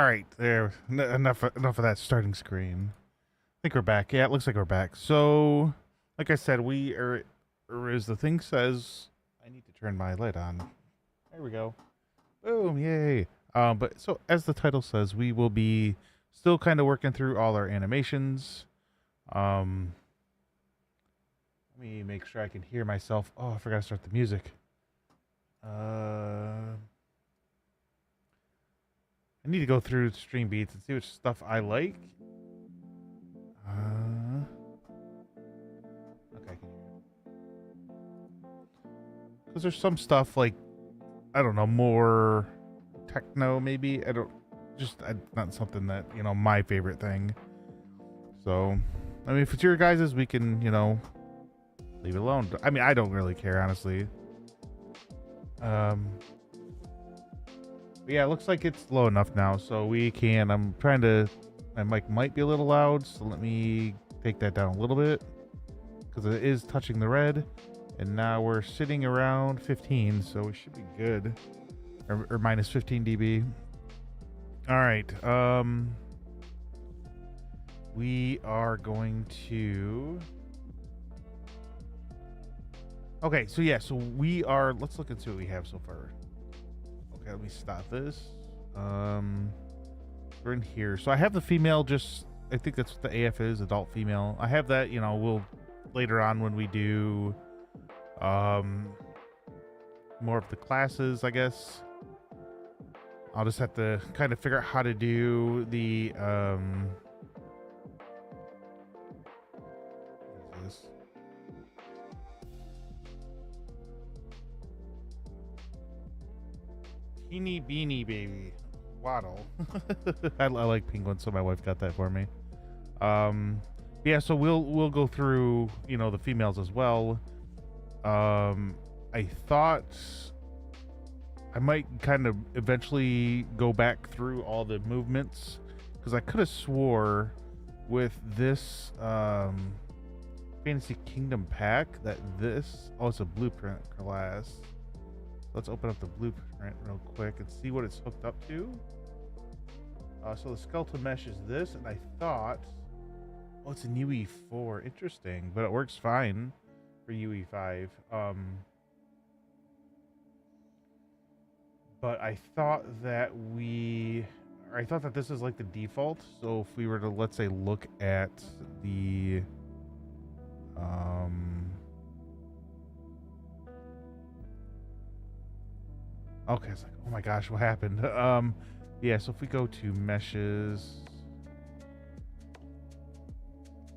right, there. Enough of that starting screen. I think we're back. Yeah, it looks like we're back. So, like I said, we are, or as the thing says, I need to turn my light on. There we go. Boom! Yay! But so as the title says, we will be still kind of working through all our animations. Um, Let me make sure I can hear myself. Oh, I forgot to start the music. I need to go through stream beats and see which stuff I like. Okay, I can hear it. Because there's some stuff like, I don't know, more techno maybe. Not something that, my favorite thing. So, I mean, if it's your guys's, we can, leave it alone. I mean, I don't really care, honestly. But yeah, it looks like it's low enough now, so we can. My mic might be a little loud, so let me take that down a little bit because it is touching the red, and now we're sitting around 15, so we should be good, or minus 15 dB. All right, we are going to. Okay, so yeah, let's look and see what we have so far. Okay, let me stop this. We're in here. So I have the female, I think that's what the AF is, adult female. I have that, we'll later on when we do more of the classes, I guess. I'll just have to kind of figure out how to do the what is this? Teeny beanie baby. Waddle. I like penguins, so my wife got that for me. Yeah, so we'll go through, the females as well. I thought I might kind of eventually go back through all the movements because I could have swore with this Fantasy Kingdom pack that it's a blueprint class. Let's open up the blueprint real quick and see what it's hooked up to. So the skeletal mesh is this, and I thought, it's an UE4. Interesting, but it works fine for UE5. But I thought that this is like the default. So if we were to, let's say, look at the okay, it's like, oh my gosh, what happened? Yeah, so if we go to meshes,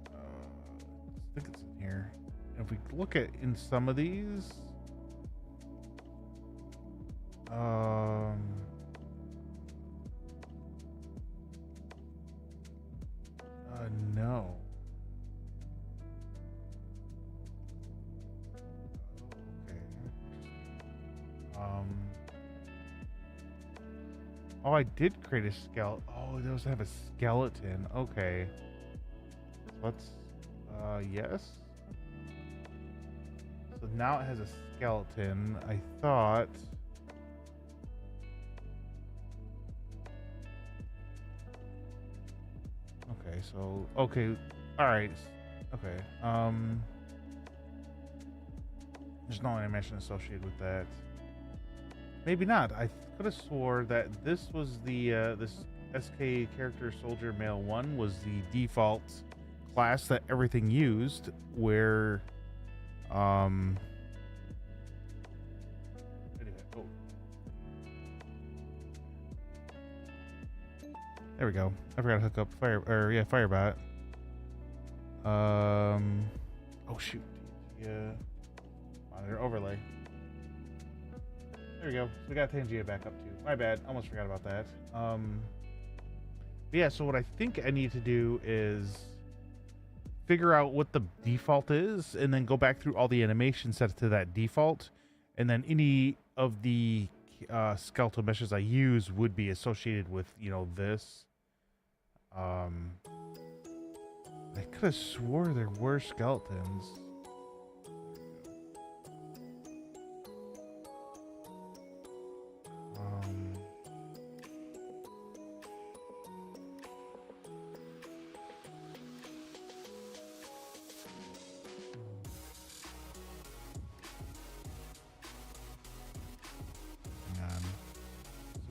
I think it's in here. And if we look at in some of these, no. Okay. Oh, I did create a skeleton. Oh, it does have a skeleton. Okay. Let's, yes. So now it has a skeleton. I thought. Okay, so, okay. Alright. Okay. There's no animation associated with that. Maybe not. I could have swore that this was the this SK character soldier male 1 was the default class that everything used, where there we go. I forgot to hook up Firebot. Oh shoot. Yeah. Monitor overlay. There we go. So we got Tangia back up too. My bad. Almost forgot about that. Yeah, so what I think I need to do is figure out what the default is and then go back through all the animations set to that default. And then any of the skeletal meshes I use would be associated with, this. I could have swore there were skeletons.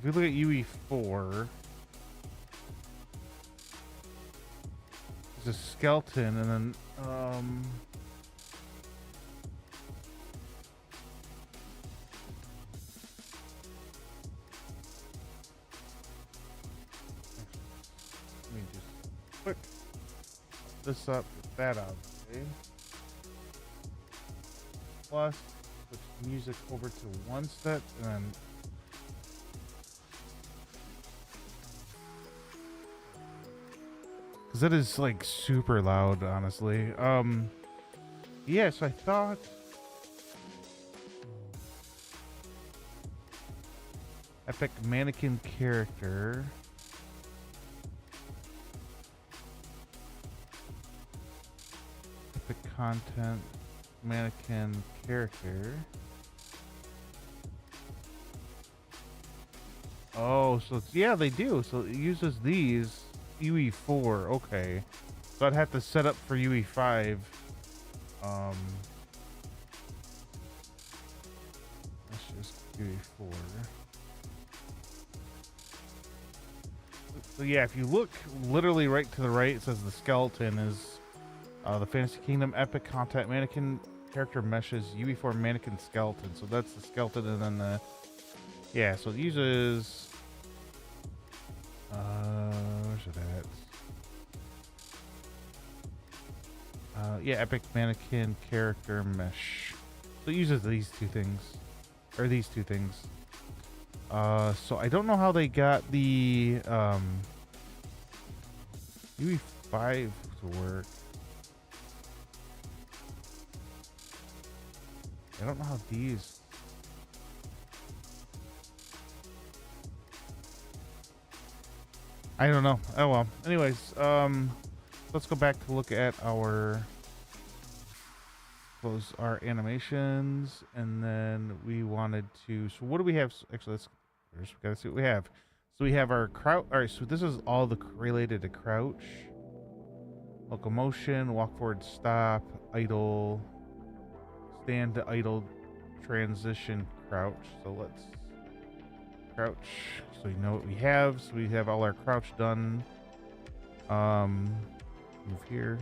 If we look at UE4, there's a skeleton, and then let me just quick this up, get that out. Okay. Plus, switch music over to one step, and then because that is like super loud, honestly. Yes, I thought epic mannequin character. Epic content mannequin character. Oh, so it's, yeah, they do. So it uses these UE4. Okay, so I'd have to set up for UE5. Let's just UE4. So yeah, if you look literally right to the right, it says the skeleton is the Fantasy Kingdom Epic Content Mannequin Character Meshes UE4 Mannequin Skeleton. So that's the skeleton, and then the yeah. So it uses where's it at? Yeah, Epic Mannequin Character Mesh. So it uses these two things, or these two things. So I don't know how they got the UE5 to work. I don't know how these. I don't know. Oh well. Anyways, let's go back to look at our close our animations, and then we wanted to. So what do we have? Actually, let's first we gotta see what we have. So we have our crouch. All right. So this is all the related to crouch, locomotion, walk forward, stop, idle, stand to idle, transition, crouch. So let's crouch. So you know what we have. So we have all our crouch done. Move here.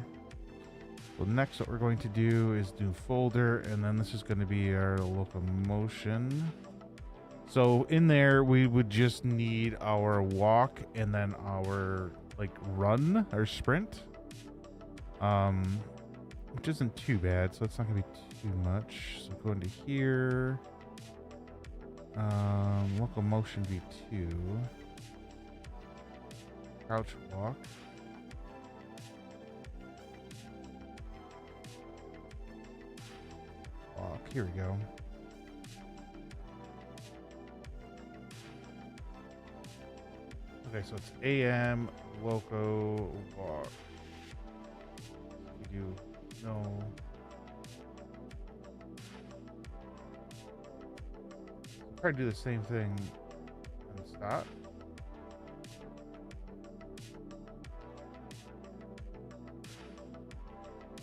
So next what we're going to do is do folder, and then this is going to be our locomotion. So in there we would just need our walk and then our like run or sprint. Which isn't too bad, so it's not gonna be too much. So go into here. Locomotion V2. Crouch walk. Walk. Here we go. Okay, so it's AM loco walk. We do no. Probably do the same thing and stop.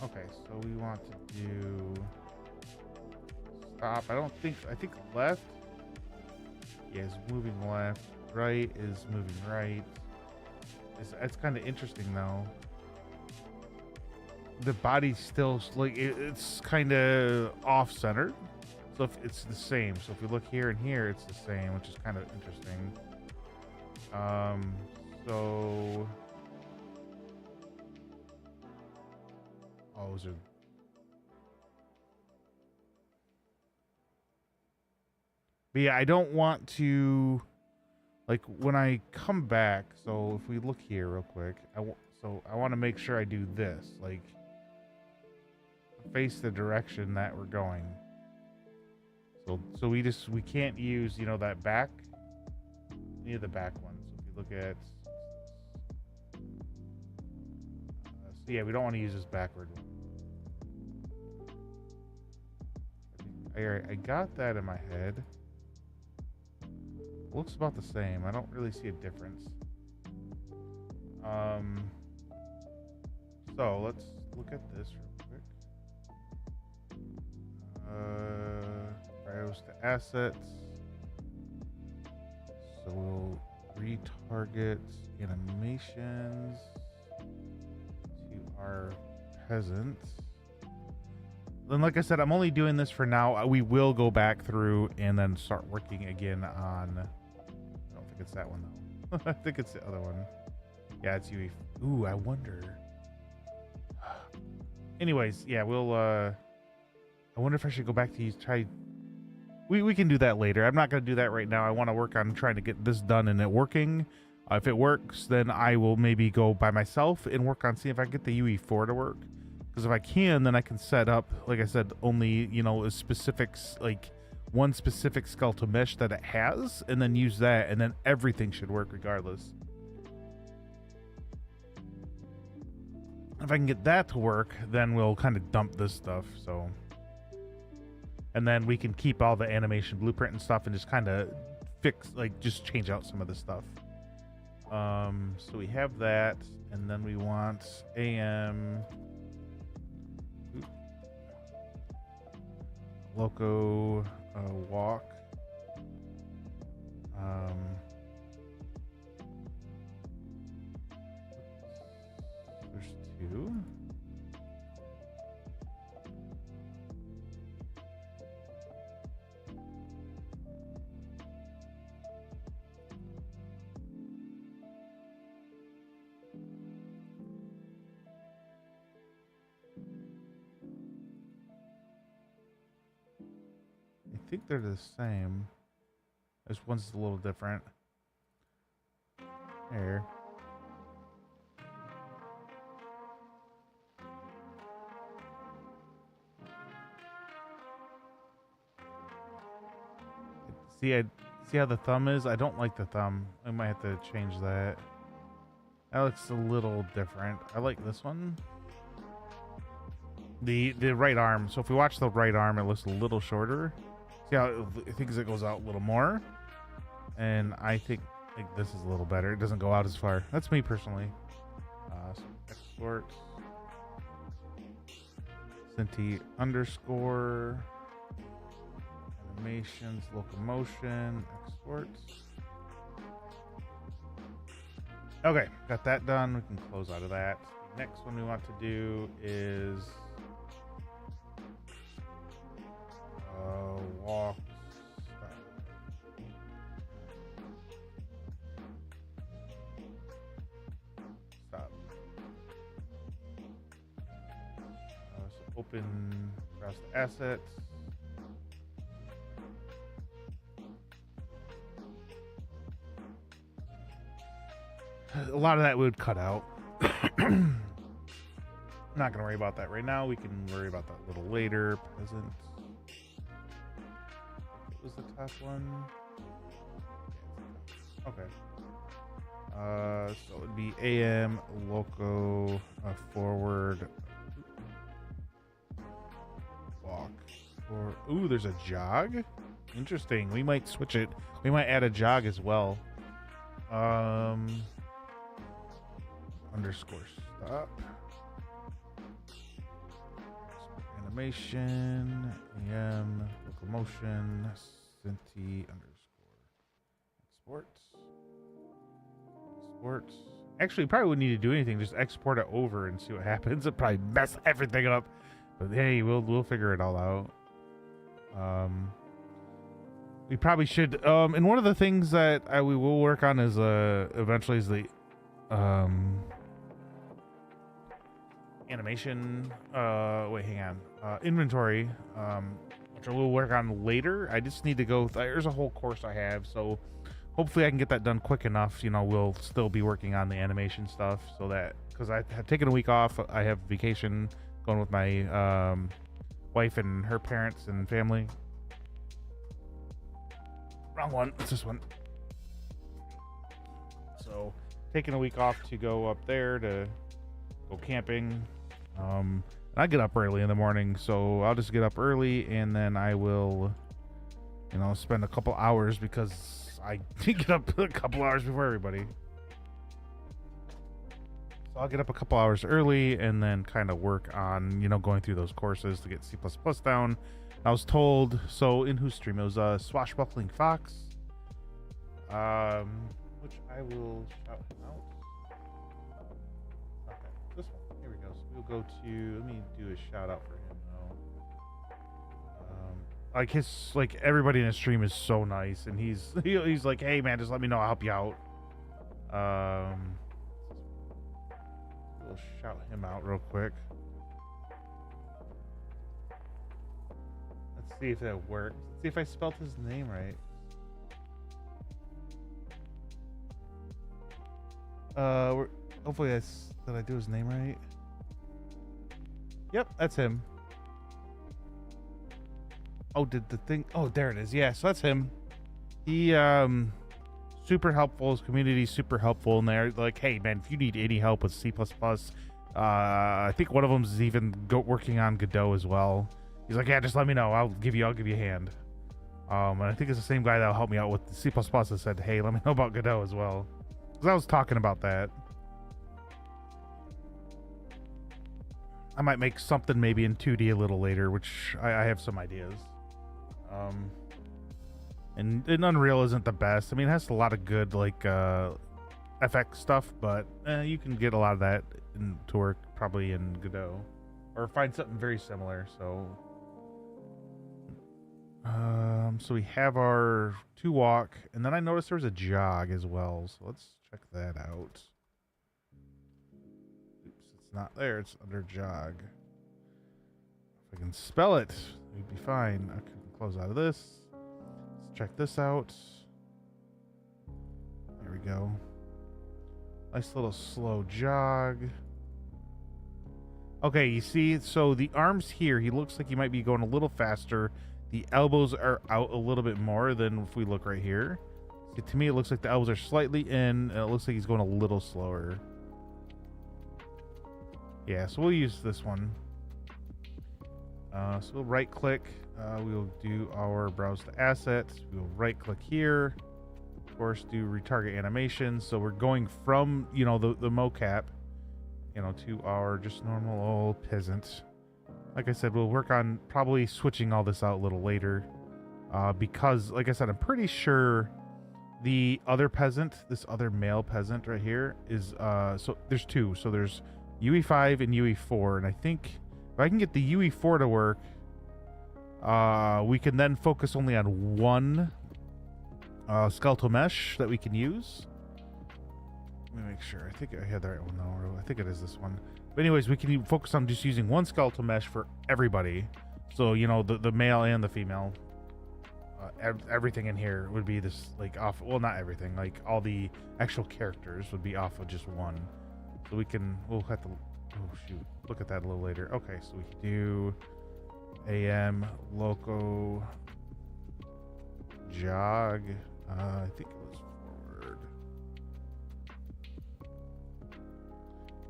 Okay, so we want to do stop. I think left. Yeah, is moving left. Right is moving right. It's kind of interesting though. The body's still like it's kind of off centered. So if it's the same. So if we look here and here, it's the same, which is kind of interesting. So those are. But yeah, I don't want to like when I come back. So if we look here real quick, I want to make sure I do this, like face the direction that we're going. So we can't use, you know, that back, any of the back ones. So if you look at, so yeah, we don't want to use this backward one. I got that in my head. Looks about the same. I don't really see a difference. So let's look at this real quick. Browse to assets. So we'll target animations to our peasants. Then, like I said, I'm only doing this for now. We will go back through and then start working again on. I don't think it's that one though. I think it's the other one. Yeah, it's UE. Ooh, I wonder. Anyways, yeah, we'll. I wonder if I should go back to try. We can do that later. I'm not going to do that right now. I want to work on trying to get this done and it working. If it works, then I will maybe go by myself and work on seeing if I can get the UE4 to work. Because if I can, then I can set up, like I said, only, you know, a specific, like one specific skeletal mesh that it has, and then use that, and then everything should work regardless. If I can get that to work, then we'll kind of dump this stuff. So, and then we can keep all the animation blueprint and stuff and just kind of fix, like, just change out some of the stuff. So we have that, and then we want AM Loco walk. There's two. I think they're the same. This one's a little different. There. See how the thumb is? I don't like the thumb. I might have to change that. That looks a little different. I like this one. The right arm. So if we watch the right arm, it looks a little shorter. See how it thinks it goes out a little more, and I think this is a little better. It doesn't go out as far. That's me personally. So export Cinti underscore animations locomotion export. Okay, got that done. We can close out of that. The next one we want to do is walk. Stop. So open browse the assets. A lot of that would cut out. I'm not gonna worry about that right now. We can worry about that a little later. Peasant. Was the top one? Okay. So it would be AM loco forward walk. Or ooh, there's a jog. Interesting. We might switch it. We might add a jog as well. Underscore stop. Animation, AM, locomotion, Cinti underscore export. Export. Actually, probably wouldn't need to do anything. Just export it over and see what happens. It probably mess everything up. But hey, we'll figure it all out. We probably should. And one of the things that we will work on is eventually is the animation. Wait, hang on. Inventory. Which I will work on later. I just need to go. There's a whole course I have, so hopefully I can get that done quick enough. You know, we'll still be working on the animation stuff, so that because I have taken a week off. I have vacation going with my wife and her parents and family. Wrong one. It's this one. So taking a week off to go up there to go camping. I get up early in the morning, so I'll just get up early and then I will, you know, spend a couple hours because I get up a couple hours before everybody. So I'll get up a couple hours early and then kind of work on, you know, going through those courses to get C++ down. I was told, so in whose stream? It was Swashbuckling Fox. which I will shout him out. Not that. This one. Here we go. So we'll go to. Let me do a shout out for him though. Like everybody in his stream is so nice, and he's like, hey man, just let me know, I'll help you out. We'll shout him out real quick. Let's see if that works. Let's see if I spelled his name right. Hopefully did I do his name right? Yep, that's him. Oh, did the thing? Oh, there it is. Yeah, so that's him. He super helpful. His community's super helpful, and they're like, hey man, if you need any help with C++, I think one of them is even working on Godot as well. He's like, yeah, just let me know. I'll give you a hand. And I think it's the same guy that'll help me out with the C++ that said, hey, let me know about Godot as well, because I was talking about that. I might make something maybe in 2D a little later, which I have some ideas. And Unreal isn't the best. I mean, it has a lot of good like FX stuff, but you can get a lot of that to work probably in Godot, or find something very similar. So, so we have our 2 walk, and then I noticed there's a jog as well. So let's check that out. Oops, it's not there. It's under jog. If I can spell it, we'd be fine. I can close out of this. Let's check this out. There we go. Nice little slow jog. Okay, you see, so the arms here, he looks like he might be going a little faster. The elbows are out a little bit more than if we look right here. See, to me, it looks like the elbows are slightly in, and it looks like he's going a little slower. Yeah, so we'll use this one. So we'll right click. We'll do our browse to assets. We'll right click here. Of course, do retarget animation. So we're going from, you know, the mocap, you know, to our just normal old peasant. Like I said, we'll work on probably switching all this out a little later. Because, like I said, I'm pretty sure the other peasant, this other male peasant right here is, so there's 2. So there's UE5 and UE4. And I think if I can get the UE4 to work, we can then focus only on one skeletal mesh that we can use. Let me make sure. I think I had the right one though. I think it is this one. But anyways, we can focus on just using one skeletal mesh for everybody. So, you know, the male and the female. Everything in here would be this, like, off. Well, not everything. Like, all the actual characters would be off of just one. So we'll have to, oh shoot, look at that a little later. Okay, so we can do AM, loco, jog. I think it was forward.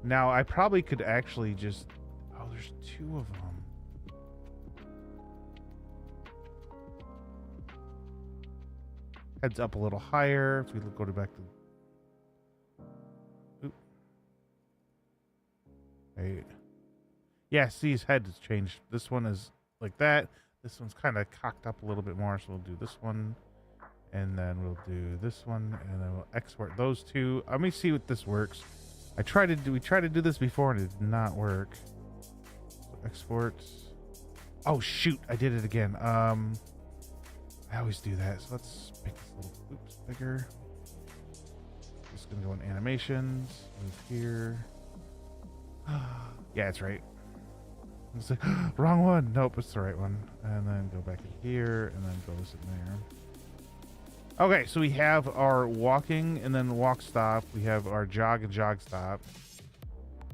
Now, I probably could actually just, oh, there's 2 of them. Heads up a little higher. If we go back to, oop. Hey. Yeah, see, his head has changed. This one is like that. This one's kind of cocked up a little bit more, so we'll do this one, and then we'll do this one, and then we'll export those 2. Let me see what this works. We tried to do this before and it did not work. So export. Oh shoot, I did it again. I always do that. So let's make this a little, oops, bigger. Just gonna go in animations, move here. Yeah, it's right. It's like, wrong one. Nope, it's the right one. And then go back in here, and then go in there. Okay, so we have our walking and then walk stop. We have our jog and jog stop.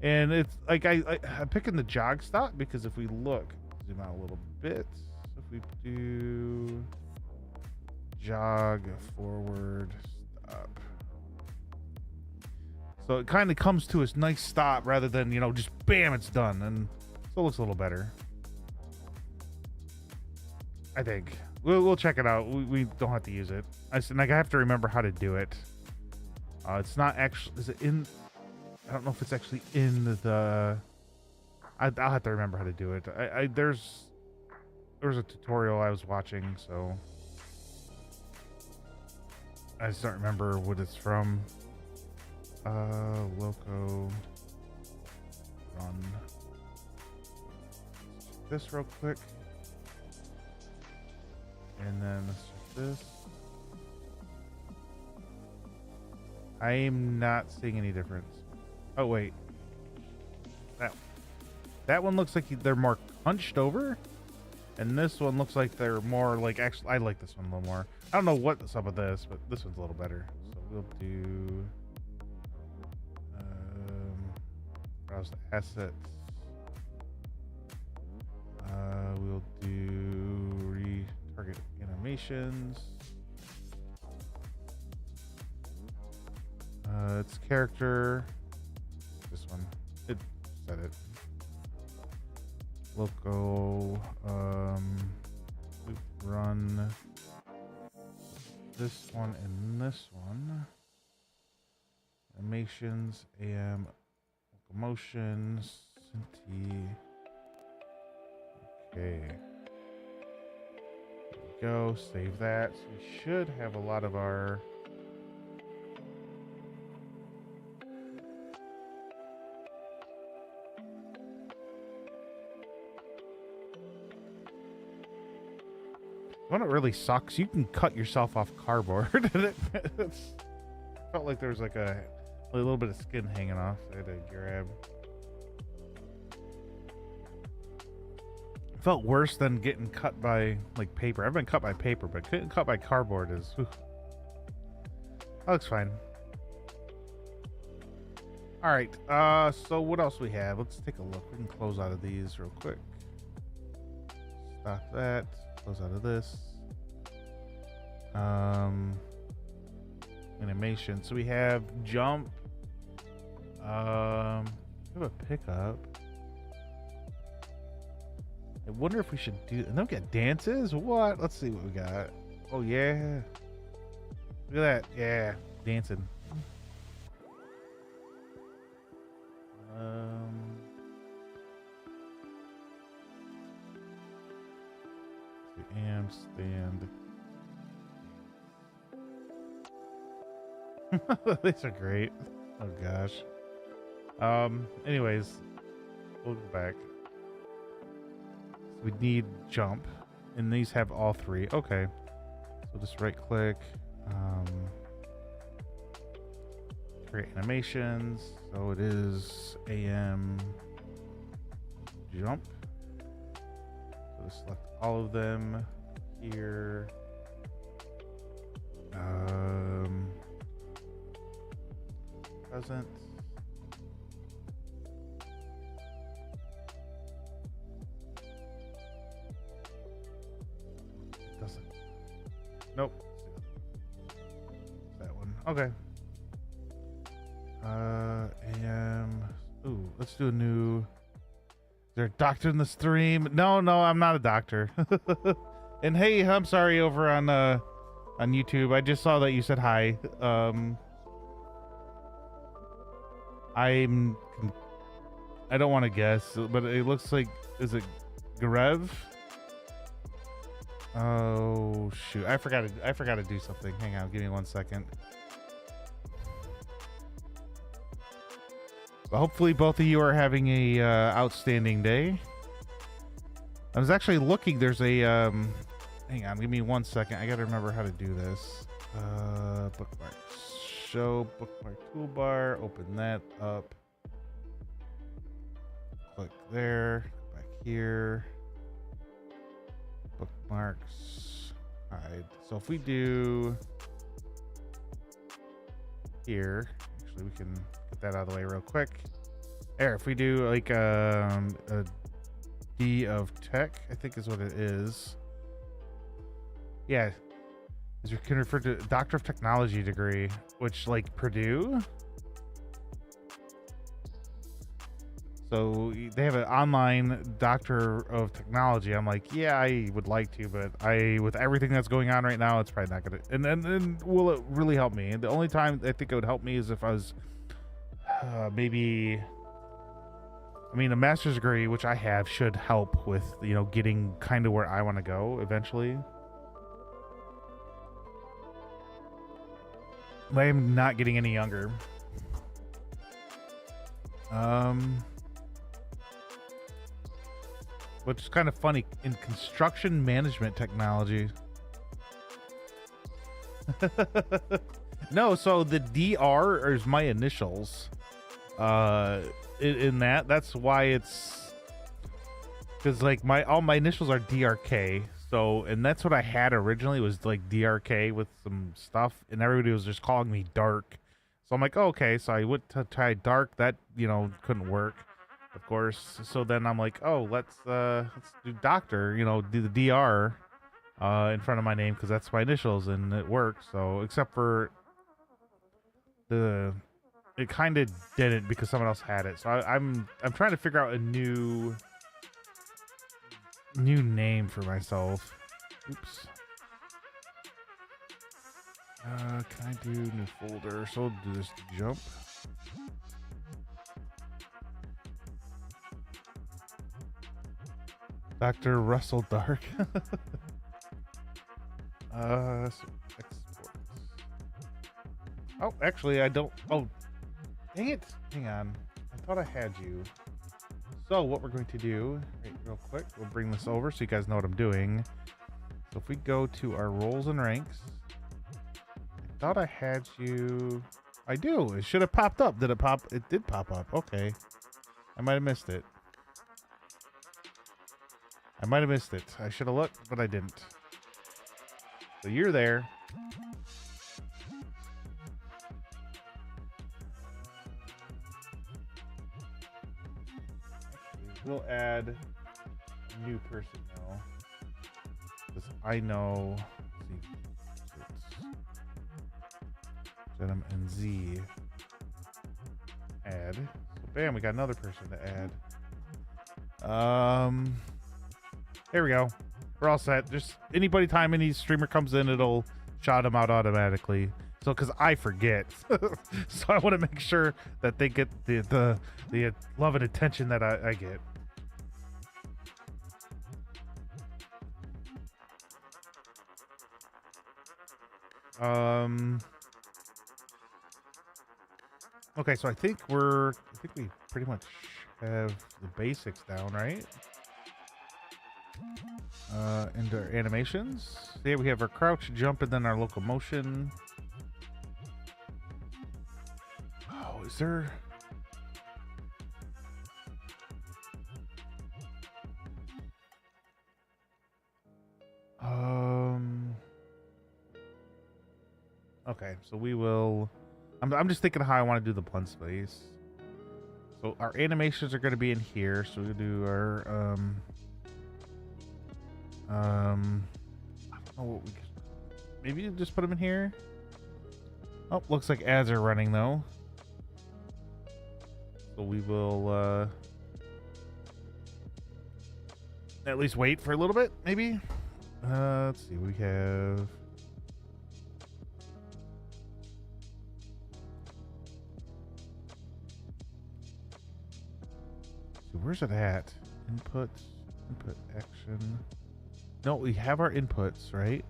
And it's like I'm picking the jog stop because if we look, zoom out a little bit. If we do jog forward stop. So it kind of comes to a nice stop rather than, you know, just bam, it's done. And so it looks a little better. I think. We'll check it out. We don't have to use it. I have to remember how to do it. It's not actually, is it in, I don't know if it's actually in the, I'll have to remember how to do it. There was a tutorial I was watching, so I just don't remember what it's from. Loco run. Let's check this real quick. And then let's check this. I am not seeing any difference. Oh wait. That one looks like they're more hunched over. And this one looks like they're more like, actually, I like this one a little more. I don't know what's up with this, but this one's a little better. So we'll do browse the assets. We'll do retarget animations. It's character. This one. It said it. Local loop run this one and this one. Animations, AM, locomotion, Cinti. Okay. There we go. Save that. So we should have a lot of our what really sucks, you can cut yourself off cardboard. It felt like there was like a little bit of skin hanging off. I had to grab. It felt worse than getting cut by like paper. I've been cut by paper, but getting cut by cardboard is. Whew. That looks fine. All right. So what else we have? Let's take a look. We can close out of these real quick. Stop that. Close out of this. Animation. So we have jump. We have a pickup. I wonder if we should do. And then we got dances. What? Let's see what we got. Oh yeah. Look at that. Yeah, dancing. Am stand. These are great. Oh gosh. Anyways, we'll go back. So we need jump, and these have all three. Okay. So just right click. Create animations. So it is AM jump. So select all of them here. Present. Doesn't. Nope. That one. Okay. Ooh, let's do a new. Is there a doctor in the stream? No, I'm not a doctor. And hey, I'm sorry over on YouTube. I just saw that you said hi. I don't want to guess, but it looks like, is it Garev? Oh shoot! I forgot to do something. Hang on, give me 1 second. Well, hopefully both of you are having a outstanding day. I was actually looking. There's a hang on, give me 1 second. I gotta remember how to do this. Bookmark. Show bookmark toolbar. Open that up. Click there. Back here. Bookmarks. Hide. So if we do here, actually we can get that out of the way real quick. There. If we do like a D of tech, I think is what it is. Yeah. You can refer to Doctor of Technology degree, which like Purdue. So they have an online Doctor of Technology. I'm like, yeah, I would like to, but with everything that's going on right now, it's probably not gonna. And will it really help me? And the only time I think it would help me is if I was maybe. I mean, a master's degree, which I have, should help with getting kind of where I want to go eventually. I am not getting any younger. Which is kind of funny in construction management technology. No, so the DR is my initials. In that's why it's because like all my initials are DRK. So, and that's what I had originally was like DRK with some stuff, and everybody was just calling me Dark. So I'm like, oh, okay. So I went to try Dark. That couldn't work, of course. So then I'm like, oh, let's do Doctor. Do the DR in front of my name because that's my initials, and it worked. So except for it kind of didn't because someone else had it. So I'm trying to figure out a new name for myself. Oops. Can I do new folder? So I'll do this jump. Dr. Russell Dark. So export. Oh, actually, I don't. Oh, dang it. Hang on. I thought I had you. So what we're going to do, real quick, we'll bring this over so you guys know what I'm doing. So if we go to our roles and ranks, I thought I had you. I do. It should have popped up. Did it pop? It did pop up. Okay. I might have missed it. I should have looked, but I didn't. So you're there. We'll add a new person now. Because I know. Let's see. Denim and Z. Add. So bam, we got another person to add. There we go. We're all set. Just anybody time any streamer comes in, it'll shout them out automatically. So, because I forget, so I want to make sure that they get the love and attention that I get. Okay, so I think we pretty much have the basics down, right? Into our animations. Here we have our crouch, jump, and then our locomotion. Oh, is there? Okay, so we will. I'm just thinking how I want to do the blend space. So our animations are going to be in here. So we'll do our I don't know what we could, maybe just put them in here. Oh, looks like ads are running though. So we will at least wait for a little bit, maybe. Let's see, we have. So where's it at? Input action. No, we have our inputs, right?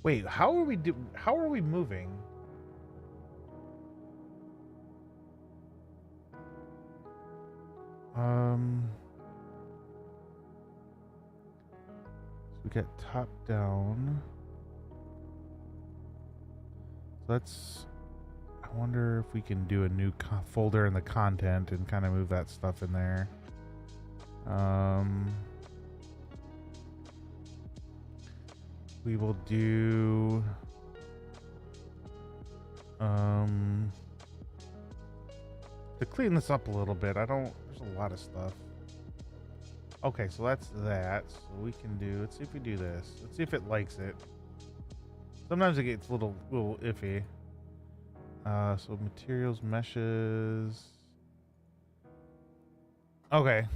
Wait, how are we moving? So we got top down. Let's. I wonder if we can do a new folder in the content and kind of move that stuff in there. We will do. To clean this up a little bit, there's a lot of stuff. Okay, so that's that. So we can do, let's see if we do this. Let's see if it likes it. Sometimes it gets a little iffy. So materials, meshes. Okay.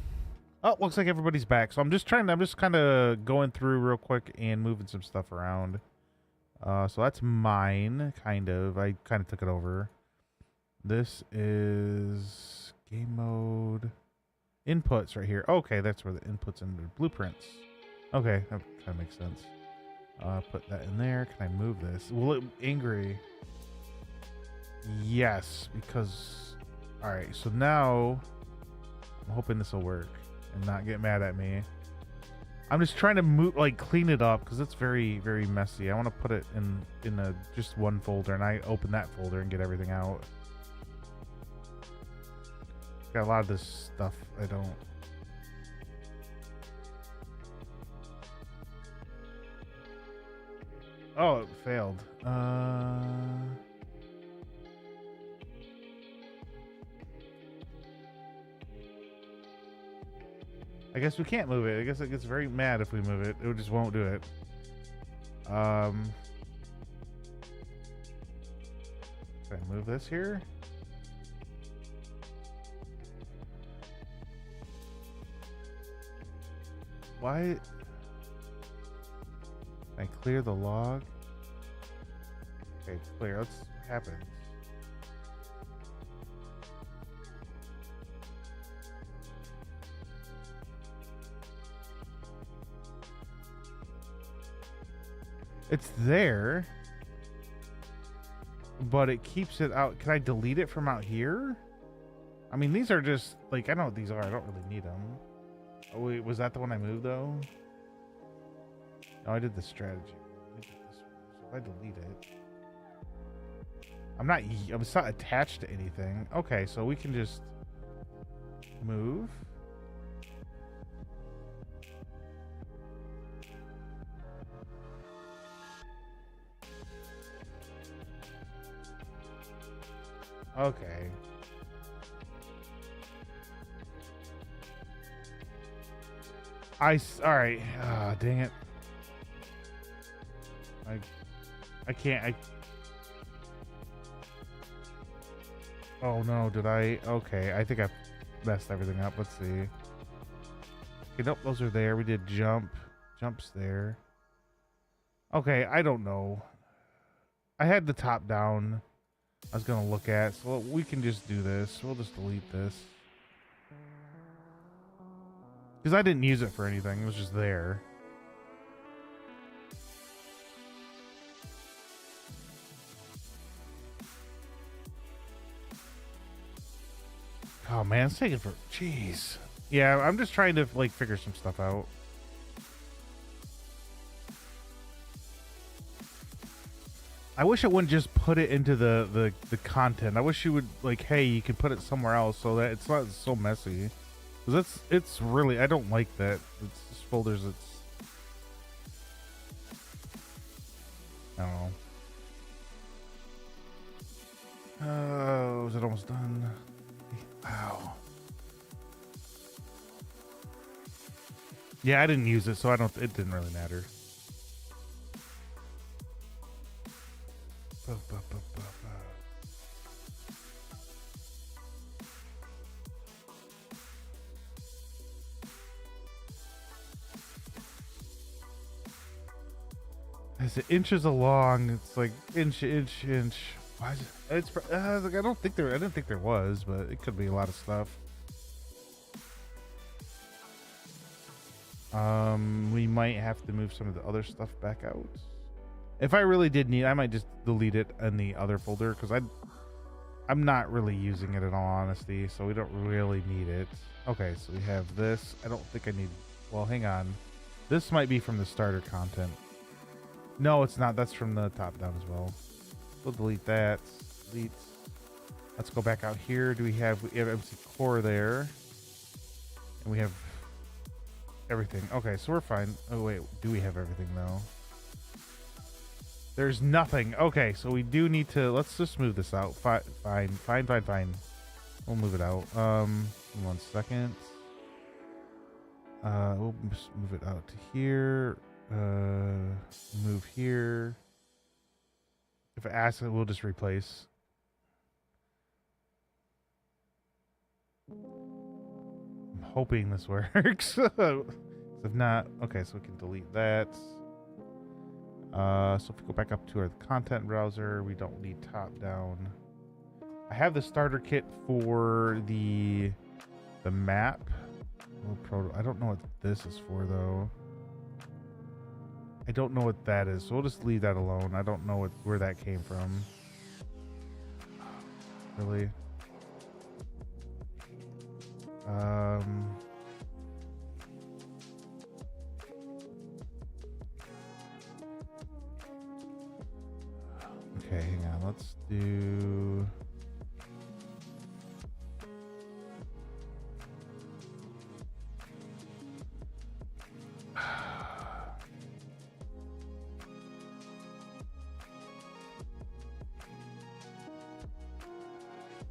Oh, looks like everybody's back. So I'm just kind of going through real quick and moving some stuff around. So that's mine, kind of. I kind of took it over. This is game mode. Inputs right here. Okay, that's where the inputs and the blueprints. Okay, that kind of makes sense. Put that in there. Can I move this? Will it angry? Yes, because... Alright, so now... I'm hoping this will work and not get mad at me. I'm just trying to move, like, clean it up because it's very, very messy. I want to put it in a just one folder, and I open that folder and get everything out. Got a lot of this stuff I don't. Oh, it failed. I guess we can't move it. I guess it gets very mad if we move it. It just won't do it. Can I move this here? Why? Can I clear the log? Okay, clear. Let's see what happens. It's there, but it keeps it out. Can I delete it from out here? I mean, these are just like, I know what these are. I don't really need them. Oh wait, was that the one I moved though? No, I did the strategy. I did this one. So if I delete it, it's not attached to anything. Okay, so we can just move. Okay. All right. Ah, dang it. I can't. Oh no, did I? Okay, I think I messed everything up. Let's see. Okay, nope, those are there. We did jumps there. Okay, I don't know. I had the top down I was gonna look at, so we can just do this. We'll just delete this. Because I didn't use it for anything, it was just there. Oh man, it's taking for... Jeez. Yeah, I'm just trying to, like, figure some stuff out. I wish it wouldn't just put it into the content. I wish you would, like, hey, you can put it somewhere else so that it's not so messy. Because it's really... I don't like that. It's just folders, it's... I don't know. Oh, is it almost done? Wow. Yeah, I didn't use it, so it didn't really matter. Is it inches along? It's like inch. Why is it? It's like, I didn't think there was, but it could be a lot of stuff. We might have to move some of the other stuff back out. If I really did need, I might just delete it in the other folder because I'm not really using it in all honesty, so we don't really need it. Okay, so we have this. I don't think I need. Well, hang on. This might be from the starter content. No, it's not. That's from the top down as well. We'll delete that. Delete. Let's go back out here. We have MC core there, and we have everything. Okay, so we're fine. Oh wait, do we have everything though? There's nothing. Okay, so we do need to. Let's just move this out. Fine. We'll move it out. 1 second. We'll just move it out to here. Move here. If it asks it, we'll just replace. I'm hoping this works. If not, okay, so we can delete that. So if we go back up to our content browser, we don't need top down. I have the starter kit for the map, I don't know what this is for though. I don't know what that is, so we'll just leave that alone. I don't know where that came from. Really? Okay, hang on. Let's do.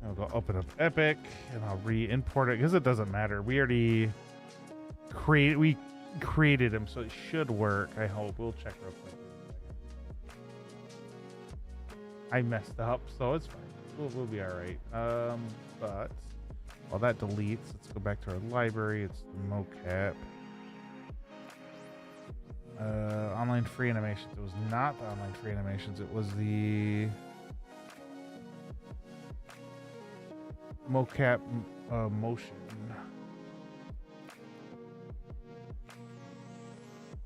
I'll go open up Epic and I'll re-import it because it doesn't matter. We already created him, so it should work. I hope. We'll check real quick. I messed up, so it's fine. We'll be all right. But while that deletes, let's go back to our library. It's the mocap. Online free animations. It was not the online free animations. It was the mocap motion.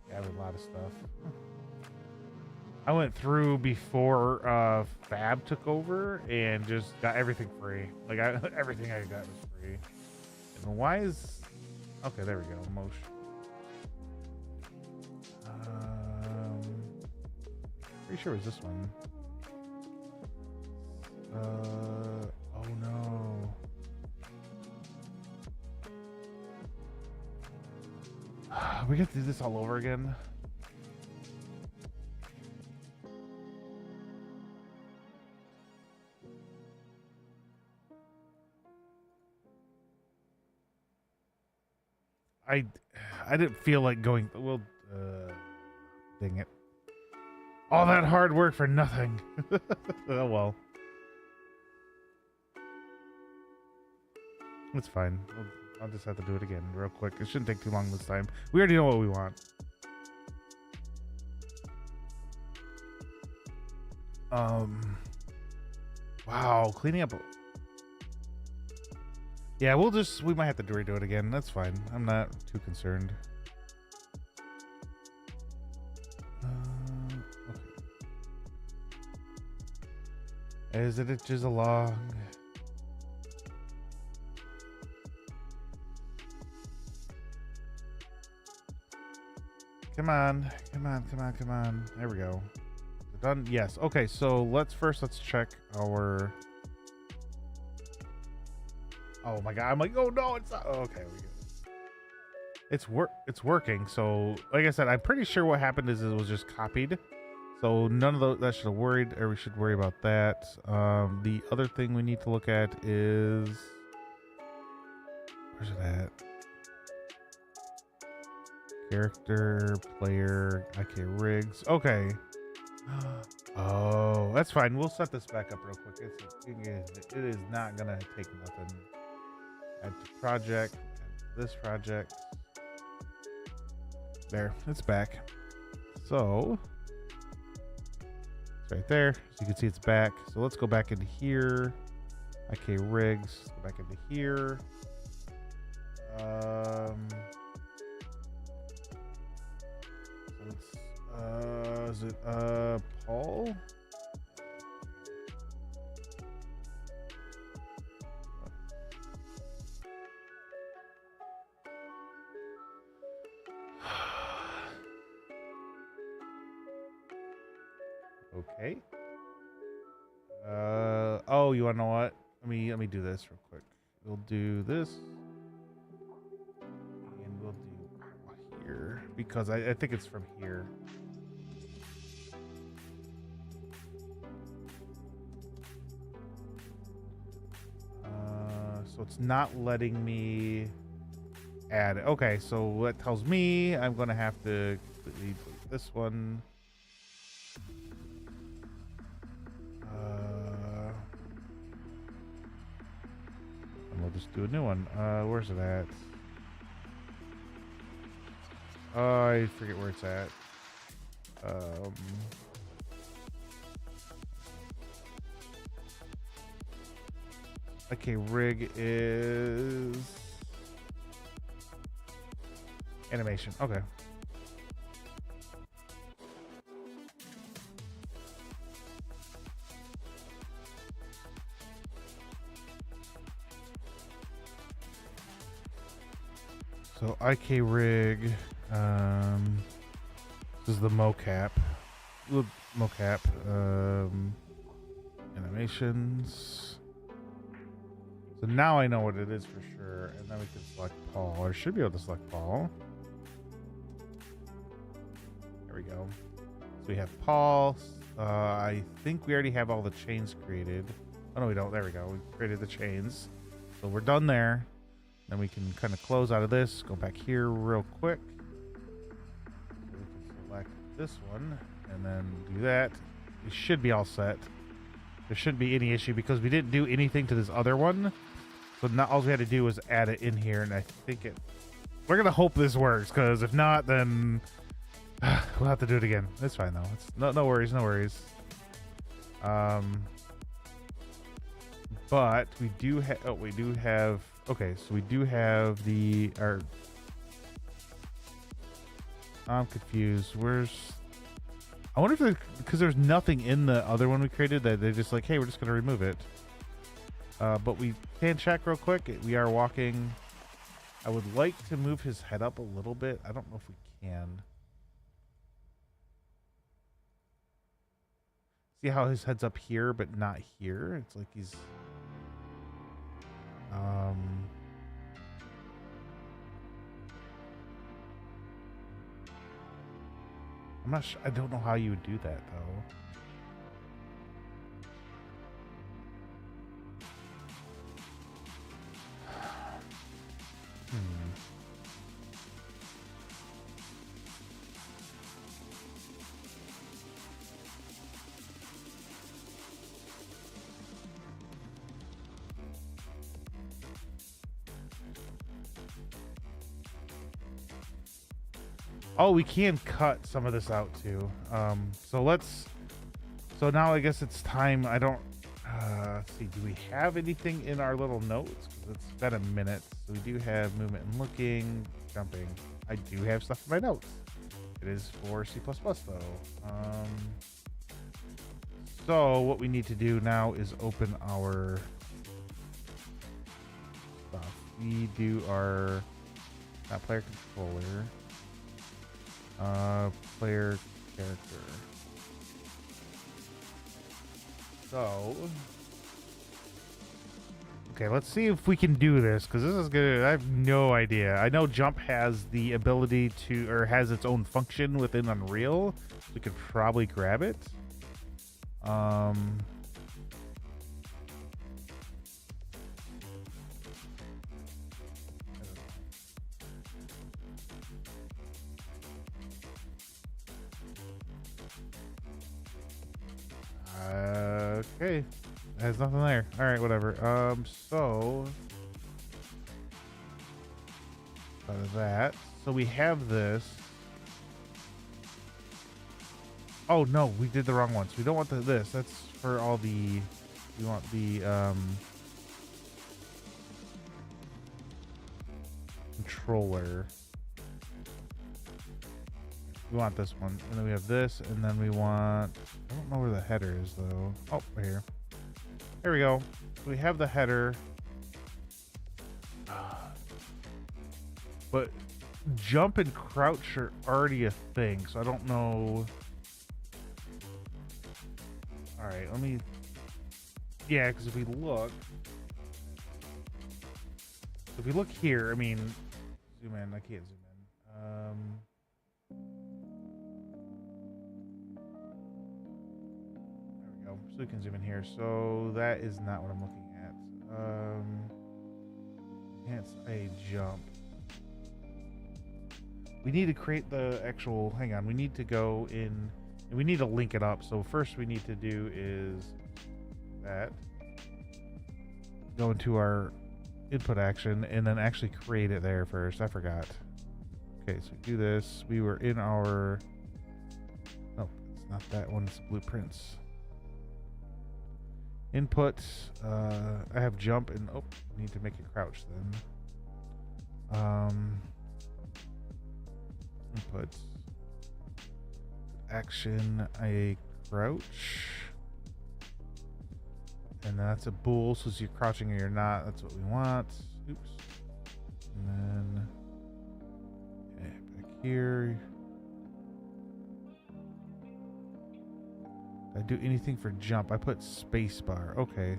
Yeah, a lot of stuff. I went through before Fab took over and just got everything free. Like everything I got was free. And why is okay? There we go. Motion. Pretty sure it was this one. Oh no. We get to do this all over again. I didn't feel like going. Well, dang it! All that hard work for nothing. Oh well, it's fine. I'll just have to do it again real quick. It shouldn't take too long this time. We already know what we want. Wow, cleaning up. Yeah, we might have to redo it again. That's fine. I'm not too concerned. Okay. As it itches along. Come on. There we go. Is it done? Yes. Okay, so let's check our. Oh my god! I'm like, oh no, it's not. Oh, okay, we go. It's working. So, like I said, I'm pretty sure what happened is it was just copied. So none of those that should have worried, or we should worry about that. The other thing we need to look at is where's it at? Character, player, okay, rigs. Okay. Oh, that's fine. We'll set this back up real quick. It is not gonna take nothing. Add to project, add to this project. There, it's back. So it's right there. So you can see it's back. So let's go back into here. Okay, rigs. Go back into here. So it's, is it Paul? Okay. Oh, you wanna know what? Let me do this real quick. We'll do this. And we'll do here. Because I think it's from here. So it's not letting me add it. Okay, so that tells me I'm gonna have to delete this one. And we'll just do a new one. Where's it at? I forget where it's at. Okay, rig is Animation. Okay. So IK rig. This is the mocap. Mocap. Animations. So now I know what it is for sure, and then we can select Paul, or should be able to select Paul. There we go. So we have Paul. I think we already have all the chains created. Oh no, we don't. There we go. We created the chains, so we're done there. Then we can kind of close out of this. Go back here real quick. So we can select this one, and then do that. We should be all set. There shouldn't be any issue because we didn't do anything to this other one. So now all we had to do was add it in here, and I think it... We're going to hope this works, because if not, then we'll have to do it again. It's fine, though. It's no worries, no worries. But we do have... Oh, we do have... Okay, so we do have the... I'm confused. Where's... I wonder if because there's nothing in the other one we created that they're just like, hey, we're just going to remove it. But we can check real quick. We are walking. I would like to move his head up a little bit. I don't know if we can. See how his head's up here, but not here? It's like he's... I'm not sure. I don't know how you would do that, though. Oh, we can cut some of this out too. So now I guess it's time. I don't, let's see, do we have anything in our little notes? 'Cause it's been a minute. So we do have movement and looking, jumping. I do have stuff in my notes. It is for C++ though. So what we need to do now is open our stuff. We do our, not player controller. Player character. So, okay, let's see if we can do this, because this is good. I have no idea. I know Jump has the ability to, or has its own function within Unreal. So we could probably grab it. Okay, there's nothing there. All right, whatever. So out of that, so we have this. Oh no, we did the wrong ones. We don't want this. That's for all the. We want the controller. We want this one, and then we have this, and then we want, I don't know where the header is though. Oh, right here. There we go. So we have the header, but jump and crouch are already a thing, so I don't know. All right, let me, yeah, because if we look here, I mean, zoom in, I can't zoom in. So we can zoom in here. So that is not what I'm looking at. Enhance a jump. We need to create the actual, hang on, we need to go in, and we need to link it up. So first we need to do is that. Go into our input action and then actually create it there first. I forgot. Okay, so we do this. We were in our, no, it's not that one, it's blueprints. Input, I have jump and, oh, need to make it crouch then. Input action a crouch, and that's a bool, so you're crouching or you're not. That's what we want. Oops. And then back here. Did I do anything for jump? I put space bar. Okay.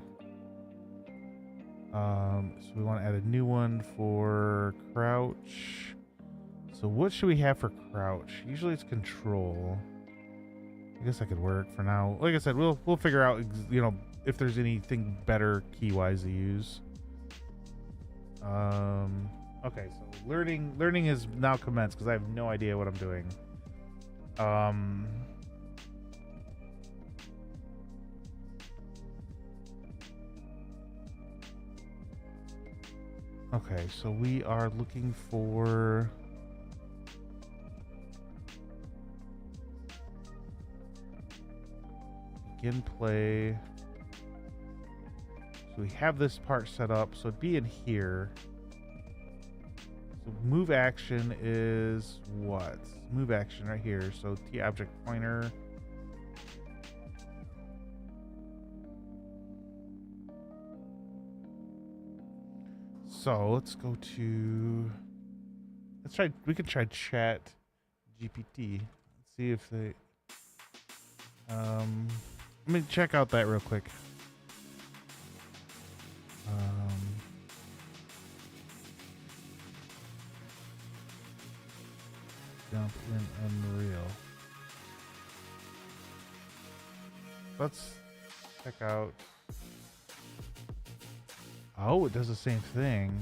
So we want to add a new one for crouch. So what should we have for crouch? Usually it's control. I guess that could work for now. Like I said, we'll figure out, you know, if there's anything better key-wise to use. Okay, so learning is now commenced because I have no idea what I'm doing. Okay, so we are looking for begin play. So we have this part set up, so it'd be in here. So move action is what? Move action right here. So T object pointer. So let's go to, we could try chat GPT. Let's see if they, let me check out that real quick. Jump in Unreal. Let's check out. Oh, it does the same thing.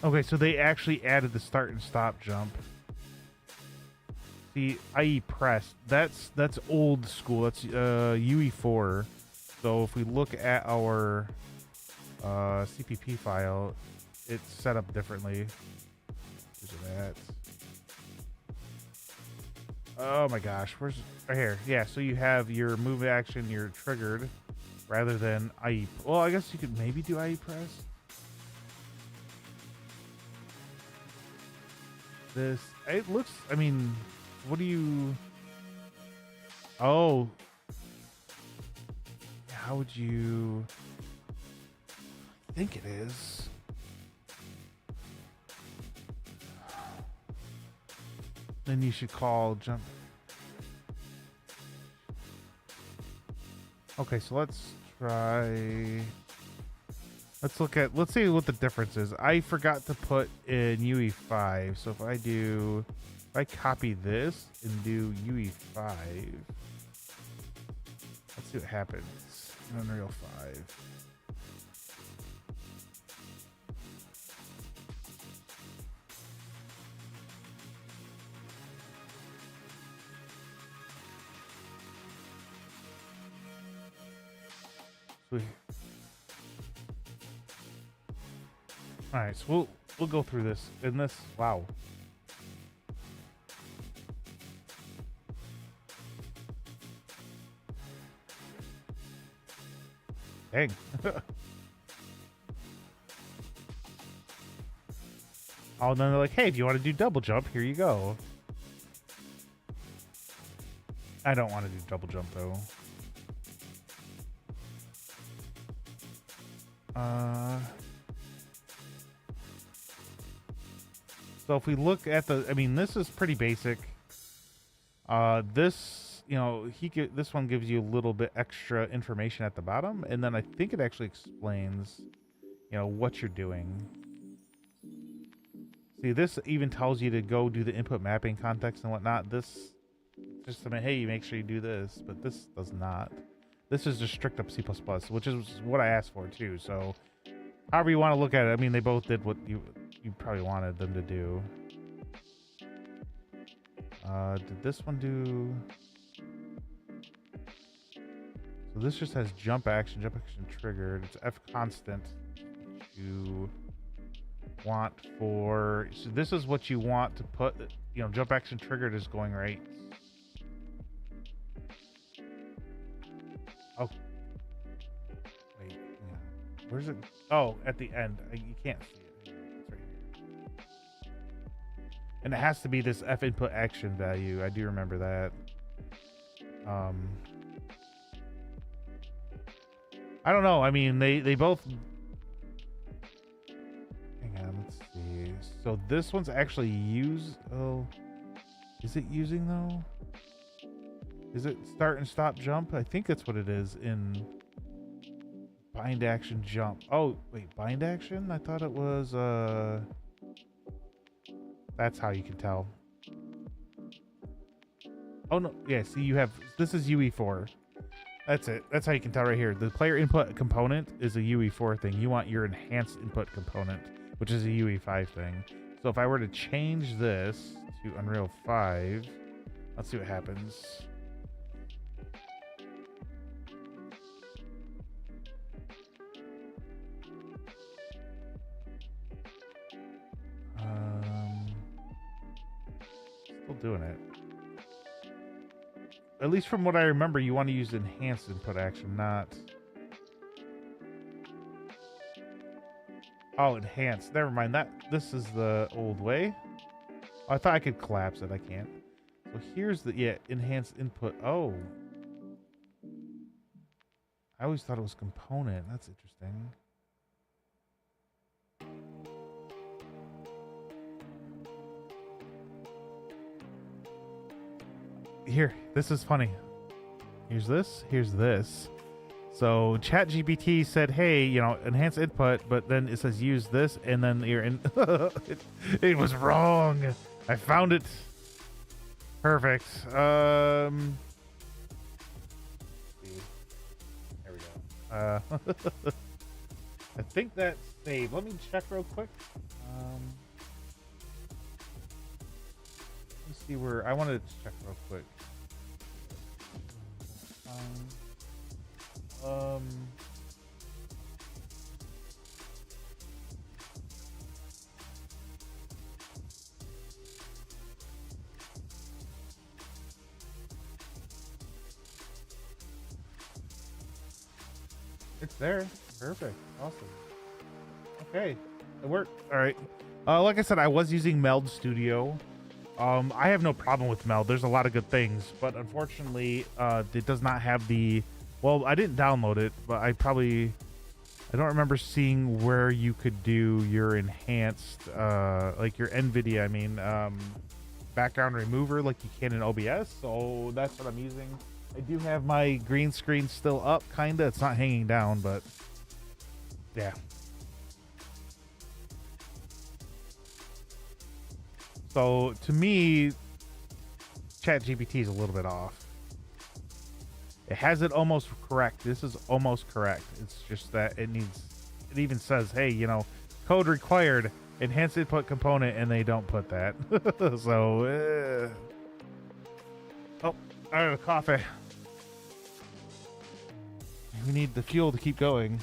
Okay, so they actually added the start and stop jump. See, IE press. That's old school. That's UE4. So if we look at our CPP file, it's set up differently. Where's it at? Oh my gosh, where's right here? Yeah, so you have your move action, you're triggered, rather than IE. Well, I guess you could maybe do IE press. This, it looks, I mean, what do you? Oh, how would you? I think it is. Then you should call jump. Okay, so let's try. Let's see what the difference is. I forgot to put in UE5. So if I copy this and do UE5, let's see what happens in Unreal 5. Sweet. All right, so we'll go through this. In this, wow. Dang. Oh, and then they're like, hey, do you want to do double jump? Here you go. I don't want to do double jump though. So if we look at I mean, this is pretty basic. This, you know, this one gives you a little bit extra information at the bottom, and then I think it actually explains, you know, what you're doing. See, this even tells you to go do the input mapping context and whatnot. This just to hey, make sure you do this, but this does not. This is just strict up C++, which is what I asked for too. So, however you want to look at it, I mean, they both did what you probably wanted them to do. Did this one do? So this just has jump action triggered. It's F constant. You want for, so this is what you want to put, you know, jump action triggered is going right. Oh, wait, yeah. Where's it? Oh, at the end. You can't see it. It's right here. And it has to be this F input action value. I do remember that. I don't know. I mean, they both. Hang on, let's see. So this one's actually Oh, is it using though? Is it start and stop jump? I think that's what it is in bind action jump. Oh wait, bind action? I thought it was. That's how you can tell. Oh no, yeah. See, you have this is UE4. That's it. That's how you can tell right here. The player input component is a UE4 thing. You want your enhanced input component, which is a UE5 thing. So if I were to change this to Unreal 5, let's see what happens. Still doing it. At least from what I remember, you want to use enhanced input action, not... Oh, enhanced. Never mind. This is the old way. Oh, I thought I could collapse it. I can't. So here's the... Yeah, enhanced input. Oh. I always thought it was component. That's interesting. Here, this is funny. Here's this. So ChatGPT said, hey, you know, enhance input, but then it says use this, and then you're in. It was wrong. I found it. Perfect. There we go. I think that's saved. Let me check real quick. Let's see where I wanted to check real quick. It's there. Perfect. Awesome. Okay. It worked. All right. Like I said, I was using Meld Studio. I have no problem with Meld. There's a lot of good things, but unfortunately, it does not have the... Well, I didn't download it, but I don't remember seeing where you could do your enhanced, like your NVIDIA, I mean, background remover like you can in OBS. So that's what I'm using. I do have my green screen still up, kind of. It's not hanging down, but yeah. So to me, ChatGPT is a little bit off. It has it almost correct. This is almost correct. It's just that it even says, hey, you know, code required, enhanced input component, and they don't put that. So, oh, I have a coffee. We need the fuel to keep going.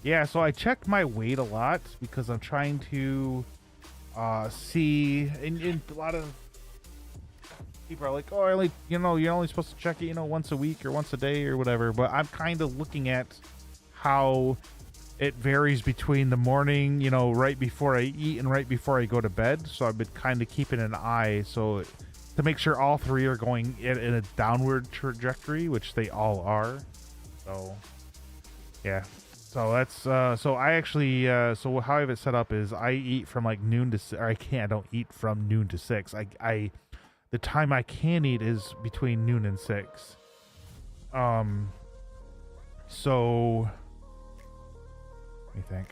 Yeah, so I check my weight a lot because I'm trying to see, and a lot of people are like, oh, you're only supposed to check it, once a week or once a day or whatever. But I'm kind of looking at how it varies between the morning, right before I eat and right before I go to bed. So I've been kind of keeping an eye to make sure all three are going in a downward trajectory, which they all are. So yeah. So that's so I actually so how I have it set up is I eat from like noon to, or I don't eat from noon to 6. The time I can eat is between noon and 6. So let me think.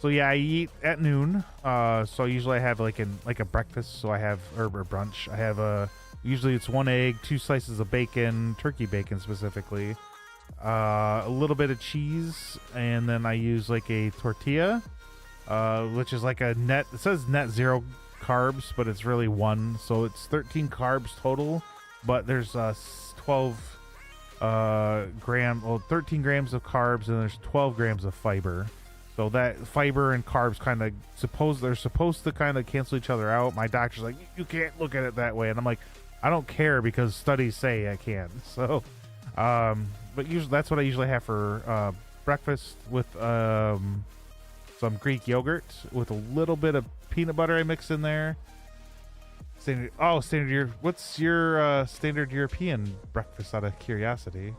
So yeah, I eat at noon. So usually I have like a breakfast. So I have or brunch. I have usually it's 1 egg, 2 slices of bacon, turkey bacon specifically. A little bit of cheese, and then I use like a tortilla, which is like it says net 0 carbs, but it's really 1, so it's 13 carbs total, but there's 13 grams of carbs, and there's 12 grams of fiber. So that fiber and carbs kind of they're supposed to kind of cancel each other out. My doctor's like, you can't look at it that way, and I'm like, I don't care because studies say I can. So, but usually that's what I usually have for breakfast with some Greek yogurt with a little bit of peanut butter I mix in there. What's your standard European breakfast, out of curiosity?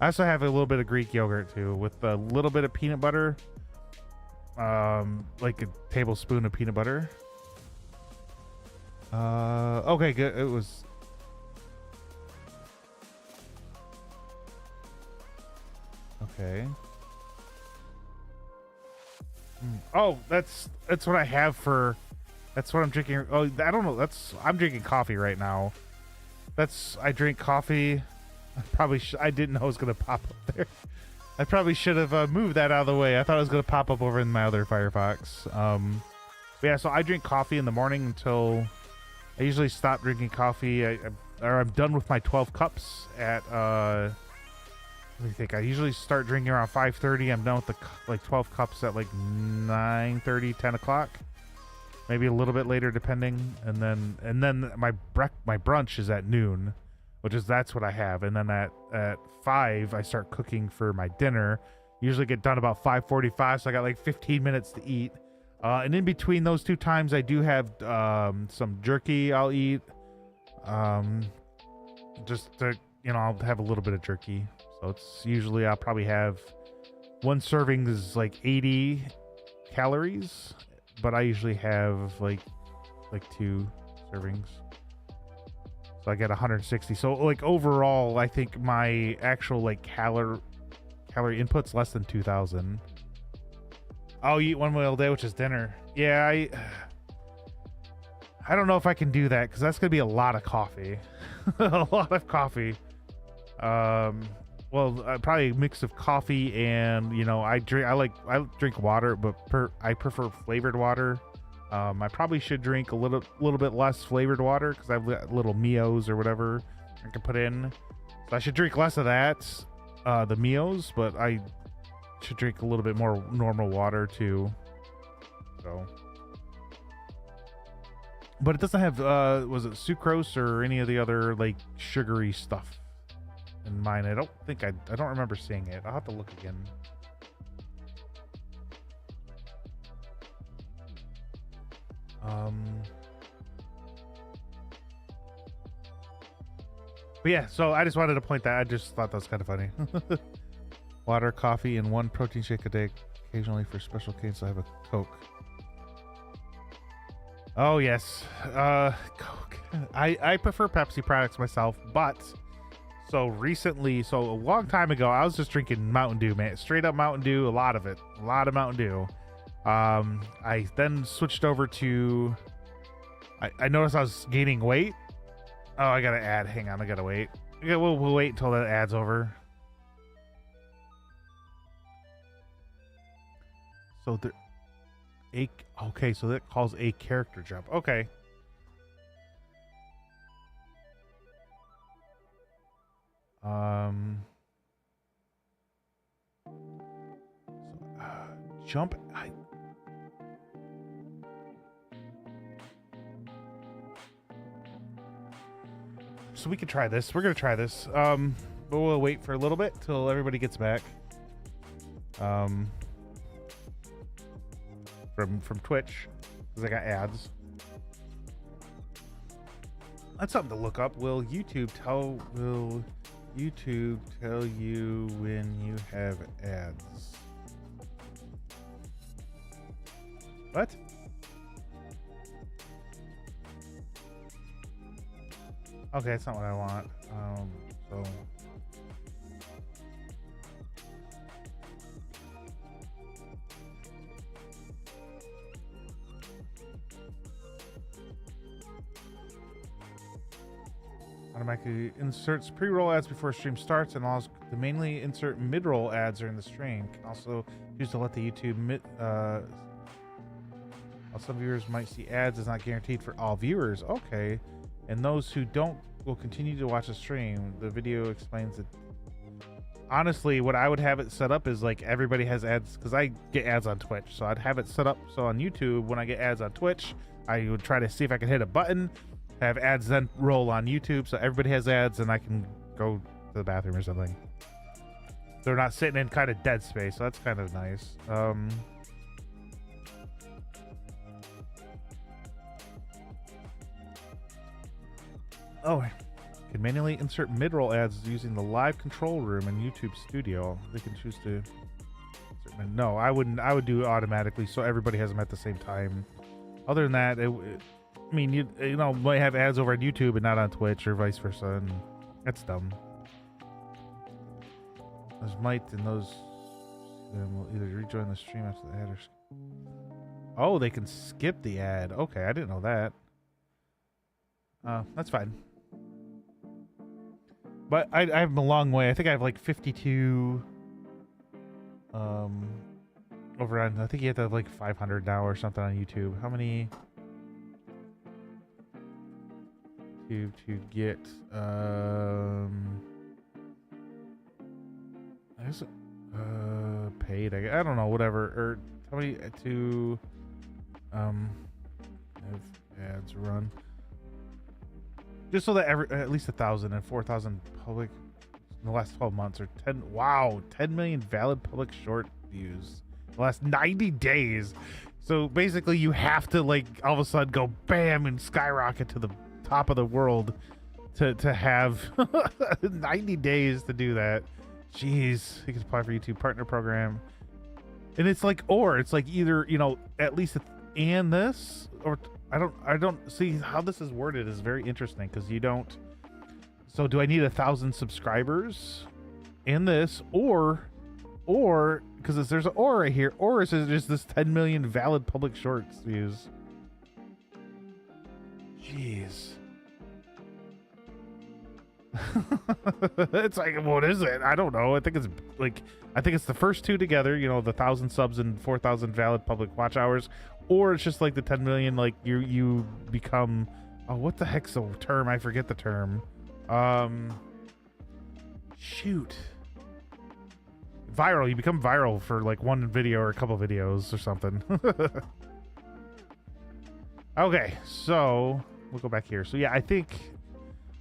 I also have a little bit of Greek yogurt too, with a little bit of peanut butter, like a tablespoon of peanut butter. Okay, good. It was. Okay. Oh, that's what I have for. That's what I'm drinking. Oh, I don't know. I'm drinking coffee right now. I drink coffee. I didn't know it was gonna pop up there. I probably should have moved that out of the way. I thought it was gonna pop up over in my other Firefox. But yeah, so I drink coffee in the morning until I usually stop drinking coffee. I'm done with my 12 cups at let me think. I usually start drinking around 5:30. I'm done with the 12 cups at like 9:30, 10 o'clock. Maybe a little bit later, depending. And then my brunch is at noon, that's what I have. And then at 5, I start cooking for my dinner. Usually get done about 5:45, so I got like 15 minutes to eat. And in between those two times, I do have some jerky I'll eat. Just to, I'll have a little bit of jerky. So it's usually I'll probably have one serving is like 80 calories, but I usually have like 2 servings. So I get 160. So like overall, I think my actual like calorie input's less than 2,000. I'll eat one meal a day, which is dinner. Yeah, I don't know if I can do that because that's gonna be a lot of coffee. A lot of coffee. Probably a mix of coffee and I drink water, but I prefer flavored water. I probably should drink a little bit less flavored water because I've got little Mios or whatever I can put in. So I should drink less of that, the Mios, but I should drink a little bit more normal water too. So, but it doesn't have was it sucrose or any of the other like sugary stuff in mine. I don't remember seeing it. I'll have to look again. But yeah, so I just wanted to point that. I just thought that was kind of funny. Water, coffee, and 1 protein shake a day. Occasionally for special cases, I have a Coke. Oh yes, Coke. I prefer Pepsi products myself, but so a long time ago, I was just drinking Mountain Dew, man. Straight up Mountain Dew, a lot of Mountain Dew. I then switched over to. I noticed I was gaining weight. Oh, I gotta add. Hang on, I gotta wait. Okay, we'll wait until that ad's over. So so that calls a character jump. Okay. Jump. So we could try this. We're gonna try this. But we'll wait for a little bit till everybody gets back. From Twitch, because I got ads. That's something to look up. Will YouTube tell you when you have ads? What? Okay, that's not what I want. So automatically inserts pre-roll ads before stream starts and allows to mainly insert mid-roll ads during the stream. Can also choose to let the YouTube while some viewers might see ads, is not guaranteed for all viewers. Okay. And those who don't will continue to watch the stream. The video explains it. Honestly, what I would have it set up is like everybody has ads, because I get ads on Twitch. So I'd have it set up so on YouTube, when I get ads on Twitch, I would try to see if I could hit a button have ads then roll on YouTube, so everybody has ads, and I can go to the bathroom or something. They're not sitting in kind of dead space, so that's kind of nice. Oh, can manually insert mid-roll ads using the live control room in YouTube Studio. They can choose to. No, I wouldn't. I would do it automatically, so everybody has them at the same time. Other than that, I mean, you know, might have ads over on YouTube and not on Twitch or vice versa, and that's dumb. Those might and those will either rejoin the stream after the ad or. Oh, they can skip the ad. Okay, I didn't know that. That's fine. But I have a long way. I think I have like 52. Over on, I think you have to have like 500 now or something on YouTube. How many? To get I guess paid. I don't know. Whatever. Or how many to have ads run? Just so that at least 1,000 and 4,000 public in the last 12 months, or 10. Wow, 10 million valid public short views in the last 90 days. So basically, you have to like all of a sudden go bam and skyrocket to the top of the world to have 90 days to do that. Jeez, you can apply for YouTube Partner Program, and it's like, or it's like either, you know, at least and this, or I don't see how this is worded is very interesting, because you don't. So do I need 1,000 subscribers in this, or because there's an or right here, or is it just this 10 million valid public shorts views? Jeez. It's like, what is it? I don't know. I think it's the first two together, you know, the 1,000 subs and 4,000 valid public watch hours, or it's just like the 10 million, like you become, oh, what the heck's the term? I forget the term. Shoot. Viral. You become viral for like one video or a couple videos or something. Okay, so we'll go back here. So yeah, I think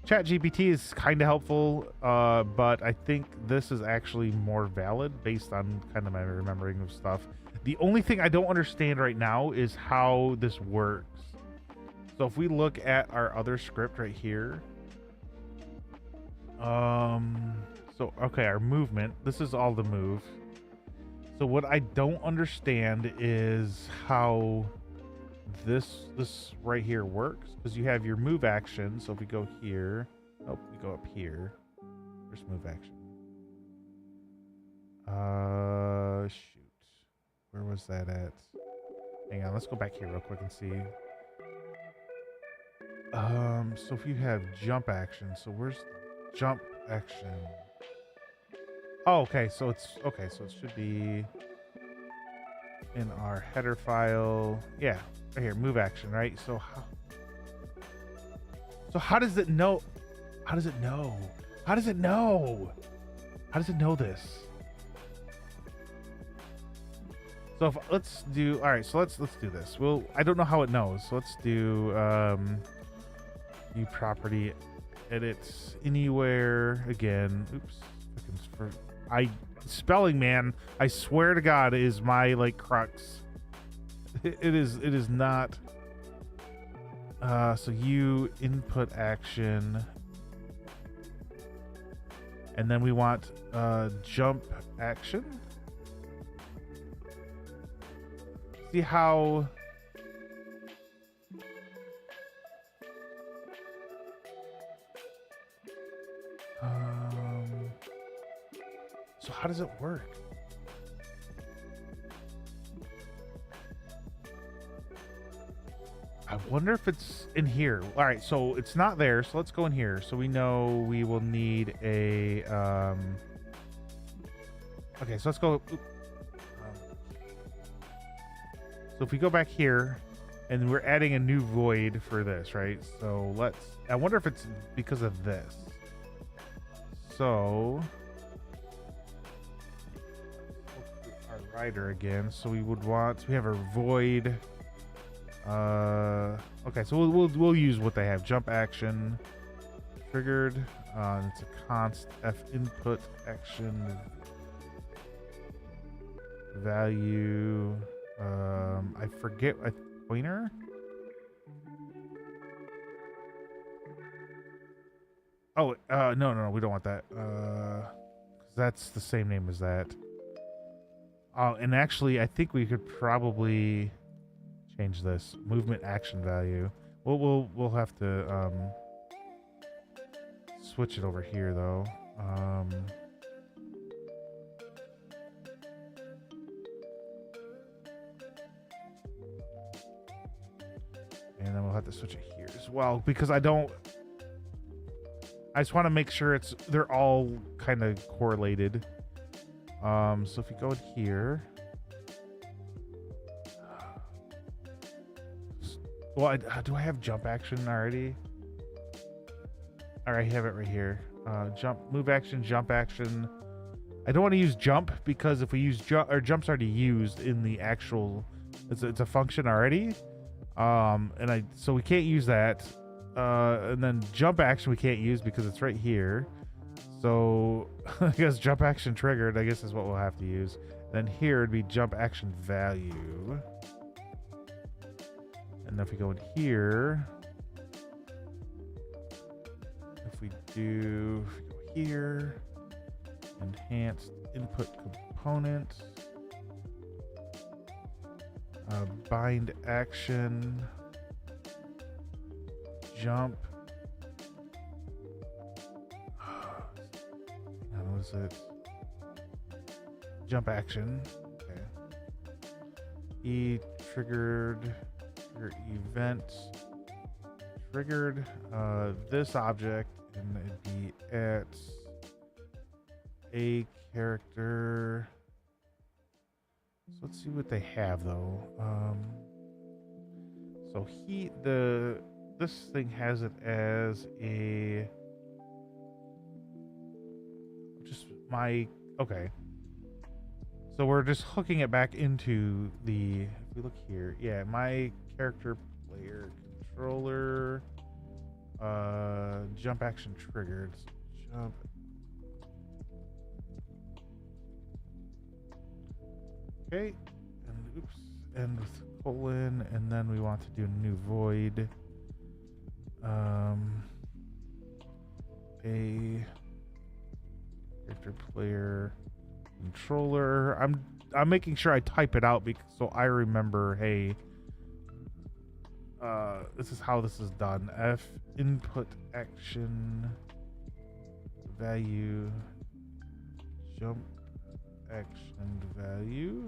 ChatGPT is kind of helpful, but I think this is actually more valid based on kind of my remembering of stuff. The only thing I don't understand right now is how this works. So if we look at our other script right here, so okay, our movement, this is all the move. So what I don't understand is how this right here works, because you have your move action. So if we go here, oh, we go up here, there's move action. Shoot, where was that at? Hang on, let's go back here real quick and see. So if you have jump action, so where's jump action? Oh, okay, so it should be in our header file. Yeah, right here, move action, right? So how does it know? How does it know? How does it know? How does it know this? So if, let's do, all right, so let's do this. Well, I don't know how it knows. So let's do new property edits anywhere again. Oops. Spelling, man, I swear to God, is my like crux. It is not. So you input action, and then we want jump action. See how. So how does it work? I wonder if it's in here. All right, so it's not there. So let's go in here. So we know we will need a. Okay, so let's go. So if we go back here, and we're adding a new void for this, right? So let's. I wonder if it's because of this. So. Our rider again. So we would want. We have a void. Okay, so we'll use what they have. Jump action triggered. It's a const F input action value. I forget a pointer. Oh, no, we don't want that. 'Cause that's the same name as that. Oh, and actually, I think we could probably change this movement action value. We'll have to switch it over here though. And then we'll have to switch it here as well because I just want to make sure they're all kind of correlated. So if you go in here, well, do I have jump action already? All right, I have it right here. Move action, jump action. I don't want to use jump because if we use jump, or jump's already used in the actual, it's a function already. So we can't use that. And then jump action we can't use because it's right here. So I guess jump action triggered, I guess is what we'll have to use. Then here it'd be jump action value. And then if we go in here, if we go here, enhanced input component, bind action, jump. What is it? Jump action. Okay. Trigger event triggered this object, and it'd be at a character. So let's see what they have though. So this thing has it as a okay. So we're just hooking it back into the, if we look here, yeah, my character player controller, jump action triggered. Jump. Okay, and oops, and with colon, and then we want to do new void. A character player controller. I'm making sure I type it out so I remember, hey, this is how this is done. F input action value jump action value.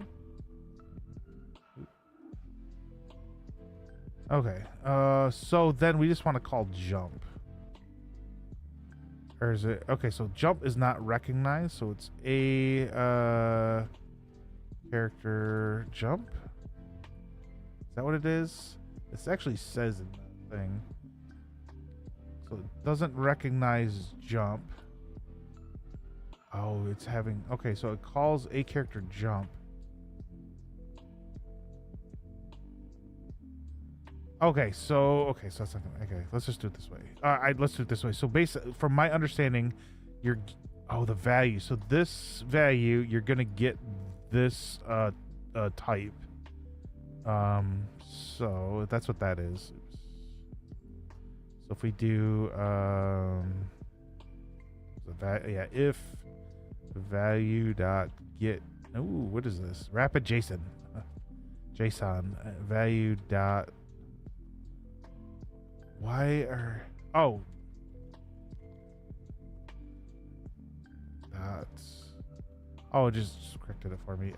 Okay, so then we just want to call jump. Or is it? Okay, so jump is not recognized, so it's a character jump. Is that what it is? It actually says in the thing. So it doesn't recognize jump. Oh, it's having, okay, so it calls a character jump. Okay, so that's not gonna, okay, let's just do it this way. Let's do it this way. So basically, from my understanding, the value. So this value, you're gonna get this type. So that's what that is. So if we do if value dot get, what is this? Rapid JSON value dot, it just corrected it for me.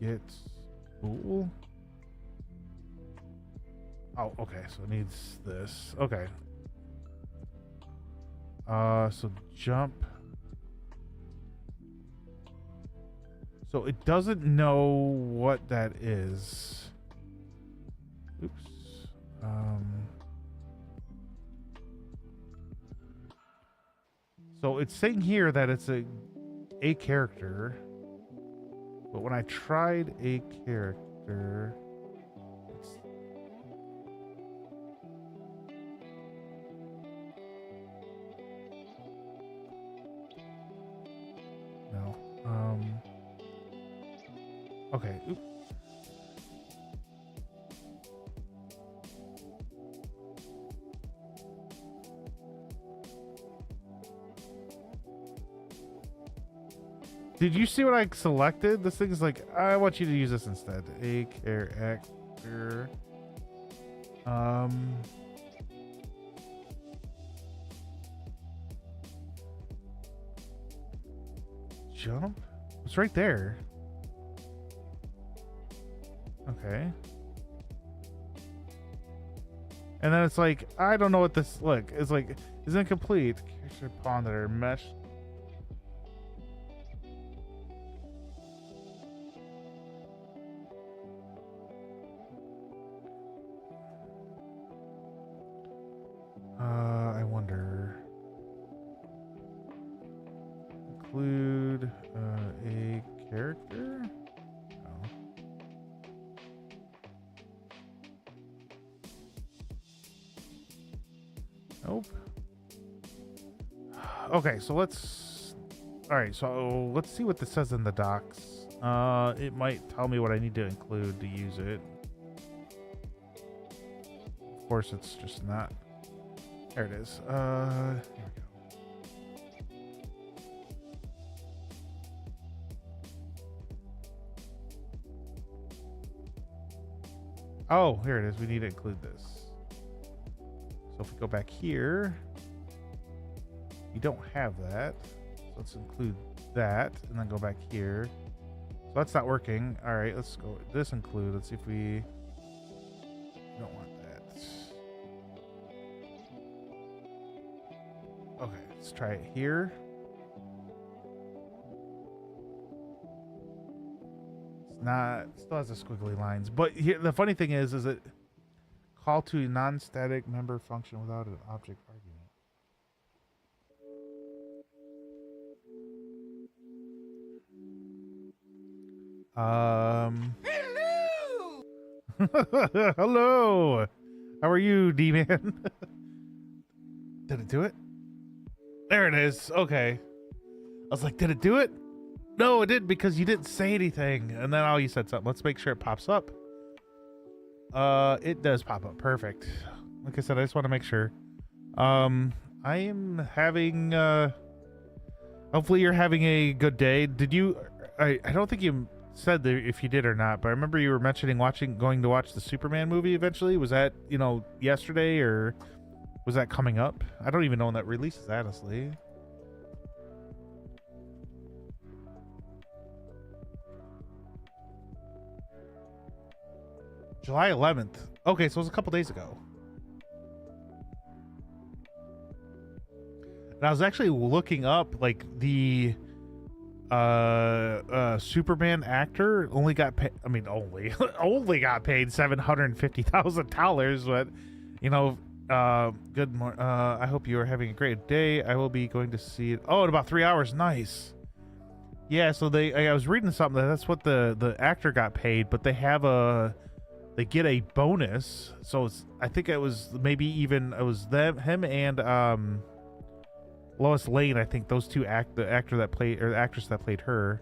Get bool. Oh, okay, so it needs this. Okay. So jump. So it doesn't know what that is. Oops. So it's saying here that it's a character, but when I tried a character, character. No. Okay. Oop. Did you see what I selected? This thing is like, I want you to use this instead. A character. Jump? It's right there. Okay. And then it's like, I don't know what this look. It's like, is incomplete. Character pawn that are mesh. I wonder. Include a character? No. Nope. Okay, so let's... Alright, so let's see what this says in the docs. It might tell me what I need to include to use it. Of course, it's just not... There it is. Here we go. Oh, here it is. We need to include this. So if we go back here, we don't have that. So let's include that and then go back here. So that's not working. All right, let's go this include. Let's see if we don't want that. Okay, let's try it here. It's not, still has the squiggly lines. But here, the funny thing is it call to a non-static member function without an object argument. Hello. Hello. How are you, D-Man? Did it do it? There it is. Okay. I was like, did it do it? No, it didn't, because you didn't say anything. And then you said something. Let's make sure it pops up. It does pop up. Perfect. Like I said, I just want to make sure. I am having, hopefully you're having a good day. Did you, I don't think you said that if you did or not, but I remember you were mentioning going to watch the Superman movie eventually. Was that, yesterday, or was that coming up? I don't even know when that releases, honestly. July 11th. Okay, so it was a couple days ago. And I was actually looking up, like, the Superman actor only got paid, I mean, only got paid $750,000, but, good morning. I hope you are having a great day. I will be going to see it. Oh, in about 3 hours. Nice. Yeah, so I was reading something that's what the actor got paid, but they have they get a bonus. So I think it was maybe even him and Lois Lane. I think those two the actor that played, or the actress that played her.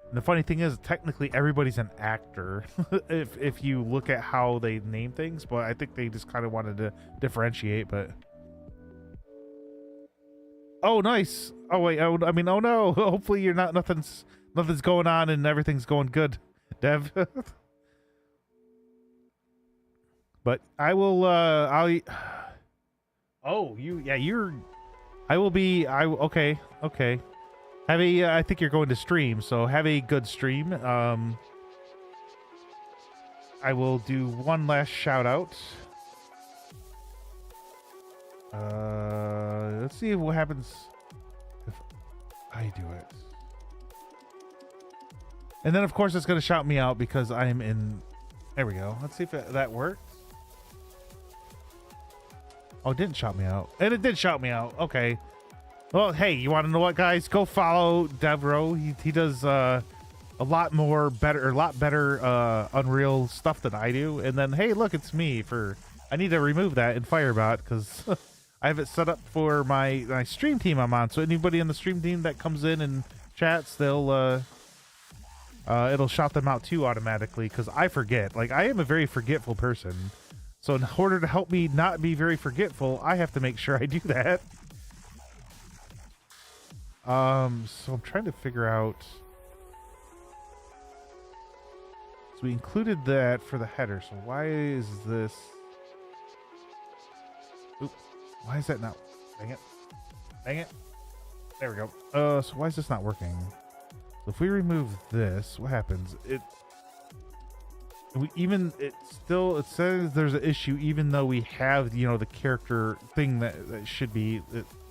And the funny thing is, technically everybody's an actor if you look at how they name things, but I think they just kind of wanted to differentiate. But oh, nice. Oh wait, oh no. Hopefully you're not, nothing's going on and everything's going good, Dev. But I will, okay. I think you're going to stream, so have a good stream. I will do one last shout out. Let's see what happens if I do it. And then of course it's going to shout me out because I'm in, there we go. Let's see if that worked. Oh, it didn't shout me out. And it did shout me out. Okay. Well, hey, you want to know what, guys? Go follow Devro. He does a lot more better, a lot better Unreal stuff than I do. And then, hey, look, it's me. I need to remove that in Firebot because I have it set up for my stream team I'm on. So anybody on the stream team that comes in and chats, they'll it'll shout them out too automatically because I forget. Like, I am a very forgetful person. So in order to help me not be very forgetful, I have to make sure I do that. So I'm trying to figure out. So we included that for the header. So why is this? Oops. Why is that not? Dang it. Dang it. There we go. So why is this not working? So if we remove this, what happens? It says there's an issue even though we have, you know, the character thing that should be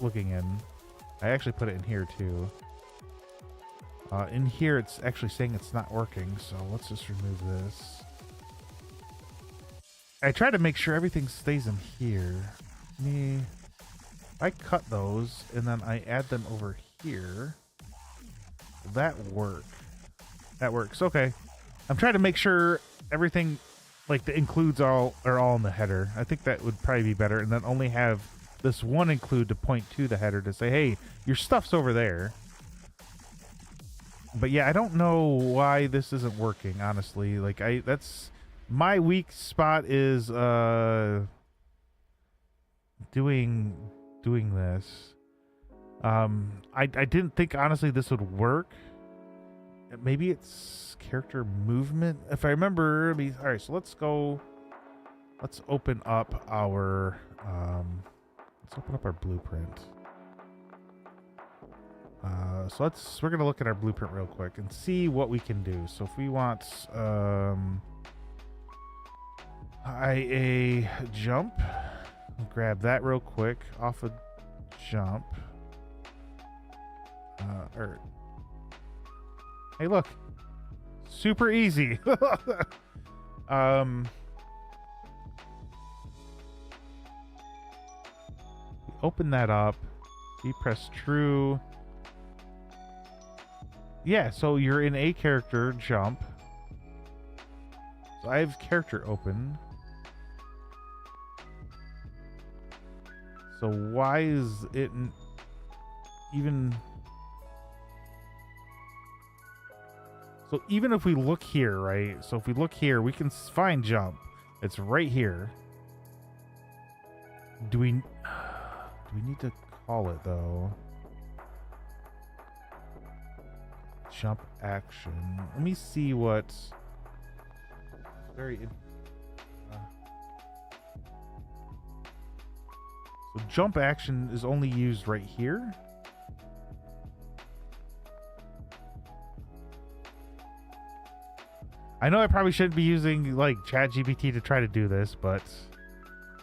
looking in. I actually put it in here too. In here it's actually saying it's not working, so let's just remove this. I try to make sure everything stays in here. I cut those and then I add them over here. That work. That works. Okay. I'm trying to make sure everything, like the includes are all in the header. I think that would probably be better, and then only have this one include to point to the header to say, hey, your stuff's over there. But yeah, I don't know why this isn't working, honestly. Like, that's my weak spot is doing this. I didn't think honestly this would work. Maybe it's character movement. If I remember, all right, so let's open up our blueprint. So we're gonna look at our blueprint real quick and see what we can do. So if we want IA jump, grab that real quick off of jump. Hey, look, super easy. Open that up. You press true. Yeah, so you're in a character jump. So I have character open. So why is it even? So even if we look here, right? So if we look here, we can find jump. It's right here. Do we need to call it though? Jump action. Let me see what. So jump action is only used right here. I know I probably shouldn't be using like ChatGPT to try to do this, but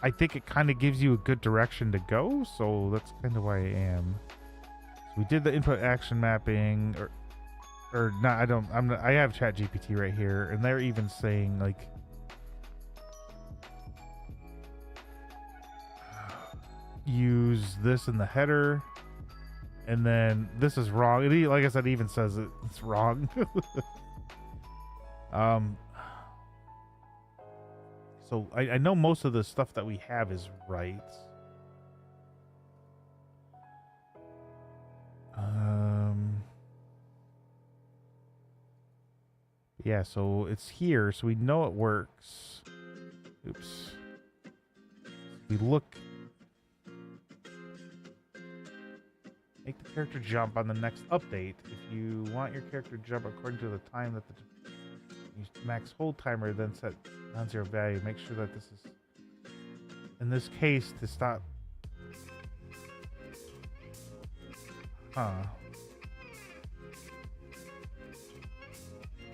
I think it kind of gives you a good direction to go, so that's kind of why I am. So we did the input action mapping, or not. I have ChatGPT right here, and they're even saying like use this in the header, and then this is wrong. Like I said, it even says it's wrong. So I know most of the stuff that we have is right. Yeah, so it's here, so we know it works. Oops. We look. Make the character jump on the next update. If you want your character to jump according to the time that the max hold timer, then set non-zero value. Make sure that this is, in this case, to stop.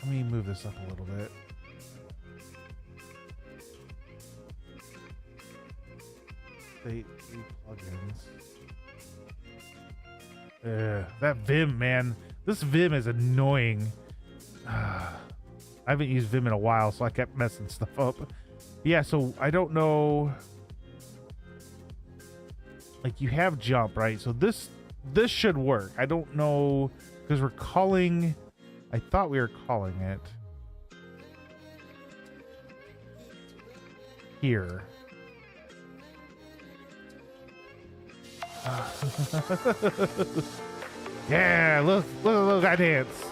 Let me move this up a little bit. State plugins. That Vim, man. This Vim is annoying. I haven't used Vim in a while, so I kept messing stuff up. Yeah, so I don't know. Like, you have jump, right? So this should work. I don't know, because we're calling. I thought we were calling it here. Yeah, look, little guy dance.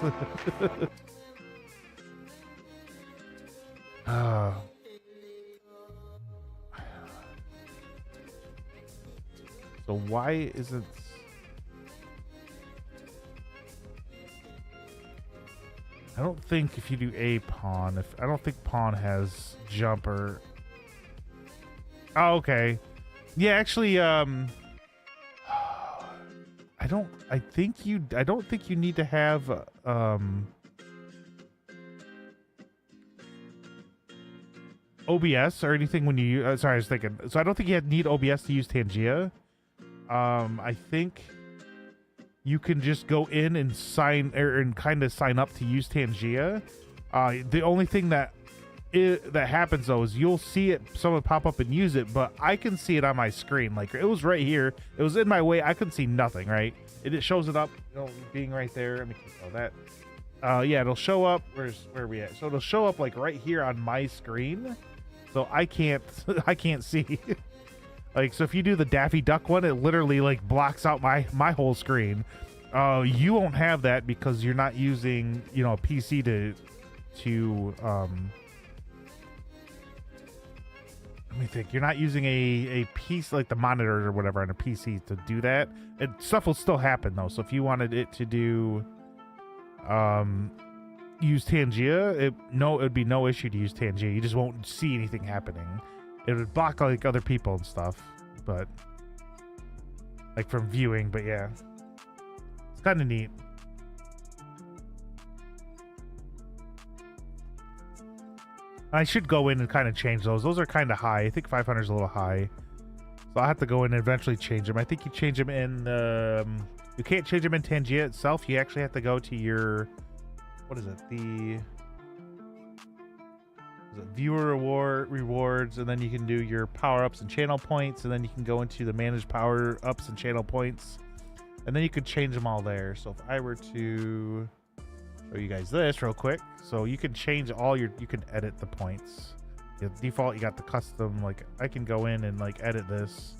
So why isn't... I don't think if you do a pawn, I don't think pawn has jump or... Oh, okay. Yeah, actually, I don't think you need to have, OBS or anything when you, sorry, I was thinking, so I don't think you need OBS to use Tangia. I think you can just go in and and kind of sign up to use Tangia. The only thing that happens though is you'll see someone pop up and use it, but I can see it on my screen. Like it was right here, it was in my way. I couldn't see nothing, right? It shows it up, being right there. Let me keep that. Yeah, it'll show up. Where are we at? So it'll show up like right here on my screen. So I can't see. Like, so if you do the Daffy Duck one, it literally like blocks out my whole screen. You won't have that because you're not using, a PC to let me think. You're not using a piece like the monitor or whatever on a PC to do that. Stuff will still happen though. So if you wanted it to do, use Tangia, it'd be no issue to use Tangia. You just won't see anything happening. It would block like other people and stuff, but like from viewing. But yeah, it's kind of neat. I should go in and kind of change those. Those are kind of high. I think 500 is a little high. So I'll have to go in and eventually change them. I think you change them in... you can't change them in Tangia itself. You actually have to go to your... What is it? Viewer rewards, and then you can do your power-ups and channel points, and then you can go into the manage power-ups and channel points, and then you could change them all there. So if I were to... show you guys this real quick. So you can change you can edit the points. The default, you got the custom, like I can go in and like edit this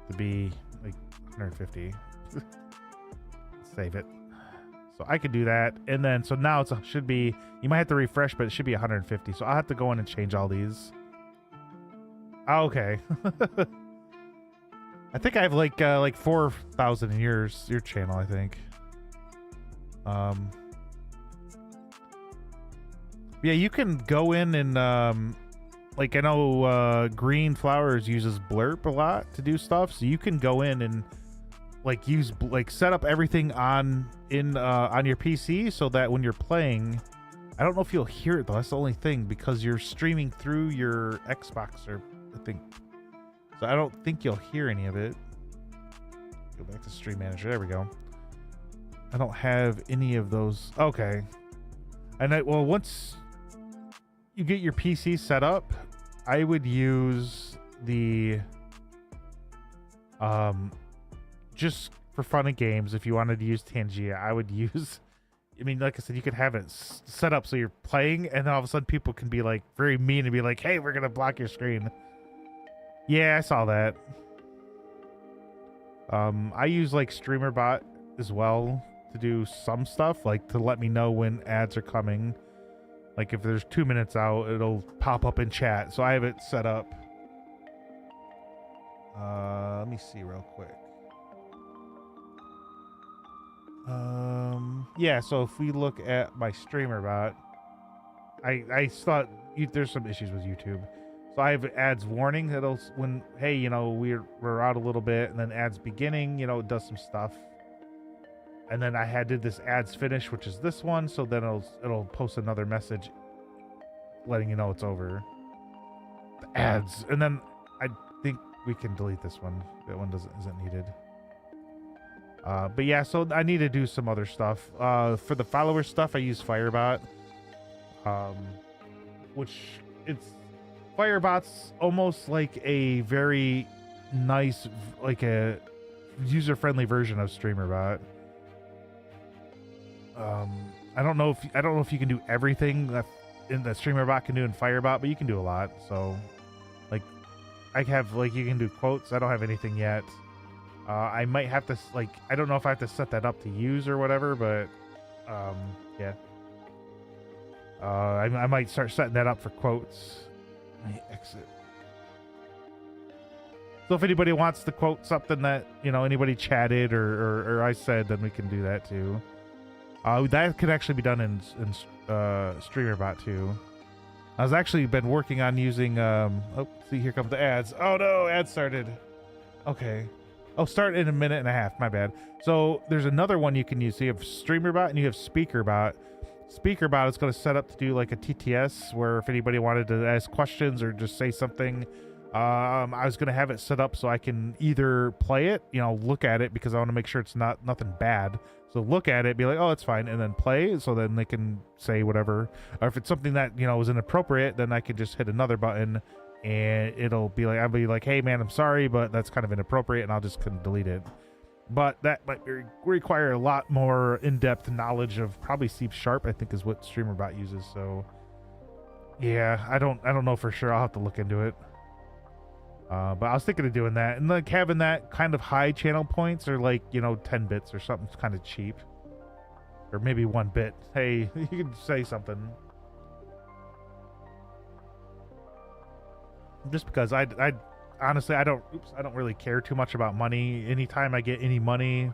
to be like 150. Save it. So I could do that. And then, so now should be, you might have to refresh, but it should be 150. So I'll have to go in and change all these. Oh, okay. I think I have like 4,000 in your channel, I think. Yeah, you can go in and like I know Green Flowers uses Blurp a lot to do stuff, so you can go in and like set up everything on your PC so that when you're playing, I don't know if you'll hear it though. That's the only thing, because you're streaming through your Xbox, or I think so. I don't think you'll hear any of it. Go back to Stream Manager. There we go. I don't have any of those. Okay. And well, once you get your PC set up, I would use the just for fun and games. If you wanted to use Tangia, I would use, I mean, like I said, you could have it set up so you're playing, and then all of a sudden people can be like very mean and be like, hey, we're gonna block your screen. Yeah, I saw that. I use like StreamerBot as well to do some stuff, like to let me know when ads are coming. Like if there's 2 minutes out, it'll pop up in chat. So I have it set up. Let me see real quick. Yeah, so if we look at my StreamerBot, I thought there's some issues with YouTube. So I have ads warning. It'll, when, hey, we're out a little bit, and then ads beginning, it does some stuff. And then I did this ads finish, which is this one. So then it'll post another message letting you know it's over. The ads. And then I think we can delete this one. That one isn't needed. But yeah, so I need to do some other stuff. For the follower stuff, I use Firebot. Which Firebot's almost like a very nice, like a user-friendly version of StreamerBot. I don't know if you can do everything that in the StreamerBot can do in Firebot, but you can do a lot. So, like, I have like you can do quotes. I don't have anything yet. I might have to like I don't know if I have to set that up to use or whatever, but yeah. I might start setting that up for quotes. Let me exit. So if anybody wants to quote something that, you know, anybody chatted or I said, then we can do that too. That could actually be done in StreamerBot too. I was actually been working on using, oh, see, here comes the ads. Oh no, ads started. Okay. Oh, start in a minute and a half, my bad. So there's another one you can use. So you have StreamerBot and you have SpeakerBot. SpeakerBot is going to set up to do like a TTS where if anybody wanted to ask questions or just say something, I was going to have it set up so I can either play it, you know, look at it because I want to make sure it's nothing bad. So look at it, be like, oh, it's fine, and then play, so then they can say whatever. Or if it's something that, you know, is inappropriate, then I can just hit another button, and it'll be like, I'll be like, hey, man, I'm sorry, but that's kind of inappropriate, and I'll just delete it. But that might require a lot more in-depth knowledge of probably C#, I think is what StreamerBot uses. So, yeah, I don't know for sure. I'll have to look into it. But I was thinking of doing that, and like having that kind of high channel points or like, you know, 10 bits or something kind of cheap, or maybe 1 bit. Hey, you can say something. Just because I honestly I don't really care too much about money. Anytime I get any money,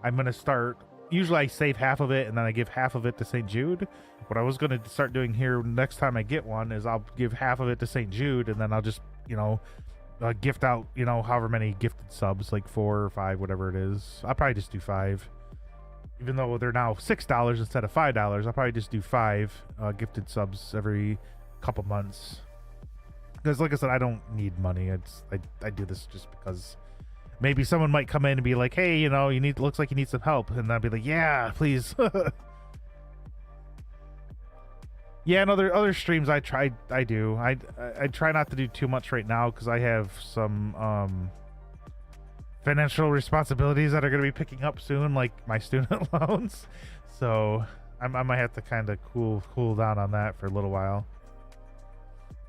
I'm gonna start. Usually I save half of it and then I give half of it to St. Jude. What I was gonna start doing here next time I get one is I'll give half of it to St. Jude, and then I'll just, you know, gift out, you know, however many gifted subs, like 4 or 5, whatever it is. I'll probably just do 5, even though they're now $6 instead of $5. I'll probably just do 5 gifted subs every couple months, because like I said, I don't need money. I do this just because maybe someone might come in and be like, hey, you know, looks like you need some help, and I'll be like, yeah, please. Yeah, and other streams I do. I try not to do too much right now because I have some financial responsibilities that are going to be picking up soon, like my student loans. So I might have to kind of cool down on that for a little while.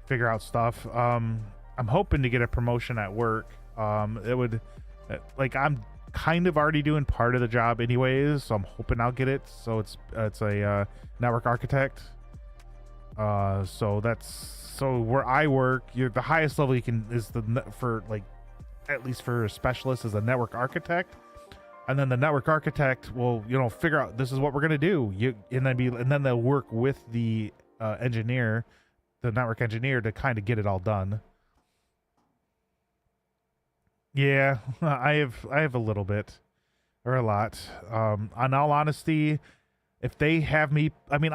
Figure out stuff. I'm hoping to get a promotion at work. It would, like, I'm kind of already doing part of the job anyways, so I'm hoping I'll get it. So it's a network architect. So where I work, the highest level you can is for like, at least for a specialist, is a network architect, and then the network architect will, you know, figure out this is what we're gonna do. And then they'll work with the engineer, the network engineer, to kind of get it all done. Yeah, I have a little bit or a lot. On all honesty, if they have me, I mean,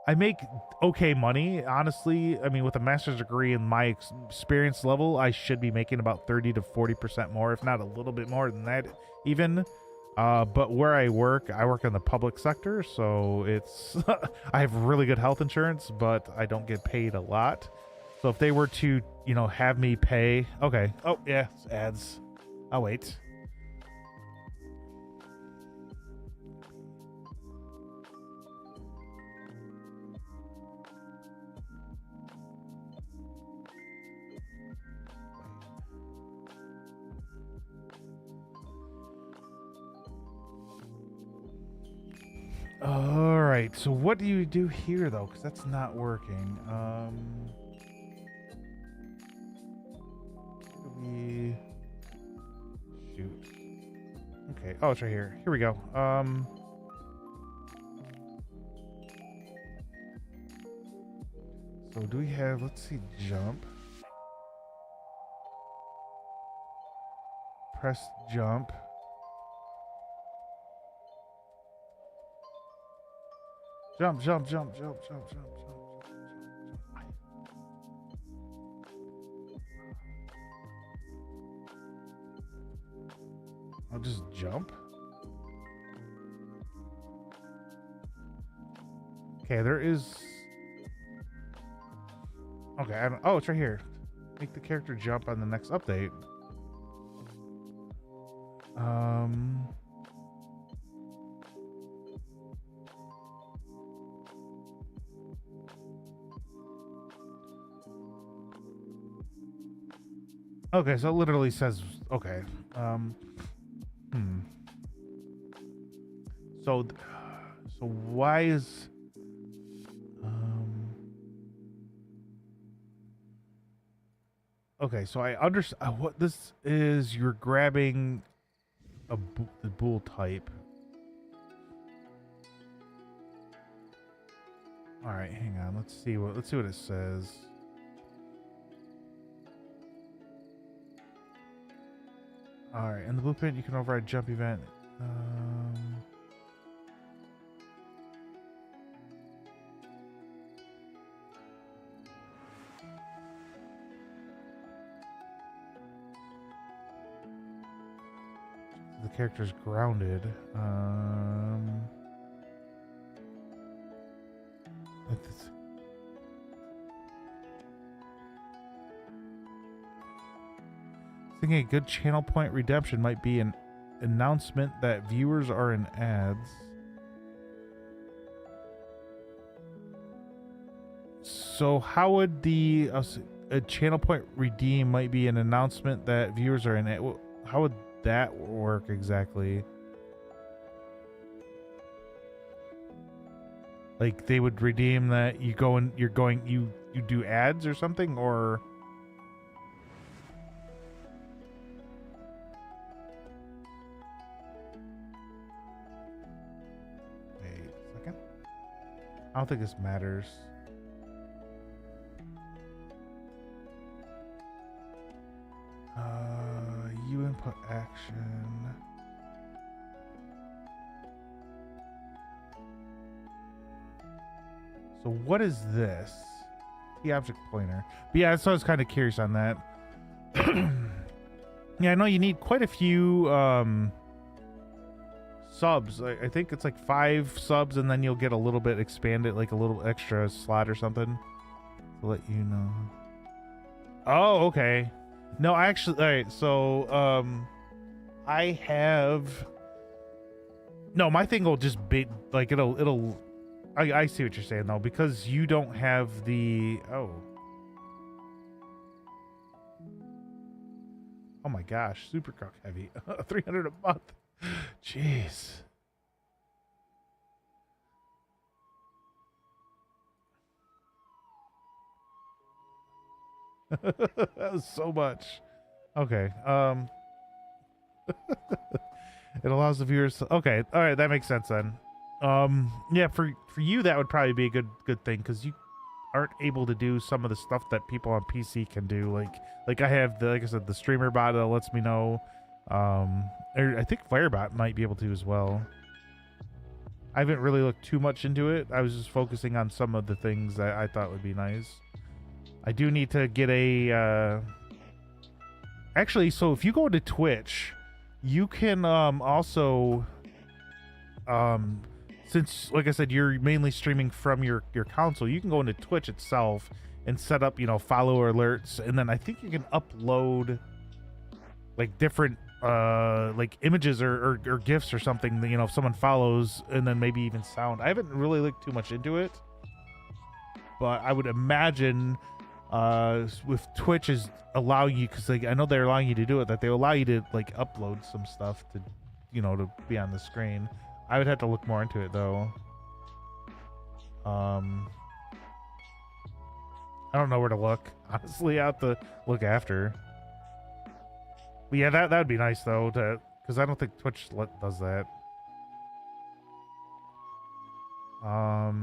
I make okay money, honestly. I mean, with a master's degree and my experience level, I should be making about 30 to 40% more, if not a little bit more than that even. But where I work in the public sector, so it's I have really good health insurance, but I don't get paid a lot. So if they were to, you know, have me pay, okay. Oh yeah, it's ads. I'll wait. All right, so what do you do here though? Because that's not working. Shoot. Okay. Oh, it's right here. Here we go. So do we have? Let's see. Jump. Press jump. Jump, jump, jump, jump, jump, jump, jump, jump. I'll just jump. Okay, there is. Okay, I don't. Oh, it's right here. Make the character jump on the next update. Okay, so it literally says, okay. So why is, okay, so I understand what this is. You're grabbing the bool type. All right, hang on. Let's see what it says. All right, in the blueprint, you can override jump event. The character's grounded. Like this. Thinking a good channel point redemption might be an announcement that viewers are in ads. So how would the a channel point redeem might be an announcement that viewers are in it? How would that work exactly? Like they would redeem that you go and you do ads or something, or wait a second. I don't think this matters. You input action. So what is this? The object pointer. But yeah, so I was kind of curious on that. Yeah, I know you need quite a few subs. I think it's like 5 subs, and then you'll get a little bit expanded, like a little extra slot or something to let you know. Oh, okay. No, I actually, all right, so I have, no, my thing will just be like it'll I see what you're saying though, because you don't have the, oh my gosh, super cock heavy. 300 a month. Jeez. That was so much. Okay. It allows the viewers to, okay, all right, that makes sense then. Yeah, for you that would probably be a good thing, because you aren't able to do some of the stuff that people on PC can do. Like I have the, like I said, the streamer bot that lets me know. Or I think Firebot might be able to as well. I haven't really looked too much into it. I was just focusing on some of the things that I thought would be nice. I do need to get a actually, so if you go to Twitch, you can also since, like I said, you're mainly streaming from your console, you can go into Twitch itself and set up, you know, follower alerts, and then I think you can upload like different like images or GIFs or something that, you know, if someone follows, and then maybe even sound. I haven't really looked too much into it, but I would imagine with Twitch is allowing you, because like I know they're allowing you to do it, that they allow you to like upload some stuff to, you know, to be on the screen. I would have to look more into it though. I don't know where to look, honestly. I have to look after. But yeah, that would be nice though, to, because I don't think Twitch does that. But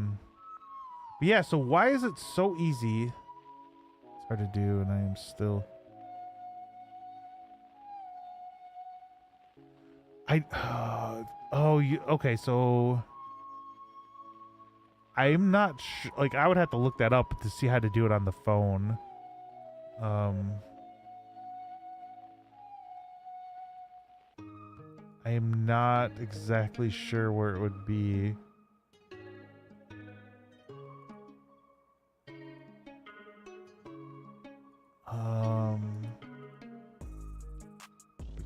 yeah, so why is it so easy? It's hard to do, and I am still. Oh, you okay? So I'm not sure. Like, I would have to look that up to see how to do it on the phone. I am not exactly sure where it would be.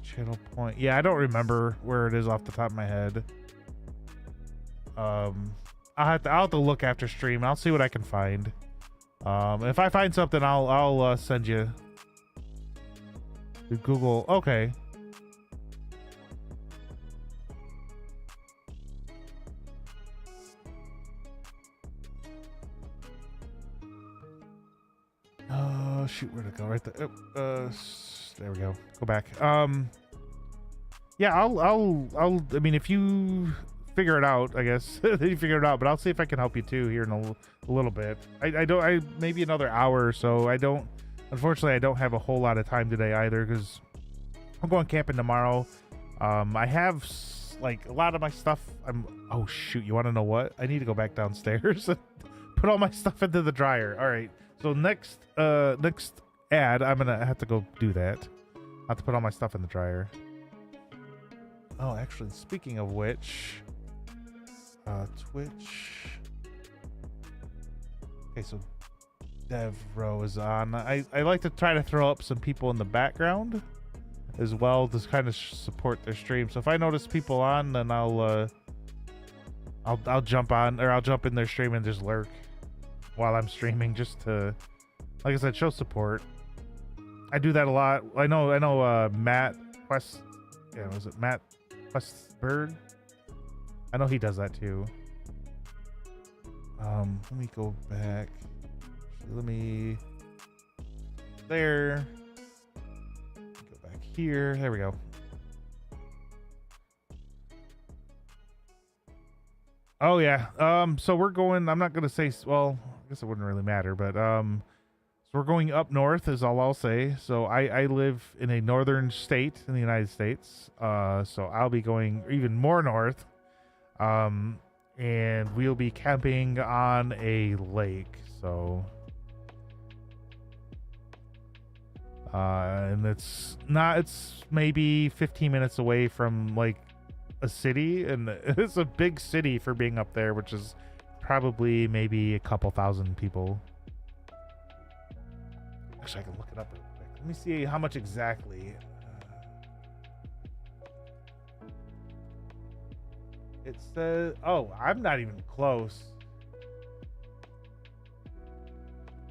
Channel point. Yeah, I don't remember where it is off the top of my head. I'll have to look after stream. I'll see what I can find. If I find something, I'll send you. Did Google? Okay. Shoot, where'd it go? Right there. There we go. Go back. Yeah, I mean, if you figure it out, I guess you figure it out, but I'll see if I can help you too here in a little bit. I maybe another hour or so. Unfortunately, I don't have a whole lot of time today either, because I'm going camping tomorrow. I have like a lot of my stuff. Oh shoot, you want to know what? I need to go back downstairs and put all my stuff into the dryer. All right. So next ad, I'm gonna have to go do that. I have to put all my stuff in the dryer. Oh, actually, speaking of which, Twitch. Okay, so Devro is on. I like to try to throw up some people in the background as well to kind of support their stream. So if I notice people on, then I'll jump on, or I'll jump in their stream and just lurk while I'm streaming, just to, like I said, show support. I do that a lot. I know Matt Quest, yeah, was it Matt Questbird? I know he does that too. Let me go back. Let me there. Go back here. There we go. Oh yeah. So we're going, I'm not gonna say, well, I guess it wouldn't really matter, but so we're going up north is all I'll say. So I live in a northern state in the United States. So I'll be going even more north. And we'll be camping on a lake. So and it's maybe 15 minutes away from like a city, and it's a big city for being up there, which is probably maybe a couple thousand people. Actually, I can look it up real quick. Let me see how much exactly. It says, oh, I'm not even close.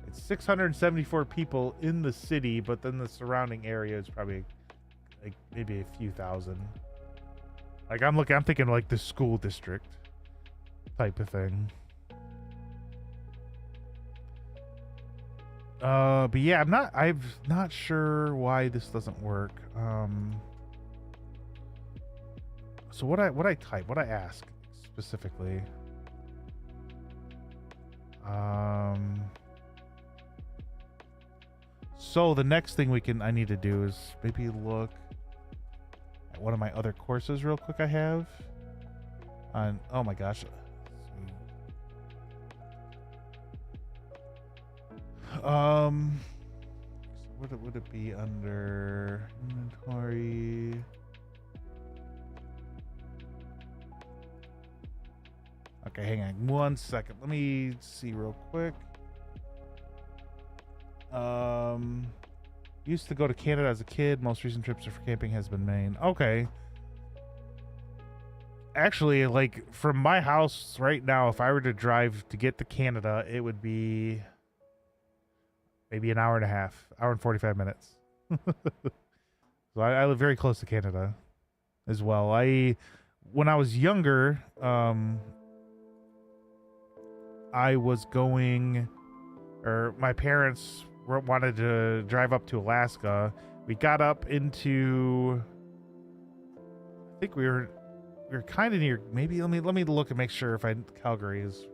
It's 674 people in the city, but then the surrounding area is probably like maybe a few thousand. Like I'm thinking like the school district type of thing. But yeah, I'm not sure why this doesn't work. So what I ask specifically? So the next thing I need to do is maybe look at one of my other courses real quick I have on, oh my gosh. So what would it be under inventory? Okay, hang on 1 second. Let me see real quick. Used to go to Canada as a kid. Most recent trips for camping has been Maine. Okay. Actually, like from my house right now, if I were to drive to get to Canada, it would be maybe an hour and a half, hour and 45 minutes. So I live very close to Canada as well. When I was younger, I was going, or my parents wanted to drive up to Alaska. We got up into, I think we were kind of near, maybe let me look and make sure if Calgary is,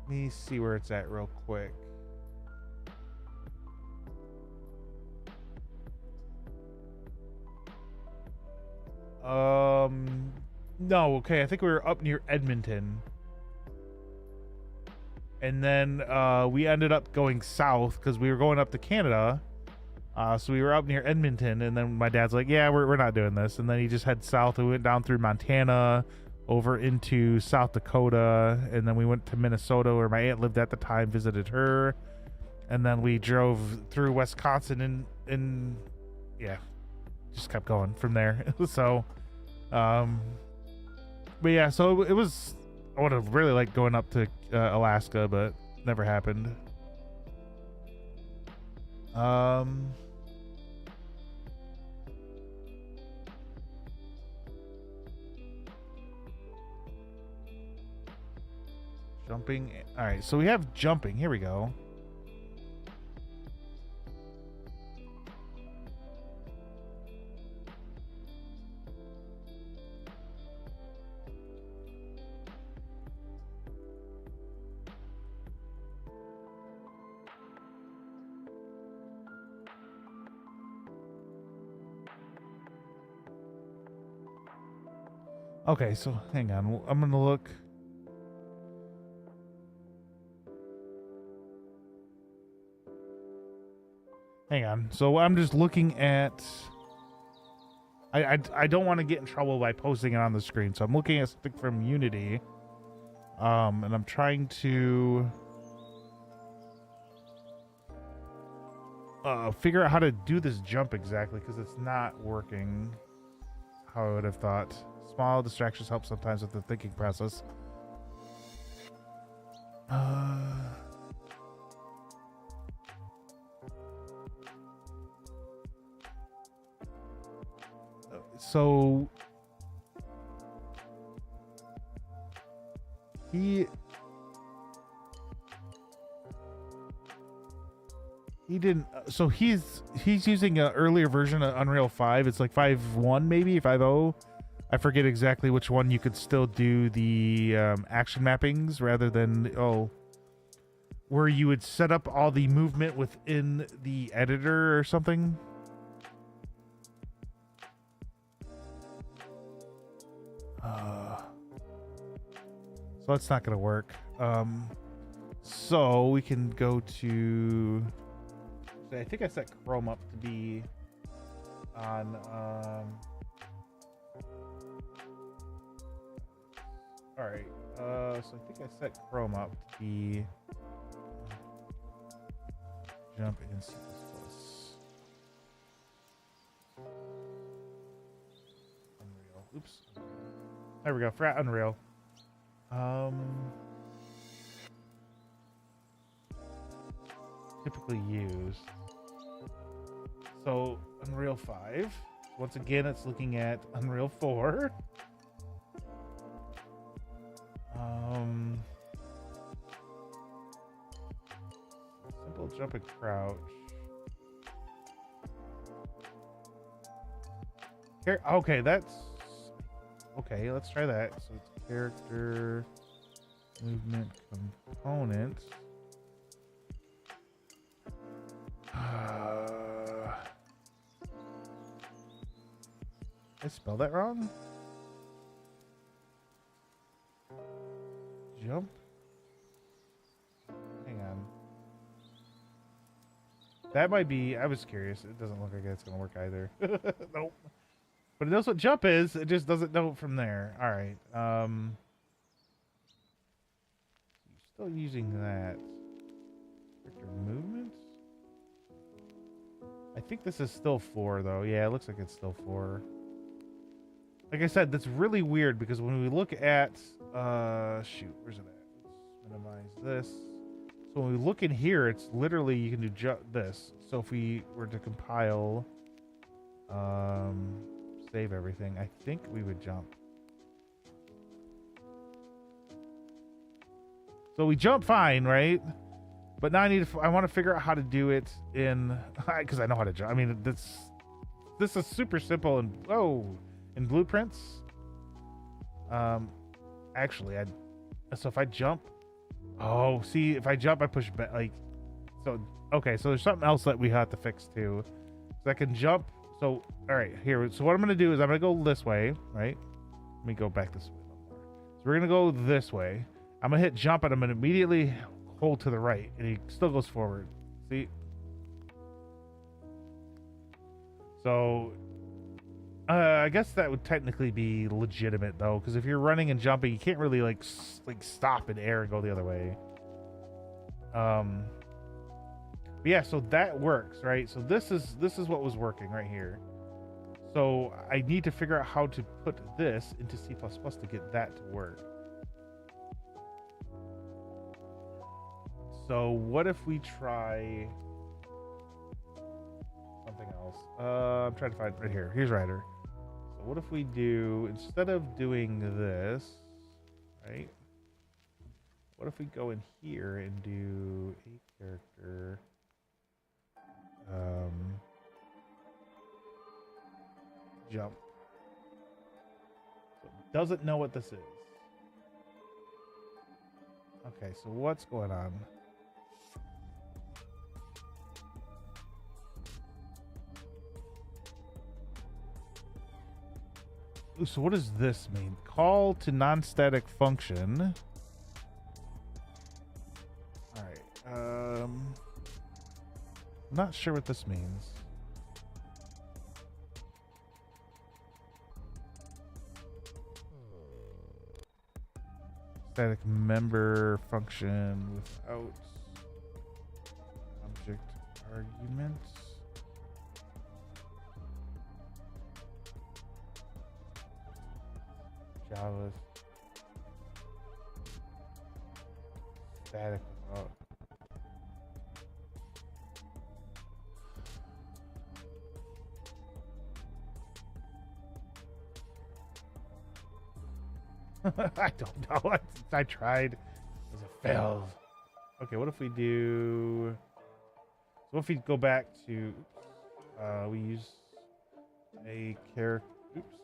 let me see where it's at real quick. No, okay, I think we were up near Edmonton. And then we ended up going south because we were going up to Canada. So we were up near Edmonton, and then my dad's like, yeah, we're not doing this. And then he just head south. We went down through Montana, over into South Dakota, and then we went to Minnesota where my aunt lived at the time, visited her. And then we drove through Wisconsin and yeah, just kept going from there. So, but yeah, so it was, I would have really liked going up to Alaska, but never happened. Um, jumping. All right, so we have jumping. Here we go. Okay, so hang on. I'm gonna look. Hang on. So I'm just looking at. I don't want to get in trouble by posting it on the screen, so I'm looking at something from Unity. And I'm trying to figure out how to do this jump exactly because it's not working how I would have thought. Small distractions help sometimes with the thinking process. So he didn't. So he's using an earlier version of Unreal 5. It's like 5.1 maybe 5.0. I forget exactly which one. You could still do the action mappings rather than where you would set up all the movement within the editor or something. So that's not going to work. So we can go to. I think I set Chrome up to be on. All right. So I think I set Chrome up to be jump in C++. Unreal. Oops. There we go. Frat Unreal. Typically used. So Unreal 5. Once again, it's looking at Unreal 4. Simple jump and crouch. Okay, that's okay. Let's try that. So it's character movement component. Did I spell that wrong? Jump. Hang on. That might be. I was curious. It doesn't look like it's gonna work either. Nope. But it knows what jump is. It just doesn't know it from there. All right. Still using that. Character movement. I think this is still 4 though. Yeah, it looks like it's still 4. Like I said, that's really weird because when we look at shoot, where's it at? Let's minimize this. So when we look in here, it's literally you can do this. So if we were to compile, save everything, I think we would jump. So we jump fine, right? But now I want to figure out how to do it in because I know how to jump. I mean, this is super simple and in blueprints. Actually, so if I jump, see, if I jump, I push back. Like, so okay. So there's something else that we have to fix too. So I can jump. So all right, here. So what I'm gonna do is I'm gonna go this way, right? Let me go back this way a little more. So we're gonna go this way. I'm gonna hit jump, and I'm gonna immediately hold to the right, and he still goes forward. See? So I guess that would technically be legitimate though, because if you're running and jumping, you can't really like stop in air and go the other way. But yeah, so that works, right? So this is what was working right here. So I need to figure out how to put this into C++ to get that to work. So what if we try I'm trying to find right here. Here's Rider. So what if we do, instead of doing this, right? What if we go in here and do a character? Jump. So it doesn't know what this is. Okay, so what's going on? Ooh, so what does this mean? Call to non-static function. All right. I'm not sure what this means. Static member function without object arguments. Java static without. I don't know. I tried. It failed. Okay, what if we do... So what if we go back to... we use a character... Oops.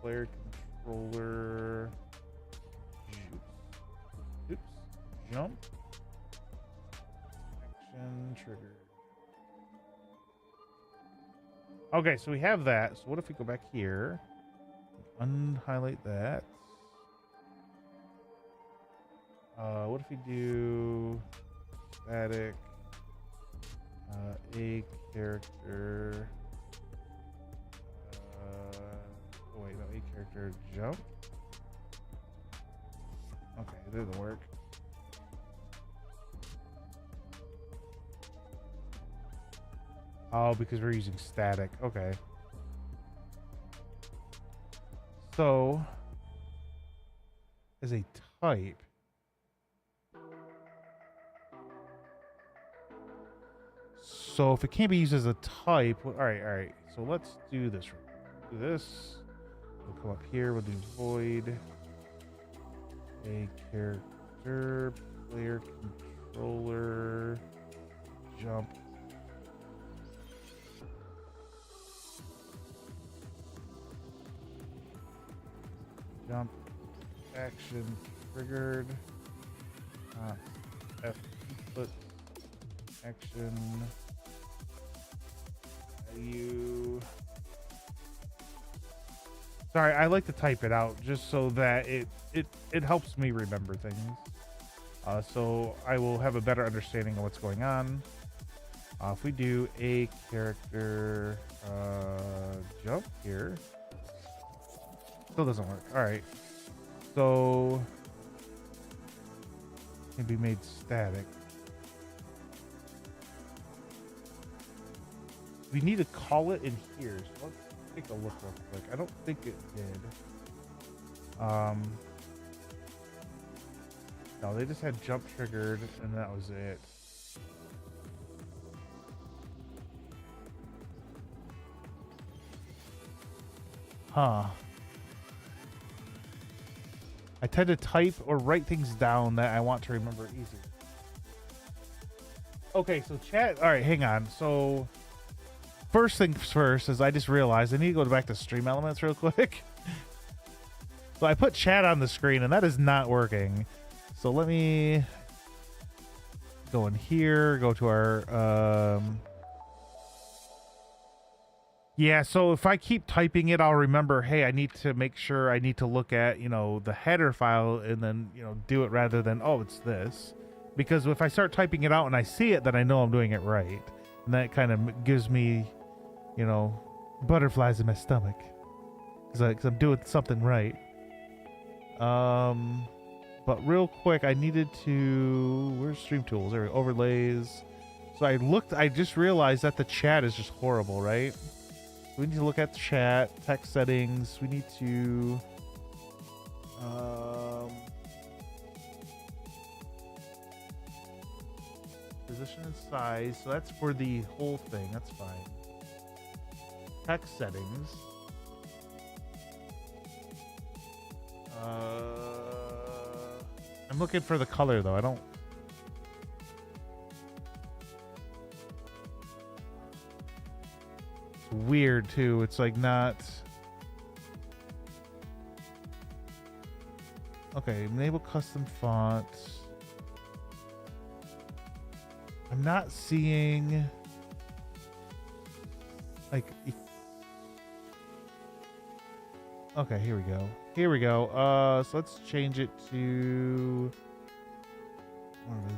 Player controller... Oops. Jump. Action trigger. Okay, so we have that. So what if we go back here, unhighlight that? What if we do static a character? Oh wait, no, a character jump. Okay, it didn't work. Oh, because we're using static. Okay. So, as a type, so if it can't be used as a type, all right. So let's do this. Do this. We'll come up here. We'll do void a character player controller jump. Jump action triggered. F input action value. Sorry, I like to type it out just so that it helps me remember things. So I will have a better understanding of what's going on. If we do a character jump here. Still doesn't work. All right. So can be made static. We need to call it in here. So let's take a look real quick. I don't think it did. No, they just had jump triggered and that was it. Huh. I tend to type or write things down that I want to remember easy. Okay, so chat. All right, hang on. So first things first is I just realized I need to go back to Stream Elements real quick. So I put chat on the screen and that is not working. So let me go in here, go to our... Yeah, so if I keep typing it, I'll remember, hey, I need to make sure I need to look at, you know, the header file and then, you know, do it rather than, oh, it's this. Because if I start typing it out and I see it, then I know I'm doing it right. And that kind of gives me, you know, butterflies in my stomach. Because I'm doing something right. But real quick, I needed to... Where's Stream Tools? There we go. Overlays. So I just realized that the chat is just horrible, right? We need to look at the chat, text settings. We need to position and size. So that's for the whole thing. That's fine. Text settings. I'm looking for the color though. I don't. It's weird too. It's like not. Okay, enable custom fonts. I'm not seeing like. Okay, here we go. Here we go. So let's change it to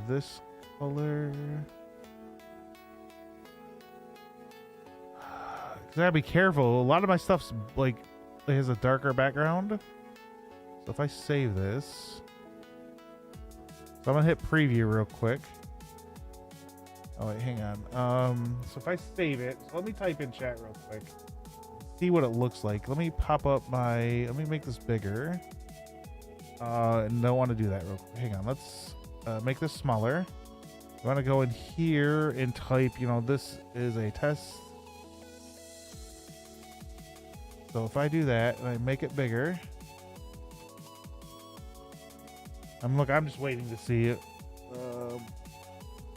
this color. Gotta be careful. A lot of my stuff's like it has a darker background. So if I save this, so I'm gonna hit preview real quick. Oh wait, hang on. So if I save it, so let me type in chat real quick. See what it looks like. Let me pop up my. Let me make this bigger. And I want to do that real quick. Hang on. Let's make this smaller. I want to go in here and type. You know, this is a test. So if I do that and I make it bigger, I'm just waiting to see it.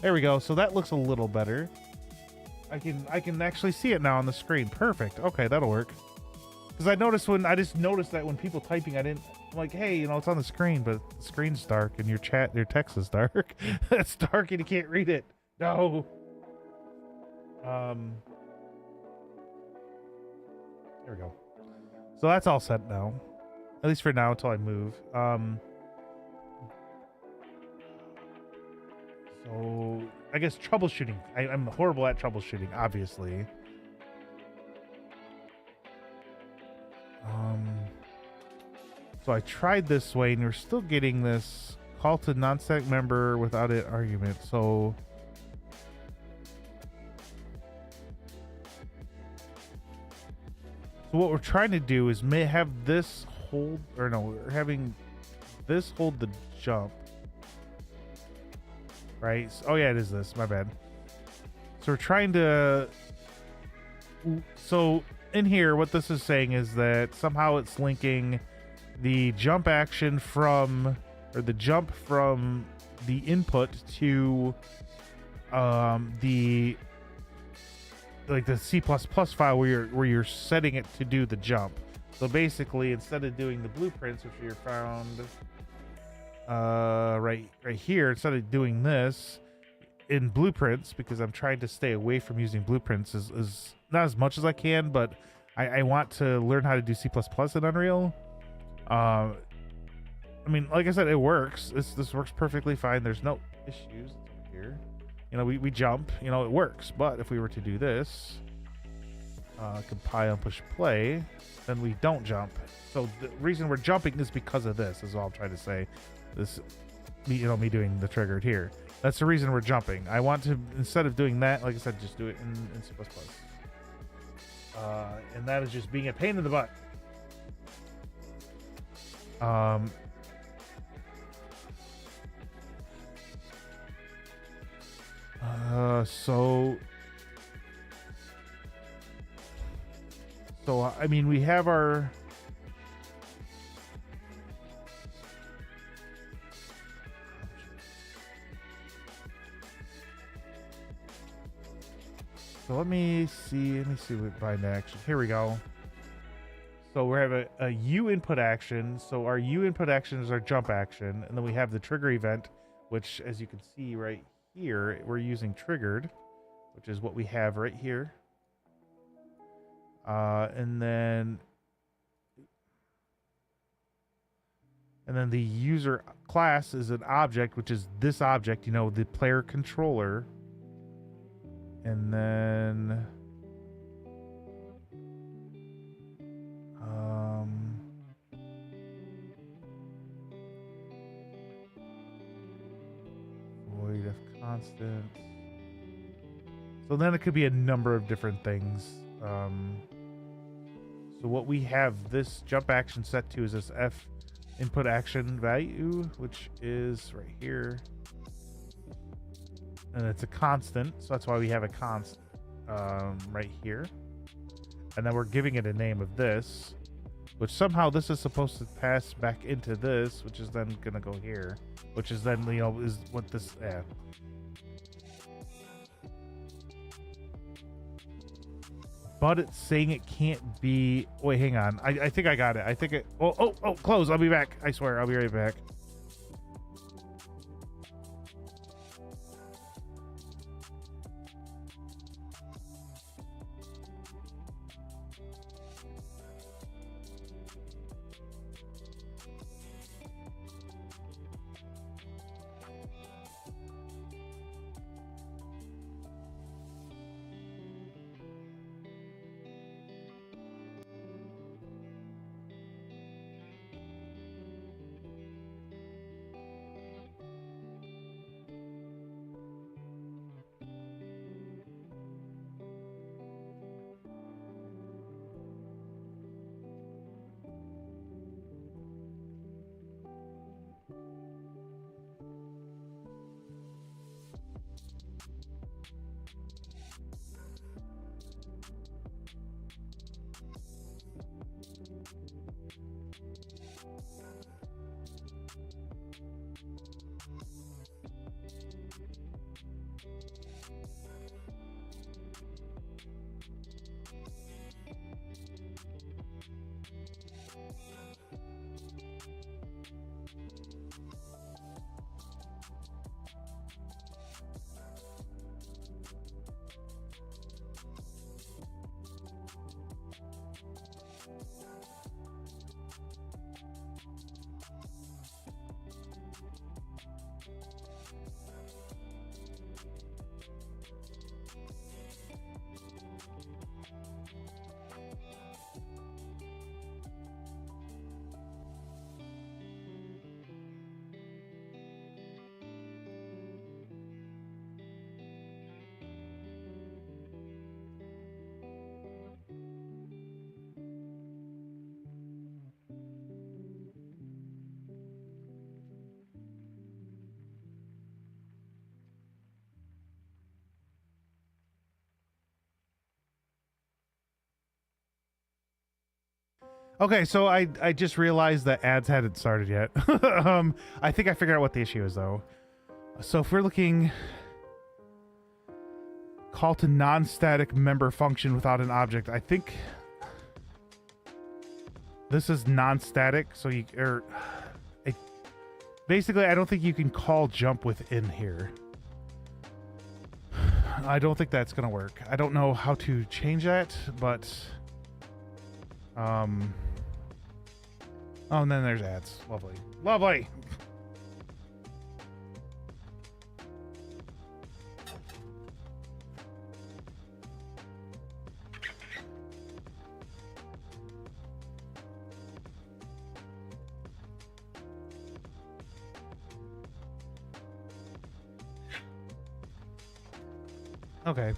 There we go. So that looks a little better. I can actually see it now on the screen. Perfect. Okay, that'll work. Because I just noticed that when people typing, I'm like, hey, you know, it's on the screen, but the screen's dark and your text is dark. It's dark and you can't read it. No. There we go. So that's all set now. At least for now until I move. So I guess troubleshooting. I'm horrible at troubleshooting, obviously. So I tried this way, and you're still getting this call to non-static member without an argument. So what we're trying to do is have this hold, or no, we're having this hold the jump. Right? Oh yeah, it is this. My bad. So we're trying to. So in here, what this is saying is that somehow it's linking the jump action from, or the jump from the input to the C++ file where you're setting it to do the jump. So basically, instead of doing the blueprints, which you're found right here, instead of doing this in blueprints, because I'm trying to stay away from using blueprints is not as much as I can, but I want to learn how to do C++ in Unreal. I mean, like I said, it works. This works perfectly fine. There's no issues here. You know, we jump, you know, it works. But if we were to do this, compile and push play, then we don't jump. So the reason we're jumping is because of this, is all I'm trying to say. This, me doing the triggered here. That's the reason we're jumping. I want to, instead of doing that, like I said, just do it in C++. And that is just being a pain in the butt. So I mean, we have our. So let me see what bind action. Here we go. So we have a U input action. So our U input action is our jump action. And then we have the trigger event, which, as you can see right here, we're using triggered, which is what we have right here. And then the user class is an object, which is this object, you know, the player controller. And then void of constant. So then it could be a number of different things. So what we have this jump action set to is this F input action value, which is right here. and it's a constant, so that's why we have a const right here. And then we're giving it a name of this, which somehow this is supposed to pass back into this, which is then gonna go here, which is then, you know, is what this, yeah. But it's saying it can't be, wait, hang on. I think I got it. I think it, oh, close. I'll be back. I swear, I'll be right back. Okay, so I just realized that ads hadn't started yet. I think I figured out what the issue is, though. So if we're looking... Call to non-static member function without an object. I think... This is non-static, so you... basically, I don't think you can call jump within here. I don't think that's going to work. I don't know how to change that, but... Oh, and then there's ads. Lovely. Lovely! Okay.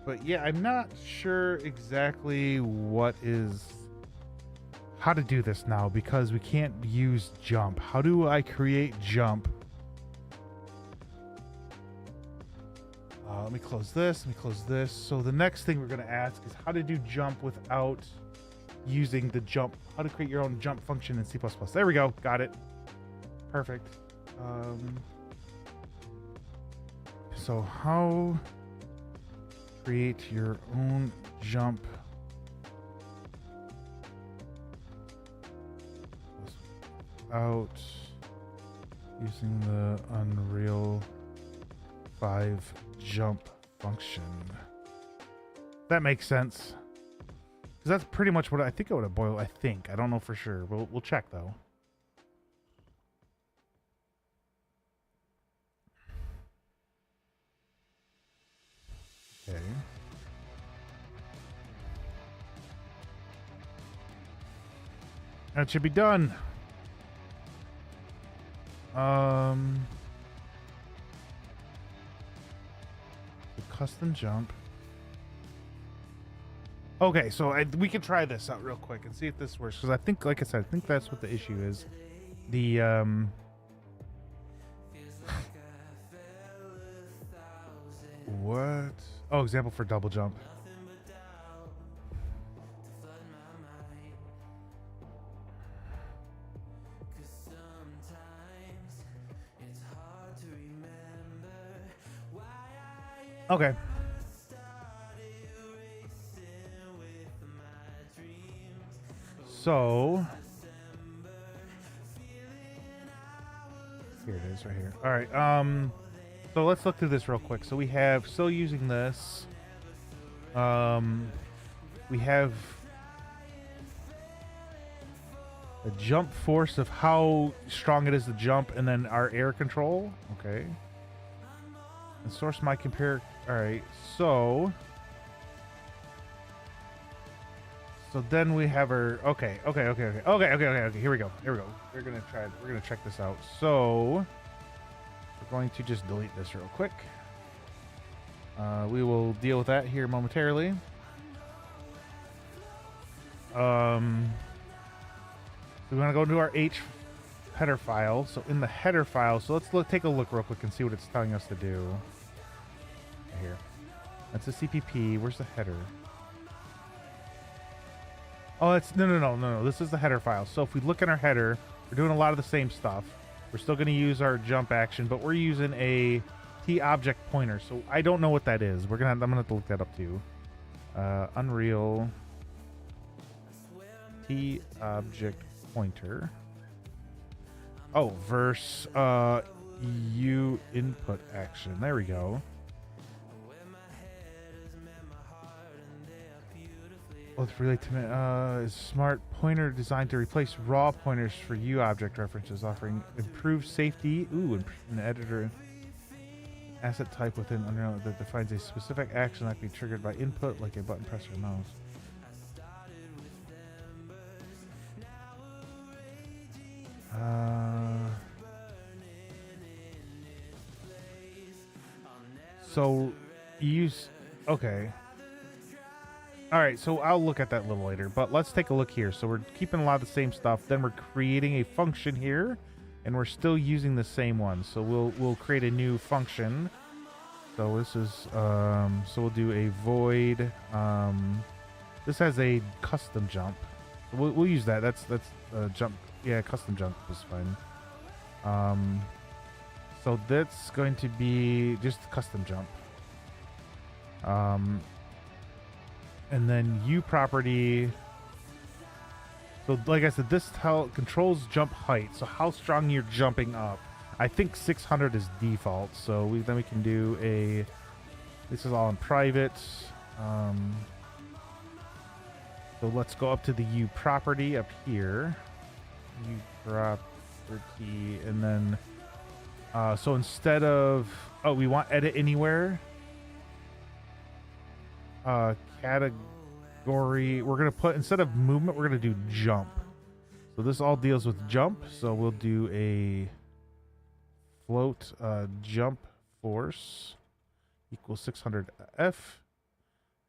But yeah, I'm not sure exactly how to do this now, because we can't use jump. How do I create jump? Let me close this. Let me close this. So the next thing we're going to ask is how to do jump without using the jump. How to create your own jump function in C++. There we go. Got it. Perfect. So how create your own jump without using the Unreal 5 jump function. That makes sense. Because that's pretty much what I think it would have boiled. I think. I don't know for sure. We'll check though. Okay. That should be done. The custom jump. Okay, so we can try this out real quick and see if this works, because I think, like I said, I think that's what the issue is. The What? Oh, example for double jump. Okay. So here it is right here. All right. So let's look through this real quick. So we have still using this. We have the jump force of how strong it is to jump, and then our air control. Okay. And source my compare. All right. So then we have our okay. Here we go. We're gonna check this out. So we're going to just delete this real quick. We will deal with that here momentarily. We want to go into our H header file. So in the header file, so let's take a look real quick and see what it's telling us to do. Right here. That's a CPP. Where's the header? Oh, it's no. This is the header file. So if we look in our header, we're doing a lot of the same stuff. We're still going to use our jump action, but we're using a T object pointer. So I don't know what that is. I'm gonna have to look that up too. Unreal T object pointer. Oh, verse U input action. There we go. Let's relate to is smart pointer designed to replace raw pointers for U object references, offering improved safety. Ooh, an editor asset type within Unreal that defines a specific action that can be triggered by input, like a button press or mouse. So use okay. All right, so I'll look at that a little later, but let's take a look here. So we're keeping a lot of the same stuff. Then we're creating a function here, and we're still using the same one. So we'll create a new function. So this is so we'll do a void. This has a custom jump. We'll use that. That's jump. Yeah, custom jump is fine. So that's going to be just custom jump. And then U property. So like I said, this controls jump height. So how strong you're jumping up. I think 600 is default. So then we can do a. This is all in private. So let's go up to the U property up here. U property, and then so instead of we want edit anywhere. Category, we're gonna put, instead of movement, we're gonna do jump. So this all deals with jump. So we'll do a float jump force equals 600F,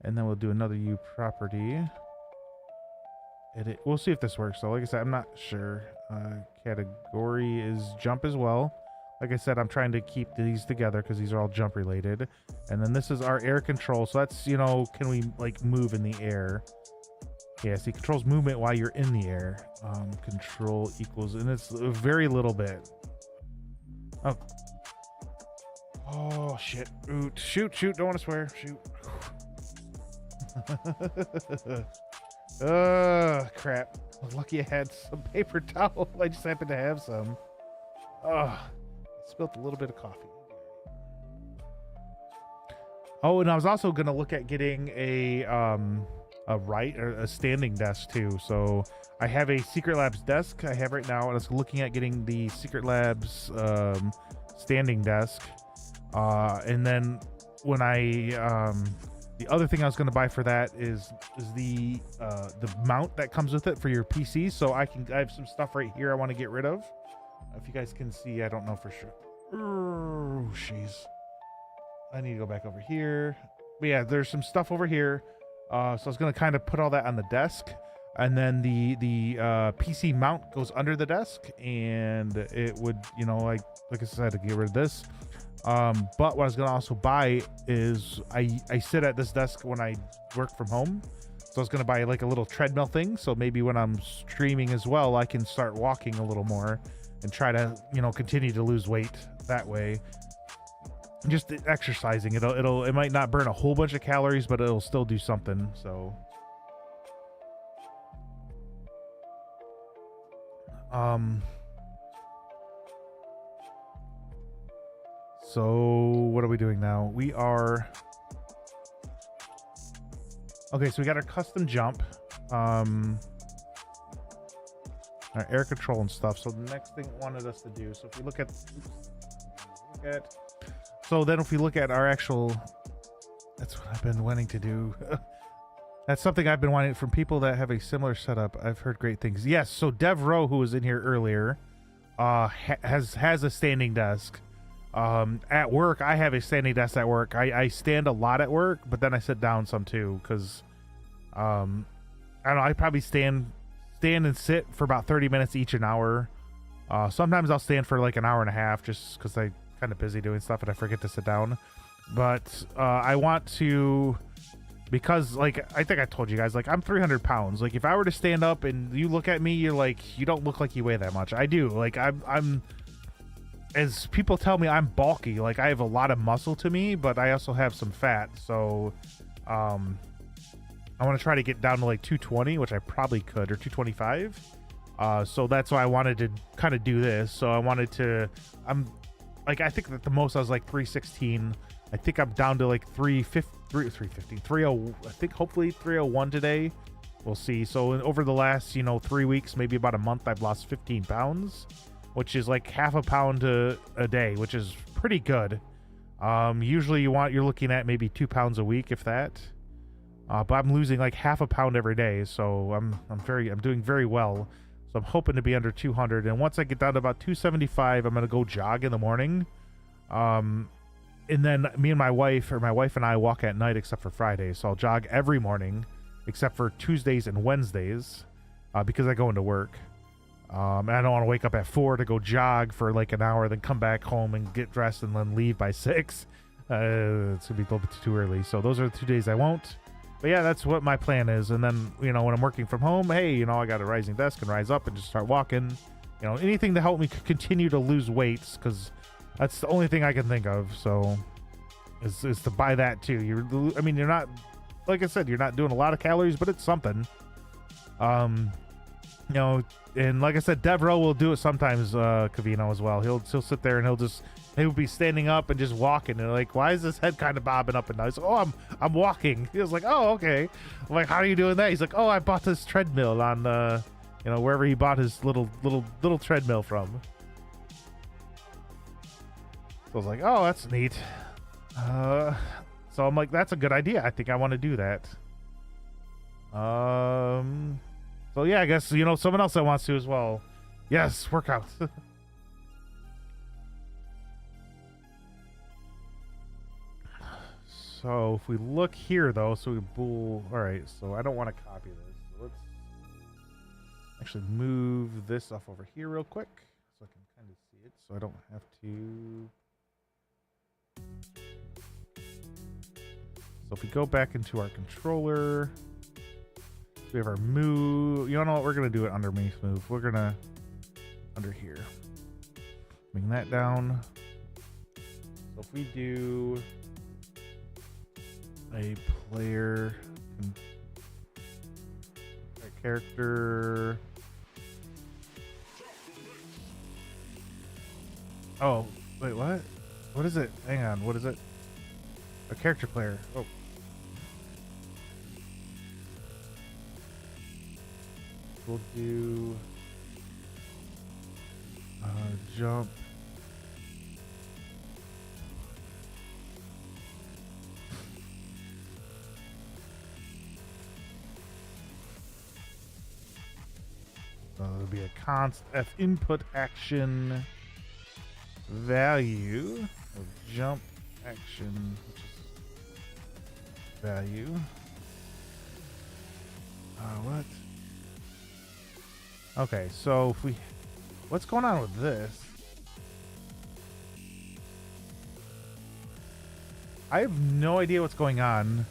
and then we'll do another U property. Edit. We'll see if this works. So like I said, I'm not sure. Category is jump as well. Like I said, I'm trying to keep these together because these are all jump related. And then this is our air control. So that's, can we like move in the air? Yeah, see, controls movement while you're in the air. Control equals, and it's a very little bit. Oh shit. Ooh, shoot. Don't want to swear. Shoot. Crap. I was lucky I had some paper towel. I just happened to have some. Spilled a little bit of coffee. Oh, and I was also gonna look at getting a standing desk too. So I have a Secret Labs desk I have right now, and I was looking at getting the Secret Labs standing desk. And then when the other thing I was gonna buy for that is the mount that comes with it for your PC. So I have some stuff right here I want to get rid of. If you guys can see, I don't know for sure. Oh, jeez. I need to go back over here. But yeah, there's some stuff over here. So I was going to kind of put all that on the desk. And then the PC mount goes under the desk. And it would, like I said, to get rid of this. But what I was gonna also buy is I sit at this desk when I work from home. So I was gonna buy like a little treadmill thing. So maybe when I'm streaming as well, I can start walking a little more and try to, you know, continue to lose weight that way. Just exercising, it might not burn a whole bunch of calories, but it'll still do something. So so what are we doing now? We are okay, so we got our custom jump, our air control and stuff. So the next thing it wanted us to do, so if we look at so then if we look at our actual, that's what I've been wanting to do. That's something I've been wanting from people that have a similar setup. I've heard great things. Yes, so Dev Rowe, who was in here earlier, has a standing desk. At work, I have a standing desk at work. I stand a lot at work, but then I sit down some too, because I don't know, I probably stand and sit for about 30 minutes each an hour. Sometimes I'll stand for like an hour and a half just because I'm kind of busy doing stuff and I forget to sit down. But I want to, because like I think I told you guys, like I'm 300 pounds. Like if I were to stand up and you look at me, you're like, you don't look like you weigh that much. I do. Like I'm as people tell me, I'm bulky. Like I have a lot of muscle to me, but I also have some fat. So I want to try to get down to like 220, which I probably could, or 225. So that's why I wanted to kind of do this. So I wanted to, I think that the most I was like 316. I think I'm down to like 350, 30, I think hopefully 301 today. We'll see. So over the last, 3 weeks, maybe about a month, I've lost 15 pounds, which is like half a pound a day, which is pretty good. Usually you're looking at maybe 2 pounds a week, if that. But I'm losing like half a pound every day. So I'm doing very well. So I'm hoping to be under 200. And once I get down to about 275, I'm going to go jog in the morning. And then me and my wife and I walk at night except for Fridays. So I'll jog every morning except for Tuesdays and Wednesdays because I go into work. And I don't want to wake up at 4 to go jog for like an hour, then come back home and get dressed and then leave by 6. It's going to be a little bit too early. So those are the 2 days I won't. But yeah, that's what my plan is. And then, when I'm working from home, hey, I got a rising desk and rise up and just start walking. Anything to help me continue to lose weights, because that's the only thing I can think of. So is to buy that too. You're not, like I said, you're not doing a lot of calories, but it's something. And like I said, Devro will do it sometimes, Cavino as well. He'll sit there and he'll be standing up and just walking, and like, why is his head kind of bobbing up and down? He's like, oh, I'm walking. He was like, oh, okay. I'm like, how are you doing that? He's like, oh, I bought this treadmill on wherever he bought his little treadmill from. So I was like, oh, that's neat. So I'm like, that's a good idea. I think I want to do that. So yeah, I guess someone else that wants to as well. Yes, workout. So if we look here though, all right, so I don't want to copy this. So let's actually move this stuff over here real quick so I can kind of see it, so I don't have to. So if we go back into our controller, we have our move. You know what? We're going to do it underneath move. We're going to under here. Bring that down. So if we do a player character. Oh, wait, what? What is it? Hang on, what is it? A character player. Oh. We'll do jump. It'll be a const F input action value of jump action, which is value. What? Okay, so if we, what's going on with this? I have no idea what's going on.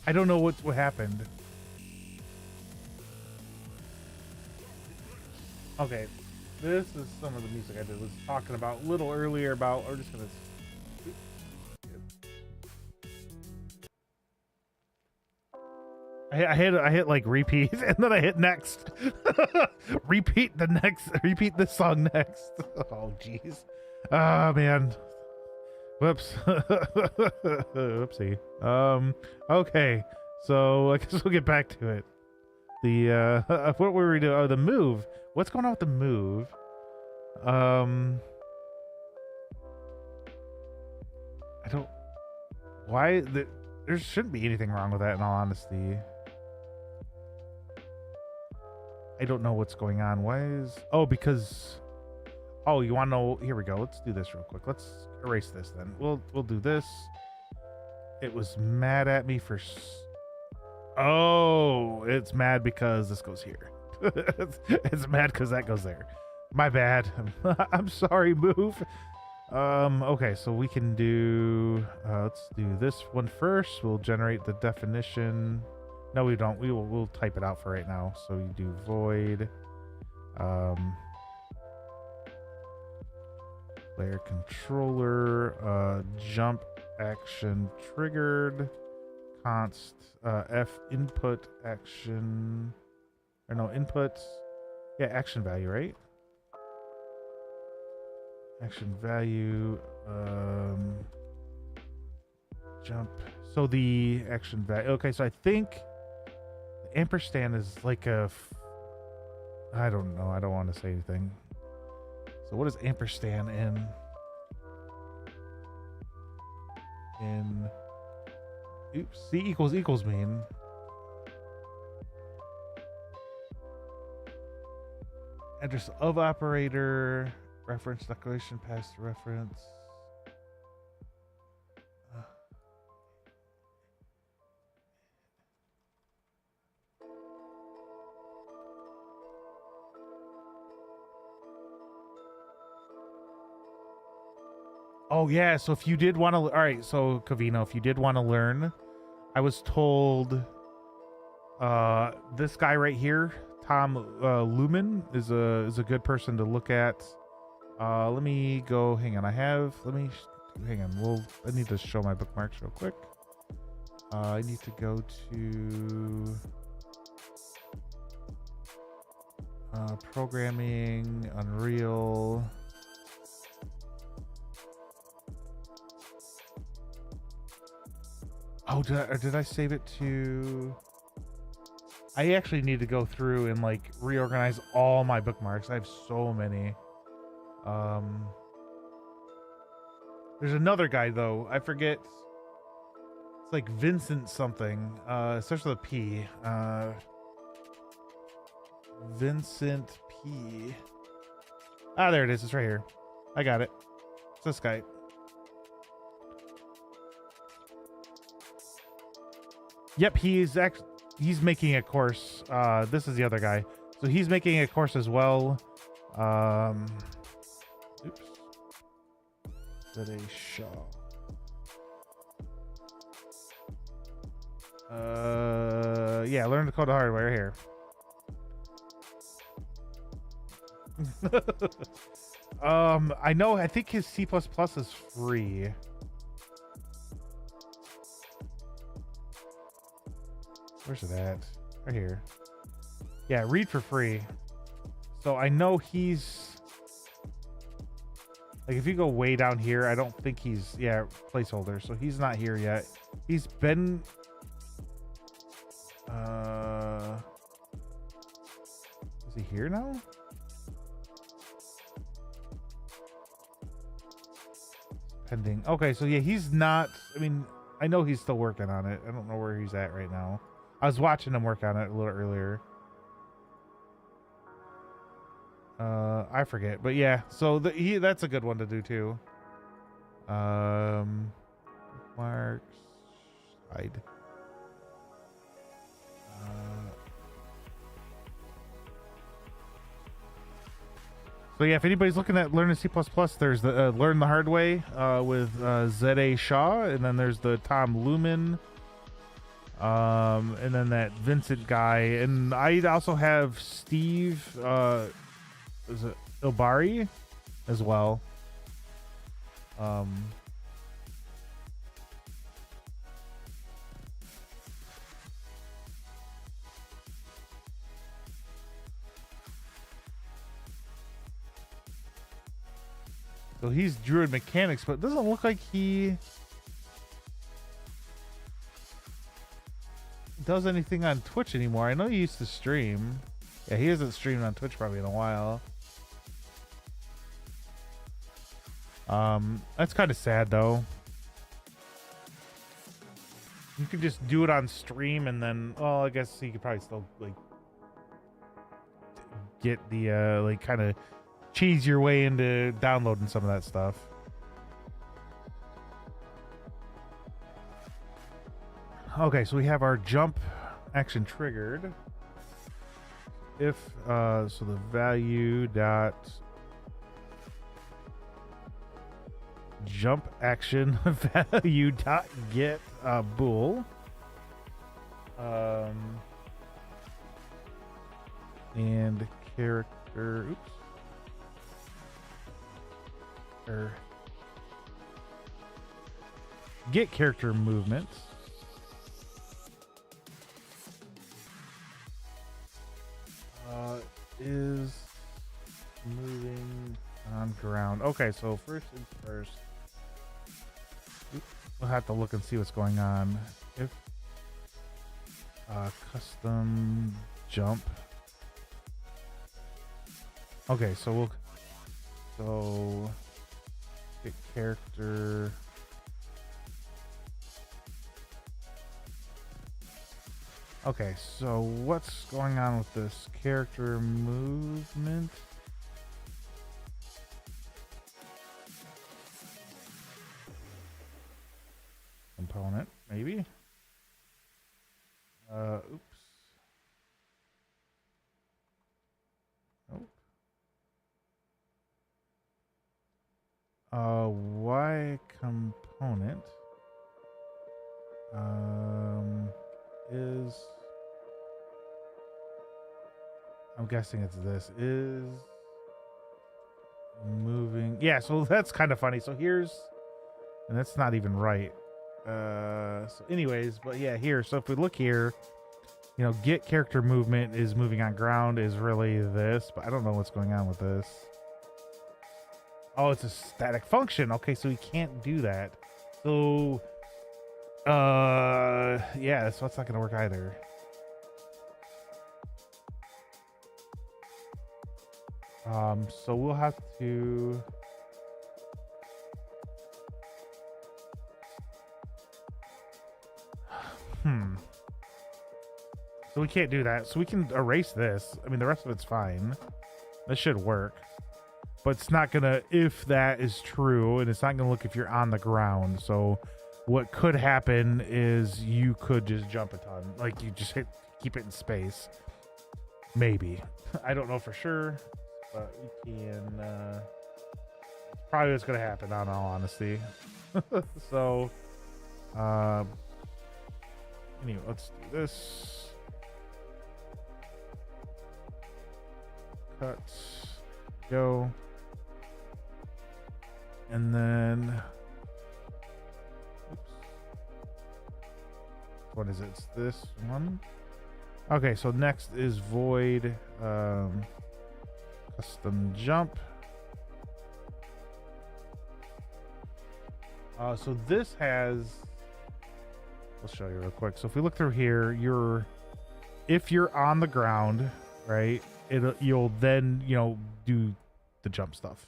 I don't know what happened. Okay, this is some of the music I was talking about a little earlier about. We're just gonna. I hit like repeat and then I hit next. Repeat this song next. Oh jeez. Oh man. Whoops. Whoopsie. Okay. So I guess we'll get back to it. The what were we doing? Oh, the move. What's going on with the move? I don't. Why there shouldn't be anything wrong with that in all honesty. I don't know what's going on. Why is... Oh, because... Oh, you want to know... Here we go. Let's do this real quick. Let's erase this then. We'll do this. It was mad at me for... Oh, it's mad because this goes here. It's mad because that goes there. My bad. I'm sorry, move. Okay, so we can do... let's do this one first. We'll generate the definition... No, we don't. We'll type it out for right now. So you do void player controller jump action triggered const f input action or no input action value, right? Action value jump. So the action value. Okay, so I think ampersand is like a I don't know, I don't want to say anything. So what is ampersand in oops, C equals mean? Address of operator, reference declaration past reference. Oh yeah, so if you did want to, all right, so Cavino, if you did want to learn, I was told this guy right here, Tom Lumen, is a good person to look at. Let me go, hang on, hang on, I need to show my bookmarks real quick. I need to go to programming, Unreal. Oh, did I save it to... I actually need to go through and like reorganize all my bookmarks. I have so many. There's another guy though. I forget. It's like Vincent something. It starts with a P. Vincent P. Ah, there it is. It's right here. I got it. It's this guy. Yep, he's making a course. This is the other guy. So he's making a course as well. Oops. Did a show. Yeah, learn to code the hard way right here. I think his C++ is free. Where's it at? Right here. Yeah, read for free. So I know he's... Like, if you go way down here, I don't think he's... Yeah, placeholder. So he's not here yet. He's been... Is he here now? Pending. Okay, so yeah, he's not... I mean, I know he's still working on it. I don't know where he's at right now. I was watching him work on it a little earlier. I forget, but yeah. So that's a good one to do too. Marks, hide. So yeah, if anybody's looking at learning C++, there's the Learn the Hard Way with Z.A. Shaw, and then there's the Tom Lumen, and then that Vincent guy, and I also have Steve, is it Ilbari, as well. So he's Druid Mechanics, but it doesn't look like he does anything on Twitch anymore. I know he used to stream. Yeah, he hasn't streamed on Twitch probably in a while. That's kind of sad though. You could just do it on stream and then, well, I guess he could probably still like get the like kind of cheese your way into downloading some of that stuff. Okay, so we have our jump action triggered. If so the value dot jump action value dot get bool, and character, oops, or get character movement. Is moving on ground. Okay, so first things first. We'll have to look and see what's going on. If custom jump. Okay, so get character. Okay, so what's going on with this character movement? Component, maybe? Oops. Nope. Y component is, I'm guessing it's this, is moving. Yeah, so that's kind of funny. So here's, and that's not even right. So anyways, but yeah, here. So if we look here, you know, get character movement is moving on ground is really this, but I don't know what's going on with this. Oh, it's a static function. Okay, so we can't do that. So yeah, so that's not gonna work either. So we'll have to so we can't do that. So we can erase this. I mean, the rest of it's fine. This should work. But it's not gonna, if that is true, and it's not gonna look if you're on the ground. So what could happen is you could just jump a ton. Like you just keep it in space. Maybe. I don't know for sure. But we can, probably what's gonna happen, in all honesty. So, anyway, let's do this. Cut, go. And then, oops. What is it? It's this one. Okay, so next is void custom jump. So this has, I'll show you real quick. So if we look through here, if you're on the ground, right, you'll then, you know, do the jump stuff.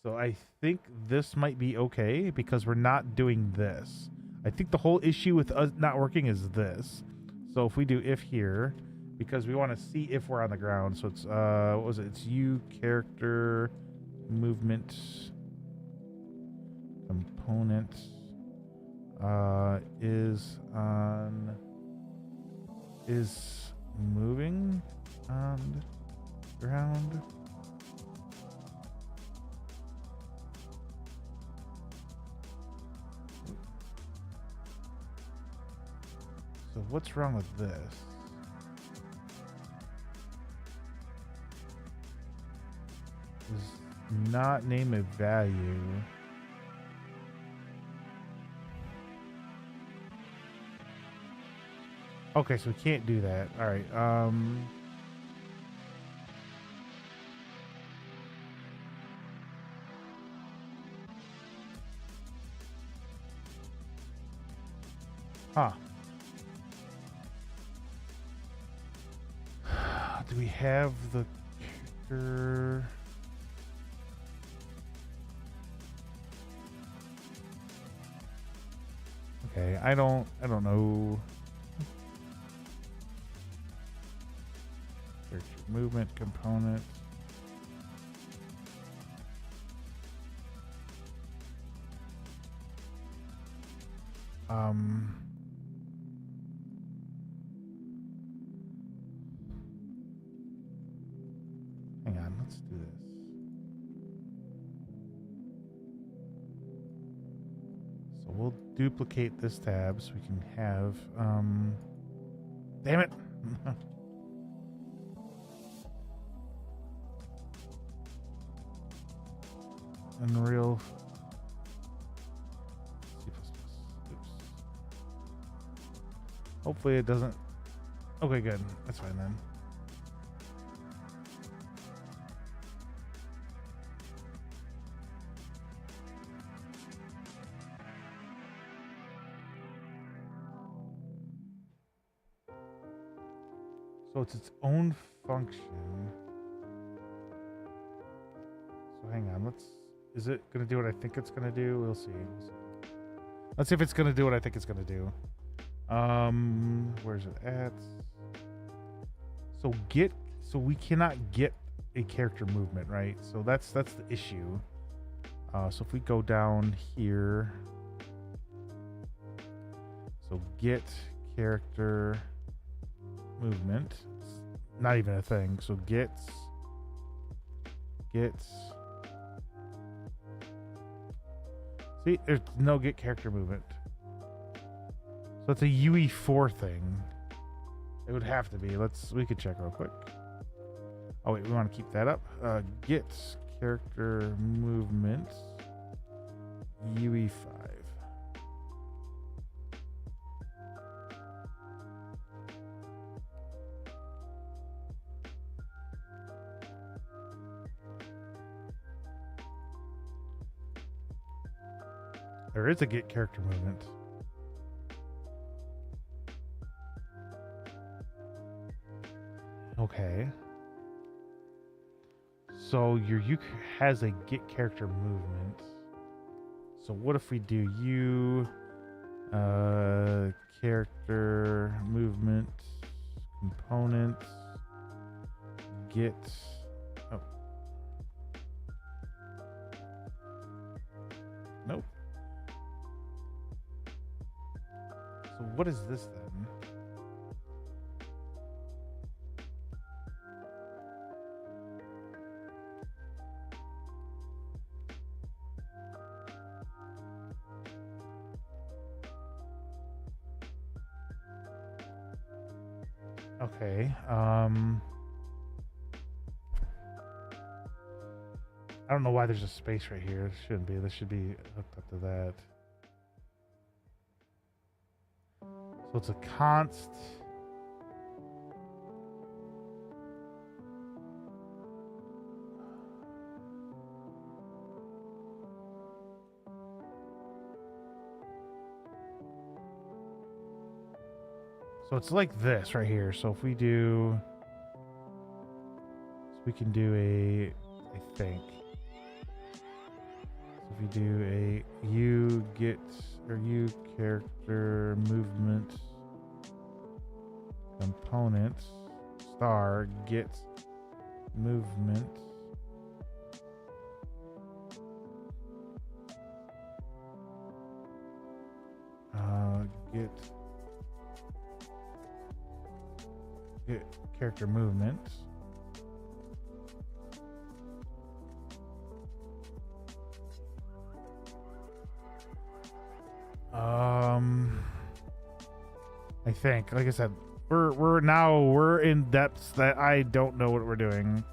So I think this might be okay because we're not doing this. I think the whole issue with us not working is this. So if we do if here, because we want to see if we're on the ground. So it's what was it? It's U character movement component is moving on ground. what's wrong with this? Does not name a value. Okay, so we can't do that. All right. Huh. Do we have the character? Okay, I don't know. Character movement component. Hang on, let's do this. So we'll duplicate this tab so we can have, damn it. Unreal. Oops. Hopefully it doesn't. Okay, good. That's fine then. So it's its own function. So hang on, is it gonna do what I think it's gonna do? We'll see. Let's see if it's gonna do what I think it's gonna do. Where's it at? So we cannot get a character movement, right? So that's the issue. So if we go down here, so get character movement, it's not even a thing. So gets see, there's no get character movement. So it's a UE4 thing. It would have to be. We could check real quick. Oh wait, we want to keep that up. Get character movement UE5. There is a get character movement. Okay. So your Uke has a get character movement. So what if we do character movement component get nope. So what is this then? Okay. I don't know why there's a space right here. It shouldn't be. This should be hooked up to that. So it's a const. So it's like this right here. So if we do, so we can do I think. So if we do a U character movement component star get movement get character movement. I think, like I said, we're in depths that I don't know what we're doing.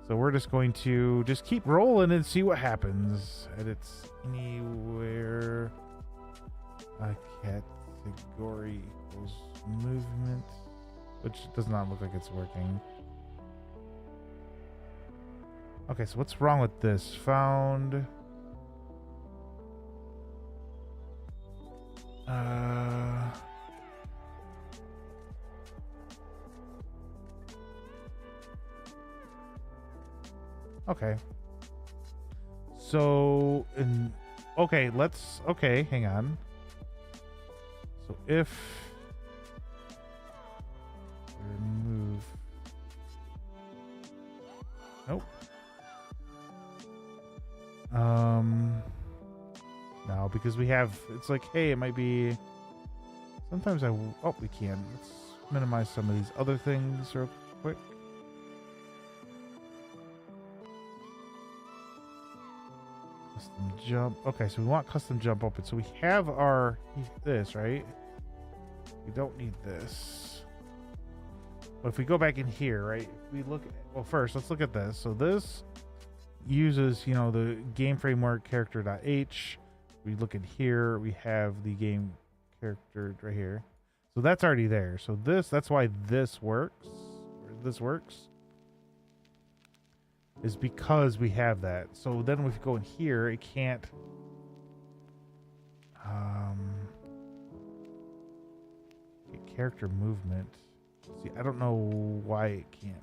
So we're just going to just keep rolling and see what happens. Edits anywhere. Category equals movement, which does not look like it's working. Okay, so what's wrong with this? Found. Okay. So, okay, hang on. So if remove, nope. No, because we have, it's like, hey, it might be, sometimes we can. Let's minimize some of these other things real quick. Custom jump. Okay, so we want custom jump open. So we have this, right? We don't need this. But if we go back in here, right? If we look at, well, first, let's look at this. So this uses, the game framework character.h. We look in here, we have the game character right here. So that's already there. So that's why this works. Is because we have that. So then if we go in here, it can't get character movement. See, I don't know why it can't.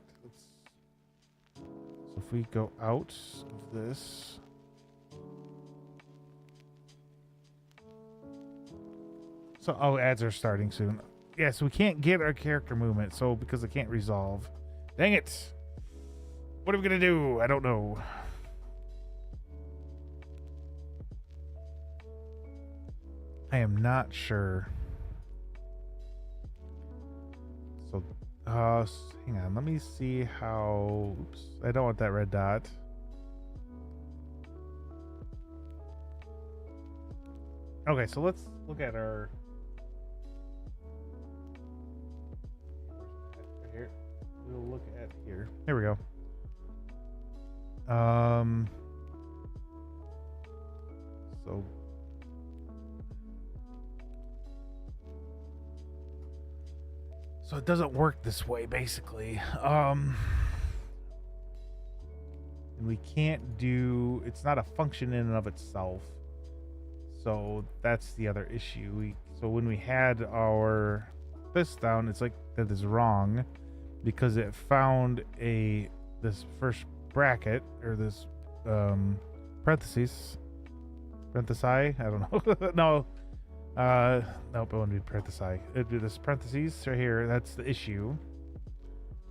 So if we go out of this, so ads are starting soon. Yeah, so we can't get our character movement, so because it can't resolve. Dang it. What are we gonna do? I don't know. I am not sure. So, hang on. Let me see how. Oops, I don't want that red dot. Okay, so let's look at our. Right here. We'll look at here. Here we go. So it doesn't work this way, basically. And we can't do, it's not a function in and of itself. So that's the other issue. So when we had this down, it's like that is wrong because it found this first bracket or this parenthesis, I don't know. No, nope, it wouldn't be parenthesis. It'd be this parentheses right here. That's the issue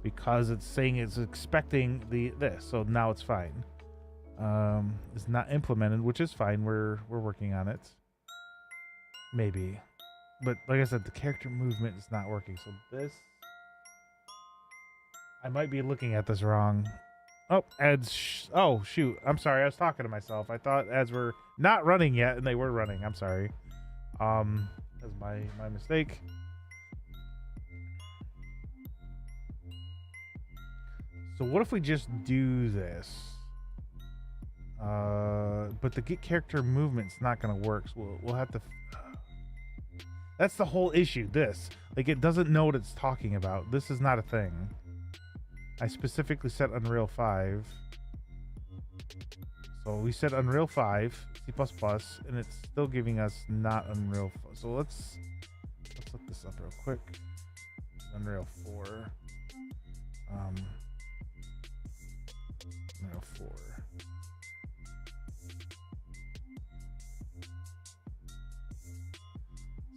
because it's saying it's expecting this. So now it's fine. It's not implemented, which is fine. We're working on it. Maybe, but like I said, the character movement is not working. So this, I might be looking at this wrong. Oh, ads. Oh, shoot. I'm sorry. I was talking to myself. I thought ads were not running yet, and they were running. I'm sorry. That's my mistake. So what if we just do this? But the get character movement's not going to work. So we'll have to. That's the whole issue. It doesn't know what it's talking about. This is not a thing. I specifically set Unreal 5. So we set Unreal 5, C++, and it's still giving us not Unreal 5. So let's look this up real quick. Unreal 4. Unreal 4.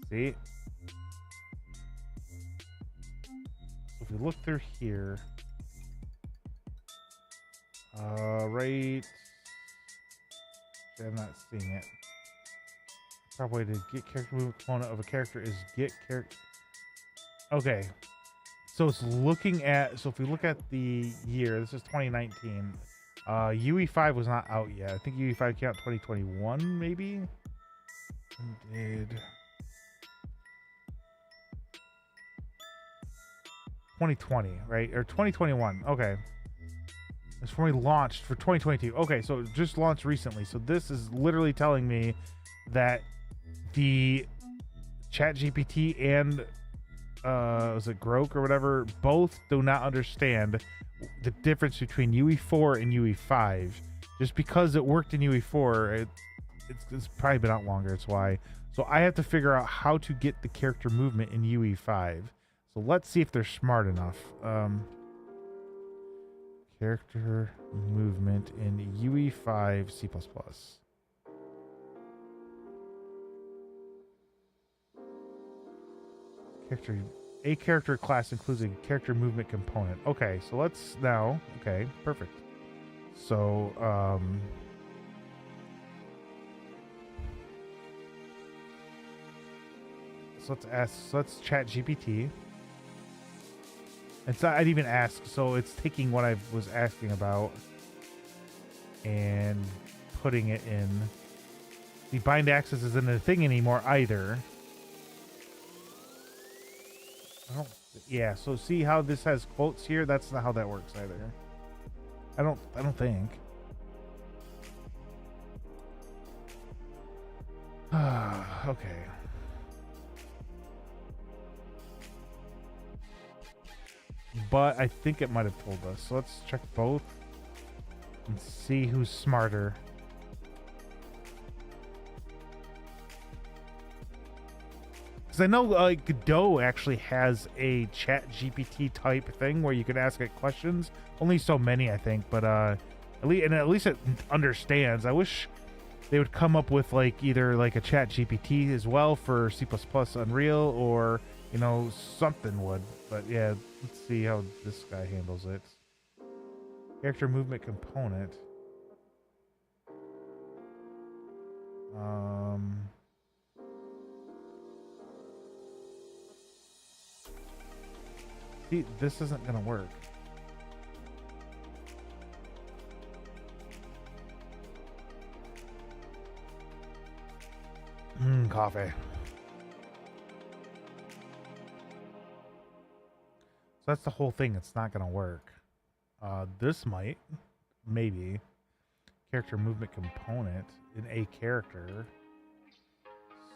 See? So if we look through here, right. I'm not seeing it. Proper way to get character movement component of a character is get character. Okay, so it's looking at. So if we look at the year, this is 2019. UE5 was not out yet. I think UE5 came out 2021, maybe. Did 2020, right? Or 2021. Okay. It's when we launched for 2022. Okay, so it just launched recently. So this is literally telling me that the ChatGPT and was it Grok or whatever, both do not understand the difference between UE4 and UE5. Just because it worked in UE4, it's probably been out longer. It's why. So I have to figure out how to get the character movement in UE5. So let's see if they're smart enough. Character movement in UE5 C++. A character class includes a character movement component. Okay, so let's now. Okay, perfect. So, let's chat GPT. It's not, I'd even ask, so it's taking what I was asking about and putting it in. The bind access isn't a thing anymore either. Yeah, so see how this has quotes here? That's not how that works either. I don't think. Okay. But I think it might have told us. So let's check both and see who's smarter. Because I know Godot actually has a chat GPT type thing where you could ask it questions. Only so many, I think, but at least it understands. I wish they would come up with either a chat GPT as well for C++ Unreal, or something would. But yeah, let's see how this guy handles it. Character movement component. See, this isn't gonna work. Coffee. So that's the whole thing. It's not gonna work. This might, maybe. Character movement component in a character.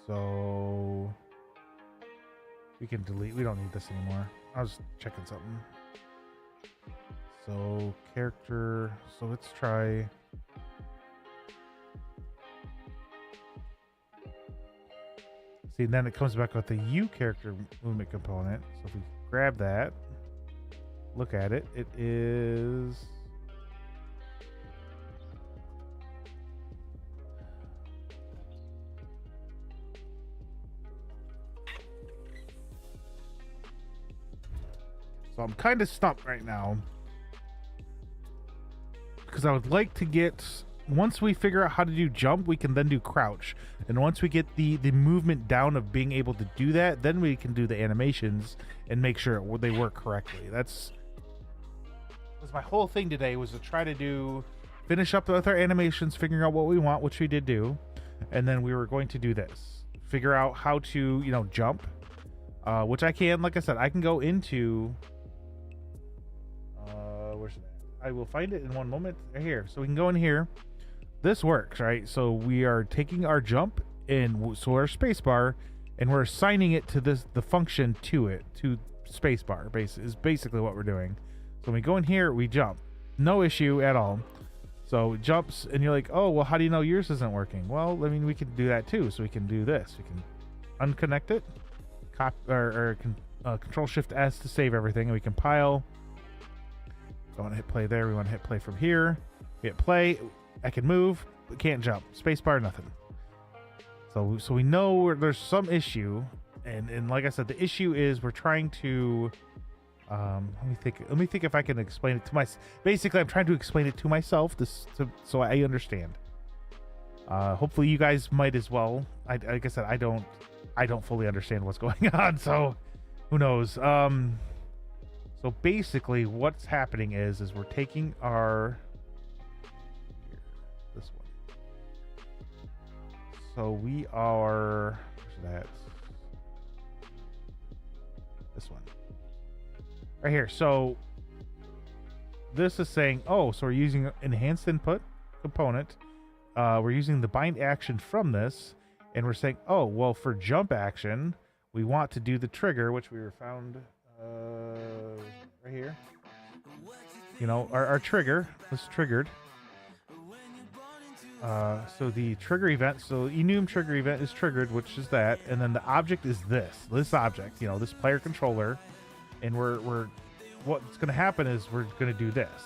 So we can delete. We don't need this anymore. I was checking something. So character. So let's try. See, then it comes back with the U character movement component. So if we grab that, look at it, it is. So I'm kind of stumped right now because I would like to get, once we figure out how to do jump, we can then do crouch. And once we get the movement down of being able to do that, then we can do the animations and make sure they work correctly. That's my whole thing today, was to try to finish up with our animations, figuring out what we want, which we did do. And then we were going to do this. Figure out how to, jump, which I can, like I said, I can go into, where's that? I will find it in one moment. Right here. So we can go in here. This works, right? So we are taking our jump and so our spacebar, and we're assigning it to the function to spacebar. Is basically what we're doing. So when we go in here, we jump. No issue at all. So it jumps, and you're like, oh, well, how do you know yours isn't working? Well, I mean, we can do that too. So we can do this. We can unconnect it, Control Shift S to save everything, and we compile. Don't want to hit play there. We want to hit play from here. We hit play. I can move, but can't jump. Spacebar, nothing. So we know there's some issue, and like I said, the issue is we're trying to. Let me think if I can explain it to basically, I'm trying to explain it to myself so I understand. Hopefully you guys might as well. Like I said, I don't fully understand what's going on, so who knows. So basically what's happening is we're taking this one. So we are, where's that? This one. right here. So this is saying, oh, so we're using enhanced input component. We're using the bind action from this, and we're saying, oh, well, for jump action, we want to do the trigger, which we were found right here. You know, our trigger was triggered. So the trigger event, so enum trigger event is triggered, which is that, and then the object is this object, you know, this player controller, and we're what's going to happen is we're going to do this.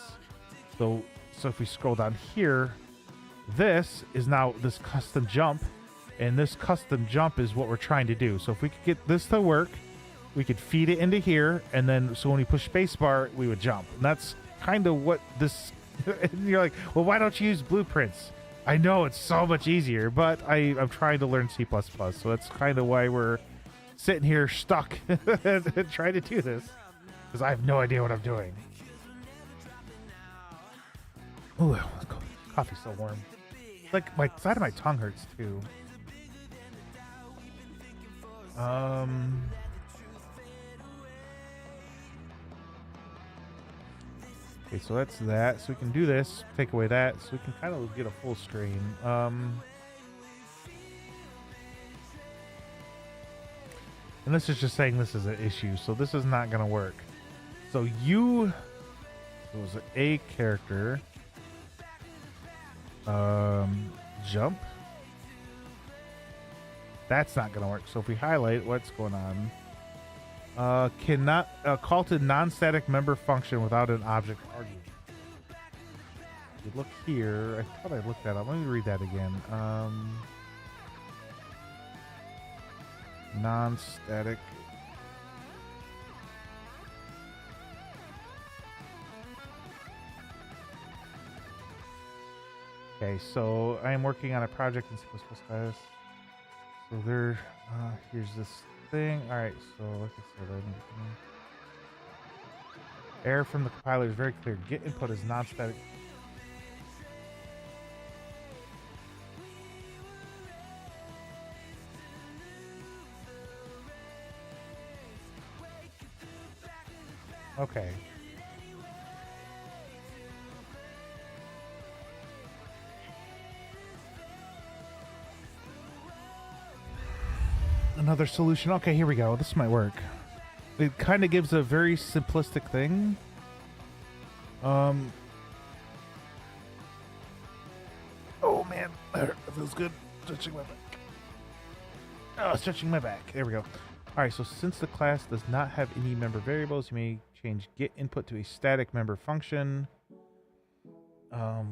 So if we scroll down here, this is now this custom jump, and this custom jump is what we're trying to do. So if we could get this to work, we could feed it into here, and then so when we push spacebar, we would jump. And that's kind of what this. And you're like, well, why don't you use blueprints? I know it's so much easier, but I'm trying to learn C++, so that's kind of why we're sitting here stuck and trying to do this, because I have no idea what I'm doing. Oh, coffee's so warm. Like my side of my tongue hurts too. Okay, so that's that. So we can do this, take away that, so we can kind of get a full screen. And this is just saying this is an issue, so this is not going to work. So it was a character. Jump. That's not going to work. So if we highlight what's going on. Cannot call to non-static member function without an object argument. You look here. I thought I looked that up. Let me read that again. Non-static. Okay, so I am working on a project in C++ class. So there, here's this thing. All right, so like I said, error from the compiler is very clear. Get input is non-static. Okay. Another solution. Okay, here we go. This might work. It kind of gives a very simplistic thing. Oh man, that feels good. Stretching my back. Oh, stretching my back. There we go. All right, so since the class does not have any member variables, you may change get input to a static member function. How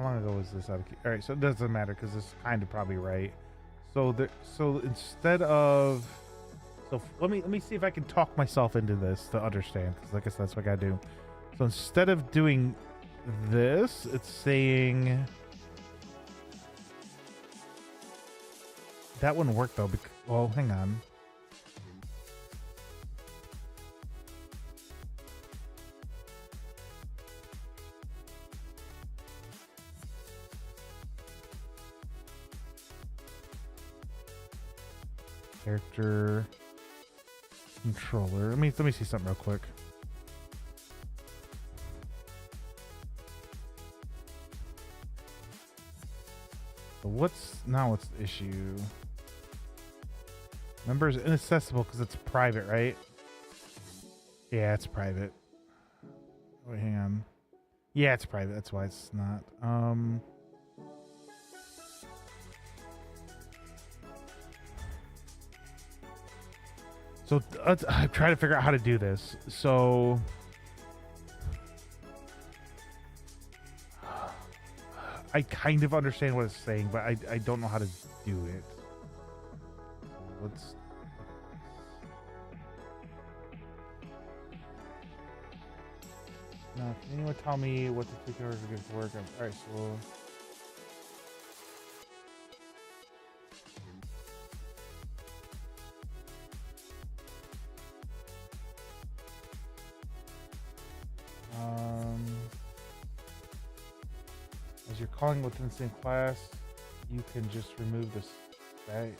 long ago was this out of? All right, so it doesn't matter because it's kind of probably right. So instead of, let me see if I can talk myself into this to understand, because like I said, that's what I gotta do. So instead of doing this, it's saying that wouldn't work though. Well, hang on. Character controller. Let me see something real quick. So what's the issue? Members inaccessible because it's private, right? Yeah, it's private. Wait, hang on. Yeah, it's private. That's why it's not. So I'm trying to figure out how to do this. So I kind of understand what it's saying, but I don't know how to do it. Let's. Now, can anyone tell me what the two colors are good for work? All right, so. As you're calling within the same class, you can just remove this, right?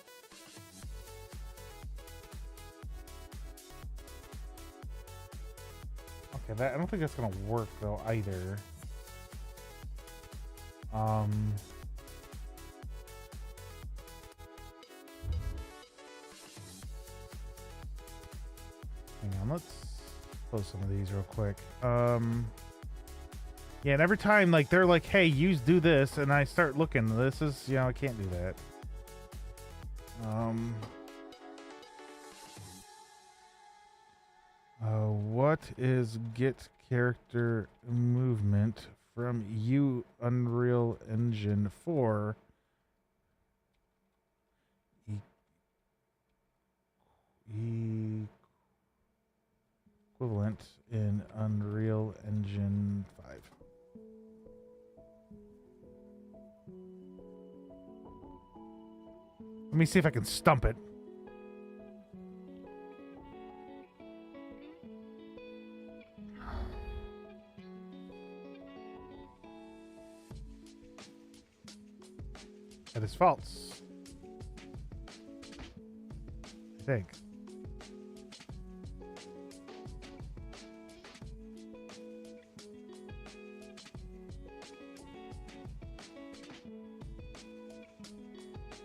Okay, I don't think that's gonna work though either. Hang on, let's close some of these real quick. Yeah, and every time like they're like, hey, do this, and I start looking, this is, I can't do that. What is get character movement from Unreal Engine 4 equivalent in Unreal Engine 5? Let me see if I can stump it. That is false, I think.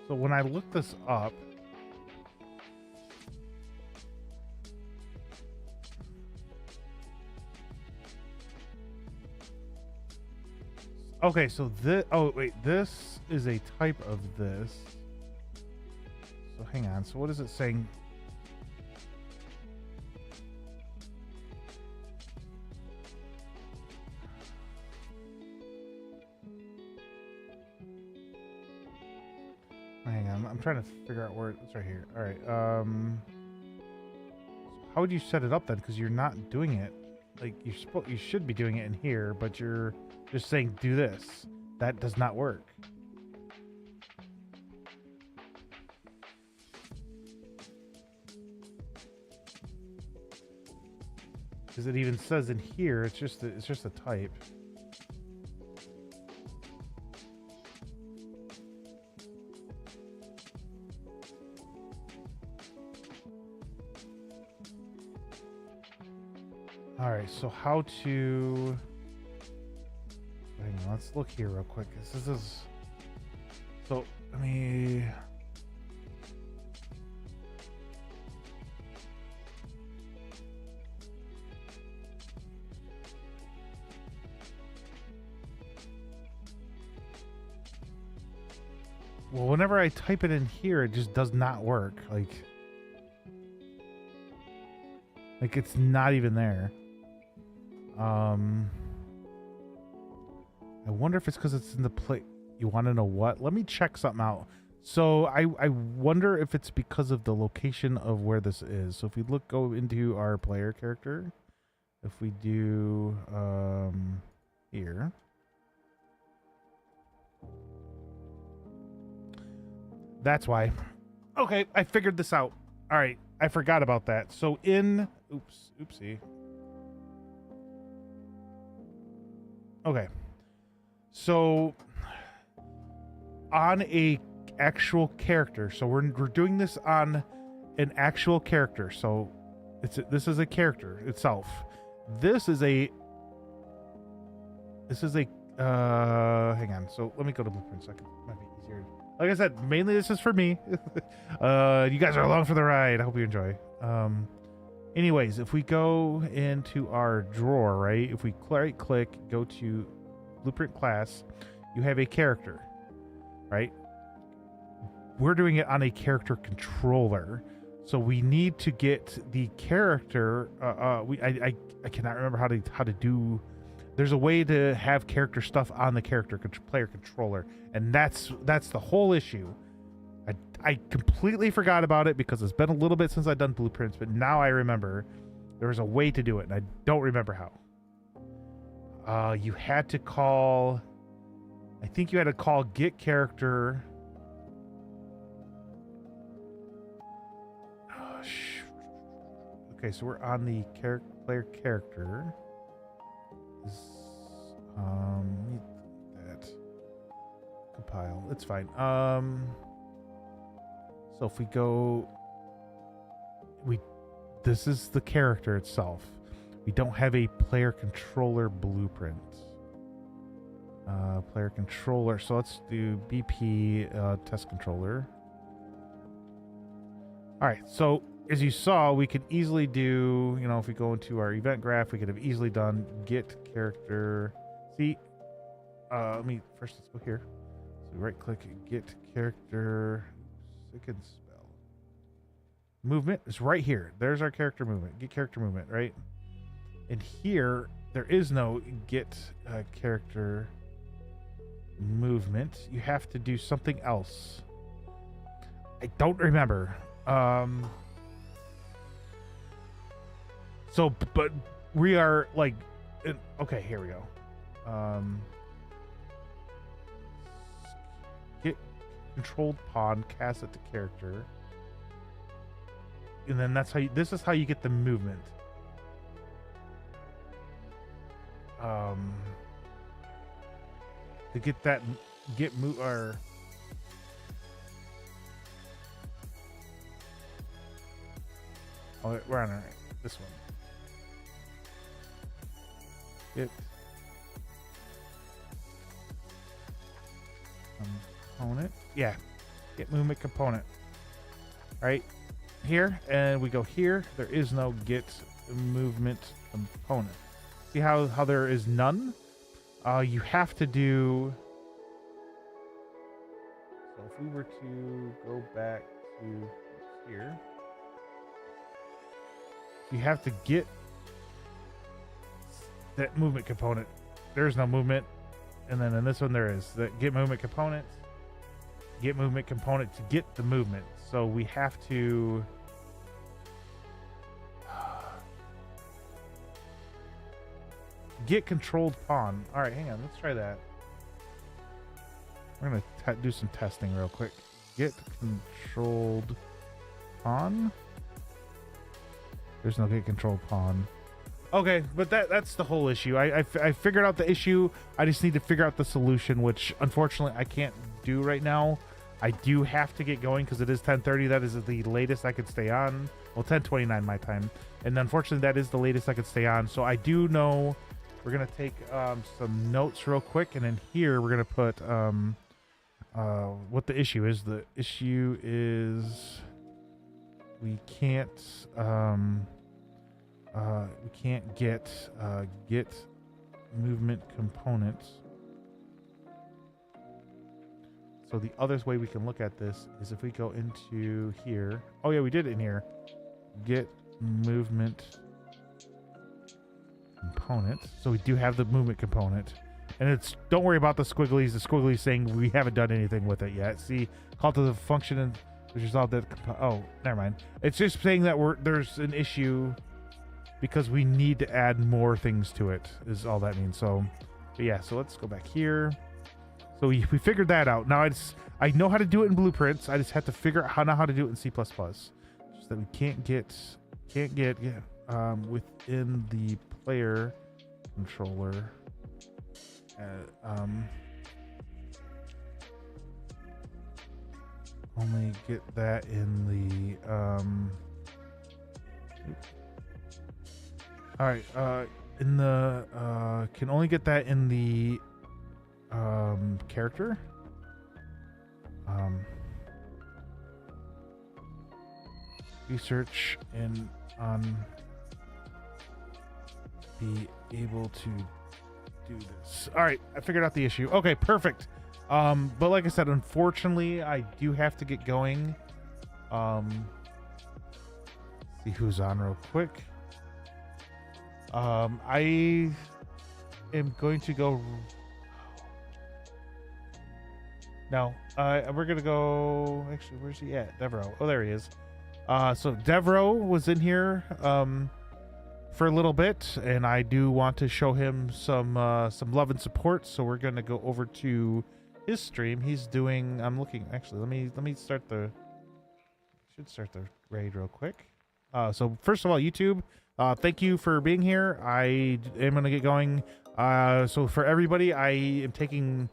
So when I look this up, okay, so this, oh wait, this is a type of this. So hang on, so what is it saying? Hang on, I'm trying to figure out where it's right here. All right, how would you set it up then? Because you're not doing it. Like you should be doing it in here, but you're just saying do this. That does not work. Because it even says in here, it's just a type. All right, so how to? Hang on, let's look here real quick. This is so. Let me. Well, whenever I type it in here, it just does not work. Like it's not even there. I wonder if it's because it's in the plate. You want to know what? Let me check something out. So I wonder if it's because of the location of where this is. So if we go into our player character, if we do here. That's why. Okay, I figured this out. All right, I forgot about that. So oopsie. Okay. So on a actual character. So we're doing this on an actual character. So this is a character itself. This is a hang on. So let me go to blueprint so it might be easier. Like I said, mainly this is for me. You guys are along for the ride. I hope you enjoy. Anyways, if we go into our drawer, right? If we right click, go to blueprint class, you have a character, right? We're doing it on a character controller. So we need to get the character. I cannot remember how to do. There's a way to have character stuff on the player controller, and that's the whole issue. I completely forgot about it because it's been a little bit since I've done blueprints, but now I remember there was a way to do it, and I don't remember how. You had to call. I think you had to call get character. Okay, so we're on the player character. That pile. It's fine. So if we go, this is the character itself. We don't have a player controller blueprint. Player controller. So let's do BP test controller. All right. So as you saw, we could easily do, you know, if we go into our event graph, we could have easily done get character. See, let me first, let's go here. So right click, get character. Second spell. Movement is right here. There's our character movement. Get character movement, right? And here, there is no get character movement. You have to do something else. I don't remember. So, but we are like, okay, here we go. Get controlled pawn, cast it to character. And then that's how you, this is how you get the movement. To get that, get move, or oh, we're on this one. Get component, yeah. Get movement component. Right here, and we go here. There is no get movement component. See how there is none? You have to do. So if we were to go back to here, you have to get that movement component. There's no movement, and then in this one there is the get movement component. Get movement component to get the movement. So we have to. Get controlled pawn. All right, hang on. Let's try that. We're gonna do some testing real quick. Get controlled pawn. There's no get controlled pawn. Okay, but that's the whole issue. I figured out the issue. I just need to figure out the solution, which unfortunately I can't do right now. I do have to get going because it is 10:30. That is the latest I could stay on. Well, 10:29 my time, and unfortunately that is the latest I could stay on. So I do know. We're going to take some notes real quick, and in here we're going to put what the issue is. The issue is we can't get movement components. So the other way we can look at this is if we go into here. Oh yeah, we did it in here. Get movement component. So we do have the movement component, and it's, don't worry about the squigglies. The squigglies saying we haven't done anything with it yet. See, call to the function and resolve that. Oh, never mind. It's just saying that there's an issue because we need to add more things to it is all that means. So but yeah, so let's go back here. So we figured that out. Now I know how to do it in blueprints. I just have to figure out how to do it in C++. Just that we can't get within the player controller. Only get that in the all right, in the can only get that in the character. Research and be able to do this. All right, I figured out the issue. Okay, perfect. But like I said, unfortunately, I do have to get going. See who's on real quick. I am going to go. No, we're gonna go. Actually, where's he at? Devereaux. Oh, there he is. So Devereaux was in here for a little bit, and I do want to show him some love and support. So we're gonna go over to his stream. He's doing. I'm looking. Actually, let me start the. Should start the raid real quick. So first of all, YouTube, thank you for being here. I am gonna get going. So for everybody, I am taking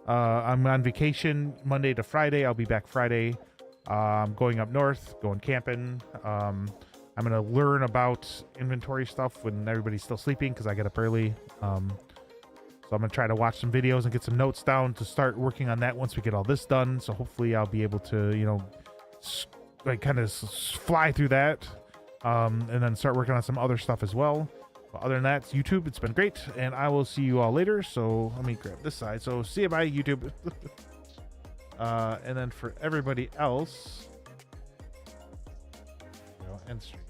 I'm on vacation Monday to Friday. I'll be back Friday. I'm going up north, going camping. I'm going to learn about inventory stuff when everybody's still sleeping because I get up early. So I'm going to try to watch some videos and get some notes down to start working on that once we get all this done. So hopefully I'll be able to, you know, like kind of fly through that and then start working on some other stuff as well. But other than that, it's YouTube. It's been great, and I will see you all later. So let me grab this side. So see you, bye, YouTube. And then for everybody else, end stream.